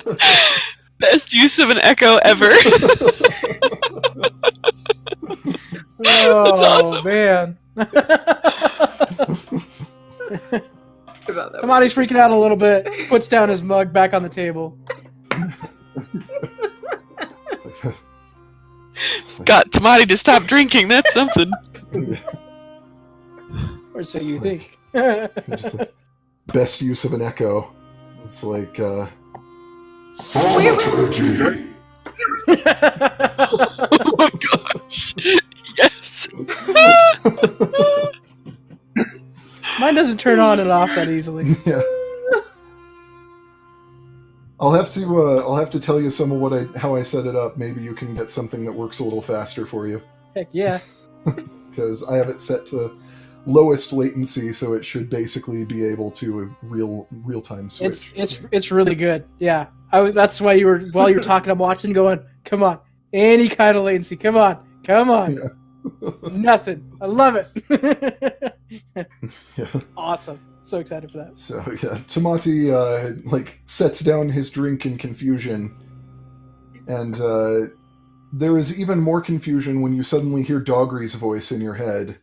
Yes. Best use of an echo ever. Oh, awesome. man. About that Tamati's freaking out a little bit. Puts down his mug back on the table. Got Tamati to stop drinking. That's something. Or so you think. Just like, best use of an echo. It's like Thaumaturgy. Oh my gosh. Yes. Mine doesn't turn on and off that easily. yeah. I'll have to tell you some of how I set it up. Maybe you can get something that works a little faster for you. Heck yeah. Because I have it set to lowest latency, so it should basically be able to real time switch. It's really good. Yeah. That's why while you were talking, I'm watching going, come on. Any kind of latency. Come on. Yeah. Nothing. I love it. Yeah. Awesome. So excited for that. So yeah, Tamati sets down his drink in confusion, and there is even more confusion when you suddenly hear Dogry's voice in your head.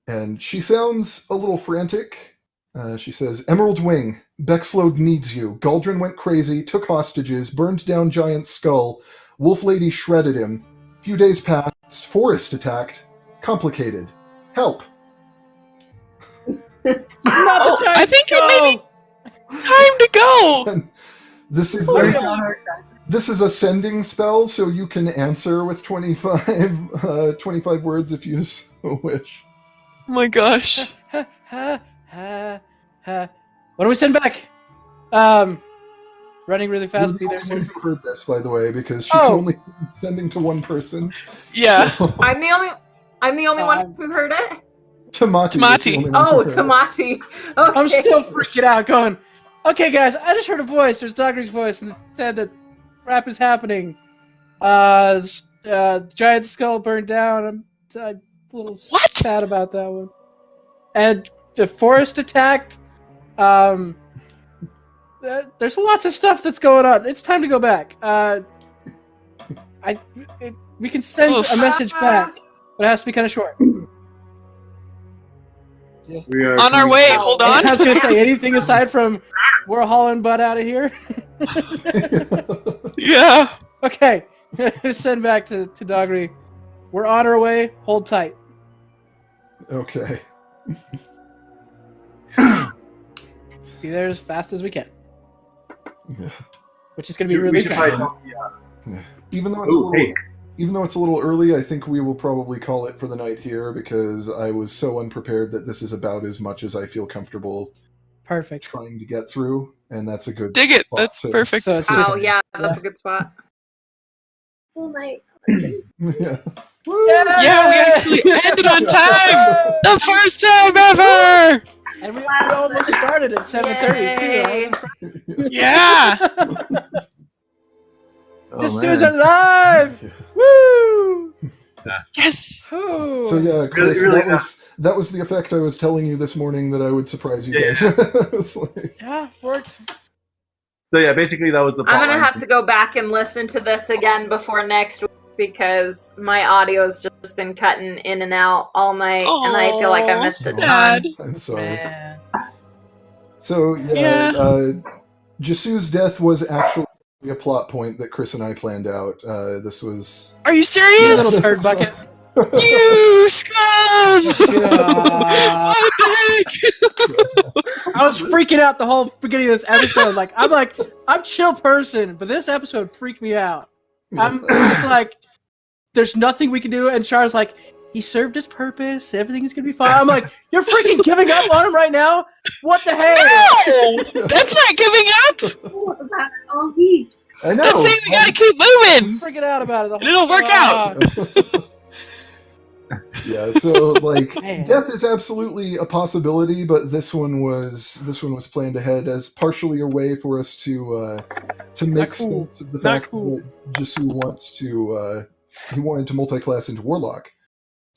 And she sounds a little frantic. She says, Emerald Wing, Bexlode needs you. Galdrin went crazy, took hostages, burned down Giant's skull. Wolf Lady shredded him. Few days passed, Forest attacked. Complicated. Help. I think it may be time to go. And this is Oh, this is a sending spell, so you can answer with 25 words if you so wish. Oh my gosh. What do we send back? Running really fast. You're Be the there only one soon. who heard this, by the way, because she can only sending to one person. Yeah. So, I'm the only one who heard it. Tamati. is the only one who Oh, heard it. Tamati. Okay. I'm still freaking out, going, okay, guys, I just heard a voice. There's Dogry's voice, and it said that rap is happening. Giant skull burned down. I'm a little What? sad about that one. And the forest attacked. There's lots of stuff that's going on. It's time to go back. We can send Oof. a message back, but it has to be kind of short. We are On our coming- way. Hold on. I was gonna say anything aside from we're hauling butt out of here. Yeah. Okay, send back to Dogry. We're on our way. Hold tight. Okay. Be there as fast as we can. Yeah. Which is gonna be We really should fast. probably help you out. Even though it's Ooh, hey. even though it's a little early, I think we will probably call it for the night here because I was so unprepared that this is about as much as I feel comfortable Perfect. trying to get through, and that's a good Dig it. spot That's to- perfect. So it's just Oh yeah, that's a good spot. full night. Yeah. Yeah, we actually ended on time! The first time ever! And we almost started at 7:30 too. I was Yay. impressed. Yeah! This Oh, news man. are live! Woo! Yes! Oh. So yeah, Chris, really that was the effect I was telling you this morning that I would surprise you Yeah, guys. It was like, Yeah, worked. So yeah, basically that was the plot I'm gonna line. have to go back and listen to this again before next week because my audio's just been cutting in and out all night, and I feel like I missed a ton. Sad. I'm sorry. Man. So Yeah. Jasu's death was actually a plot point that Chris and I planned out. This was Are you You serious? little turd bucket. You scum! Yeah. What the heck? I was freaking out the whole beginning of this episode. I'm a chill person, but this episode freaked me out. I'm just like, there's nothing we can do. And Char's like, he served his purpose. Everything's gonna be fine. I'm like, you're freaking giving up on him right now? What the hell? No! That's not giving up! What about it all week? I know. That's saying we gotta keep moving! Freaking out about it. The And it'll work out. Yeah, so like Man. death is absolutely a possibility, but this one was planned ahead as partially a way for us to make cool. sense of the Not fact cool. that Jasu he wanted to multi-class into Warlock.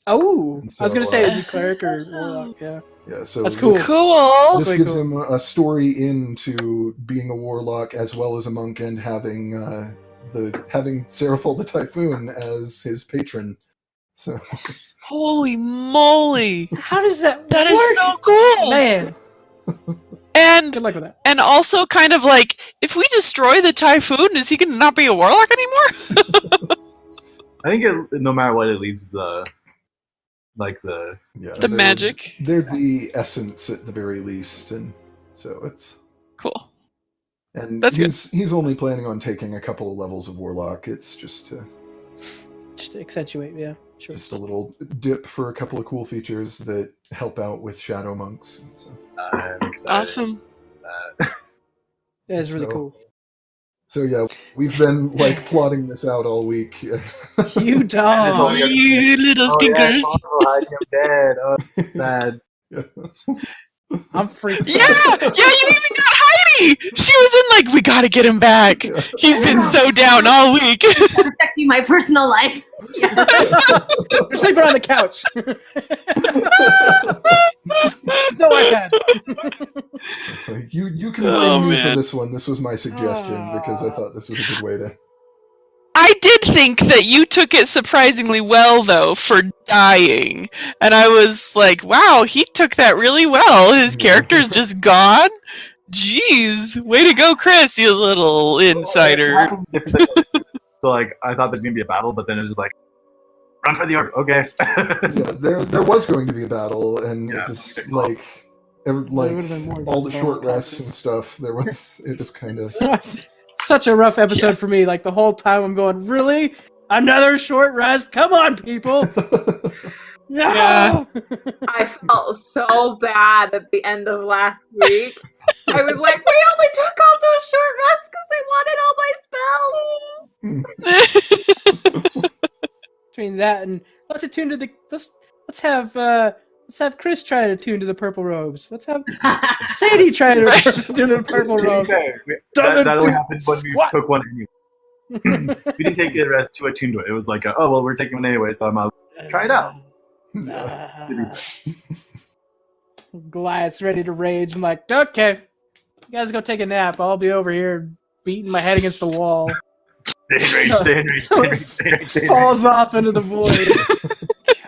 Oh, And I was gonna so, say, is he cleric or warlock? Yeah. Yeah, so That's cool. Cool! This That's gives way him a story into being a warlock as well as a monk and having Seraphol the Typhoon as his patron. So Holy moly! How does that That is work? so cool! Man, And good luck with that. and also kind of like, if we destroy the typhoon, is he gonna not be a warlock anymore? I think no matter what, it leaves the yeah, The magic. They're the essence at the very least, and so it's Cool. and That's good. he's only planning on taking a couple of levels of warlock. It's just Just to accentuate, yeah, sure. just a little dip for a couple of cool features that help out with shadow monks. And so. I'm excited. Awesome. That is really So- cool. So yeah, we've been like plotting this out all week. You dog. Oh, yeah. You little stinkers. I'm dead. Oh, sad. I'm freaking Yeah! Yeah, you even got Heidi! She was in like, we gotta get him back. He's been so down all week. It's affecting my personal life. You're sleeping on the couch. No iPad. You can blame Oh, me man. for this one. This was my suggestion because I thought this was a good way to. I did think that you took it surprisingly well, though, for dying. And I was like, wow, he took that really well. His character's just gone? Jeez. Way to go, Chris, you little insider. So like, I thought there's gonna be a battle, but then it's just like, run for the orc. Okay. Yeah, there was going to be a battle, and Yeah. it just like all the short rests and stuff. It just kind of. Such a rough episode for me. Like the whole time I'm going, really? Another short rest? Come on, people. Yeah. I felt so bad at the end of last week. I was like, we only took all those short rests because I wanted all my spells. Between that and let's attune to the let's have Chris try to attune to the purple robes. Let's have Sadie try to attune to the purple To be robes. fair, Doesn't that only do happened when we squat. took one anyway. We didn't take a rest to attune to it. It was like, oh well, we're taking one anyway, so I might as well try it out. Goliath's ready to rage. I'm like, okay, you guys go take a nap. I'll be over here beating my head against the wall. Stay in range. Falls off into the void.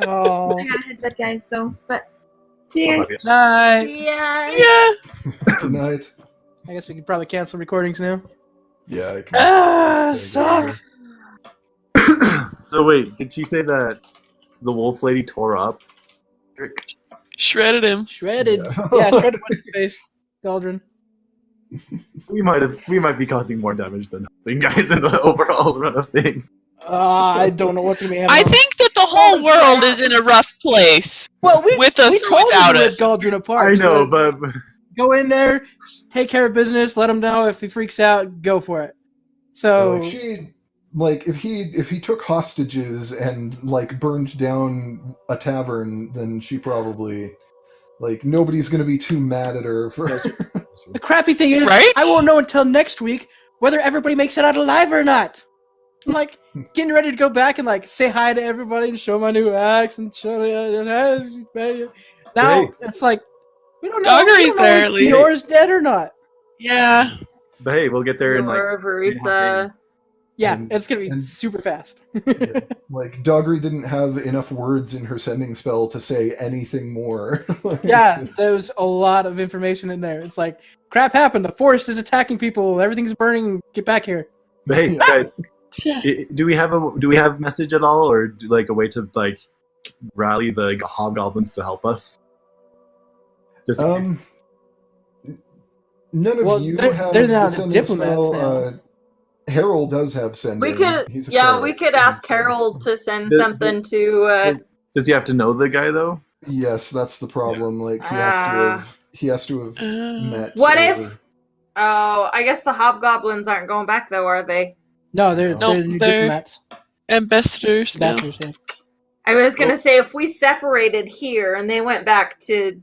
Oh, I gotta heads up, guys, though. But cheers. night. Yeah. Yeah. Good night. I guess we could probably cancel recordings now. Yeah, I can. Ah, sucks. So wait, did she say that the wolf lady tore up Drick? Shredded him. Shredded. Yeah. Yeah, shredded what's his face. Galdrin. We might be causing more damage than helping, guys, in the overall run of things. I don't know what's gonna be happening. I think that the whole world is in a rough place. well, with us we or told without him to us. rip Galdrin apart. I so know, but go in there, take care of business, let him know if he freaks out, go for it. So Like like if he took hostages and like burned down a tavern, then she probably like nobody's gonna be too mad at her for. The crappy thing is, Right? I won't know until next week whether everybody makes it out alive or not. I'm like getting ready to go back and like say hi to everybody and show my new axe and show now Hey. it's like we don't know. Doggery's there, if at least. Dior's dead or not. Yeah. But hey, we'll get there in like. Or Verisa. Yeah, And- it's gonna be and- super fast. Yeah, like Doggery didn't have enough words in her sending spell to say anything more. Like, Yeah, it's- there's a lot of information in there. It's like crap happened. The forest is attacking people. Everything's burning. Get back here. But hey, guys, do we have a message at all, or like a way to like rally the hobgoblins to help us? Just None of Well, you they're- have they're now the the sending diplomats spell. now. Harold does have sending. We could, He's a yeah, cleric, we could ask so- Harold to send The- something to. does he have to know the guy though? Yes, that's the problem. Like he has to have met. What or- if? Oh, I guess the hobgoblins aren't going back though, are they? No, they're No, the new they're- diplomats. Ambassadors now. Ambassadors, yeah. I was gonna say if we separated here and they went back to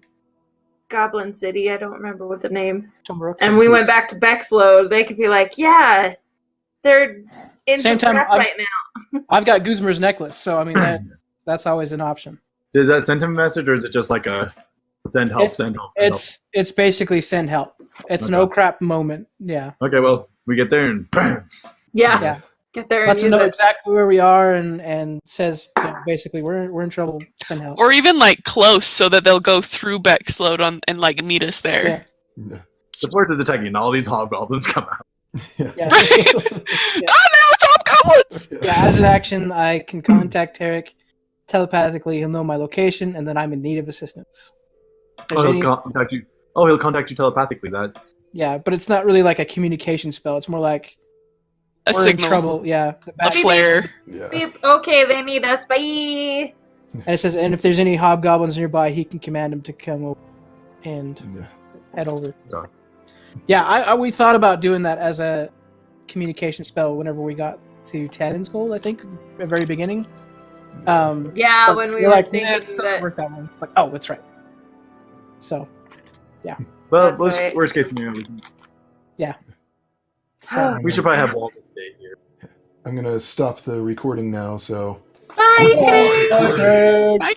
Goblin City, I don't remember what the name, Tomorrow. and we went back to Bexload, they could be like, yeah, they're in Same some time, crap I've- right now. I've got Guzmer's necklace, so I mean that's always an option. Does that send him a message, or is it just like a send help, send help? Send It's basically send help. It's Okay. no crap moment. Yeah. help? Okay, well, we get there and bam. Yeah, Yeah. get there and Lets them use know it. exactly where we are and says basically we're in trouble. Send help. Or even like close so that they'll go through Bexload and like meet us there. Yeah. Yeah. The force is attacking, and all these hobgoblins come out. Yeah. Right? Oh no, it's hobgoblins! Yeah, as an action, I can contact Tarek telepathically. He'll know my location, and then I'm in need of assistance. If there's Oh, any- he'll contact you. Oh, he'll contact you telepathically. That's yeah, but it's not really like a communication spell. It's more like A we're signal. in trouble. Yeah, the A bad- flare. Yeah. Beep. Okay, they need us. Bye. and it says, and if there's any hobgoblins nearby, he can command them to come over and Yeah. head over. Okay. Yeah, we thought about doing that as a communication spell whenever we got to Tannen's Gold, I think, at the very beginning. Yeah, but when we we're were like, thinking it doesn't that. work that way. It's like, oh, that's right. So, well, That's right. worst case scenario. so We should probably have Walter stay here. I'm gonna stop the recording now. So. Bye. Bye,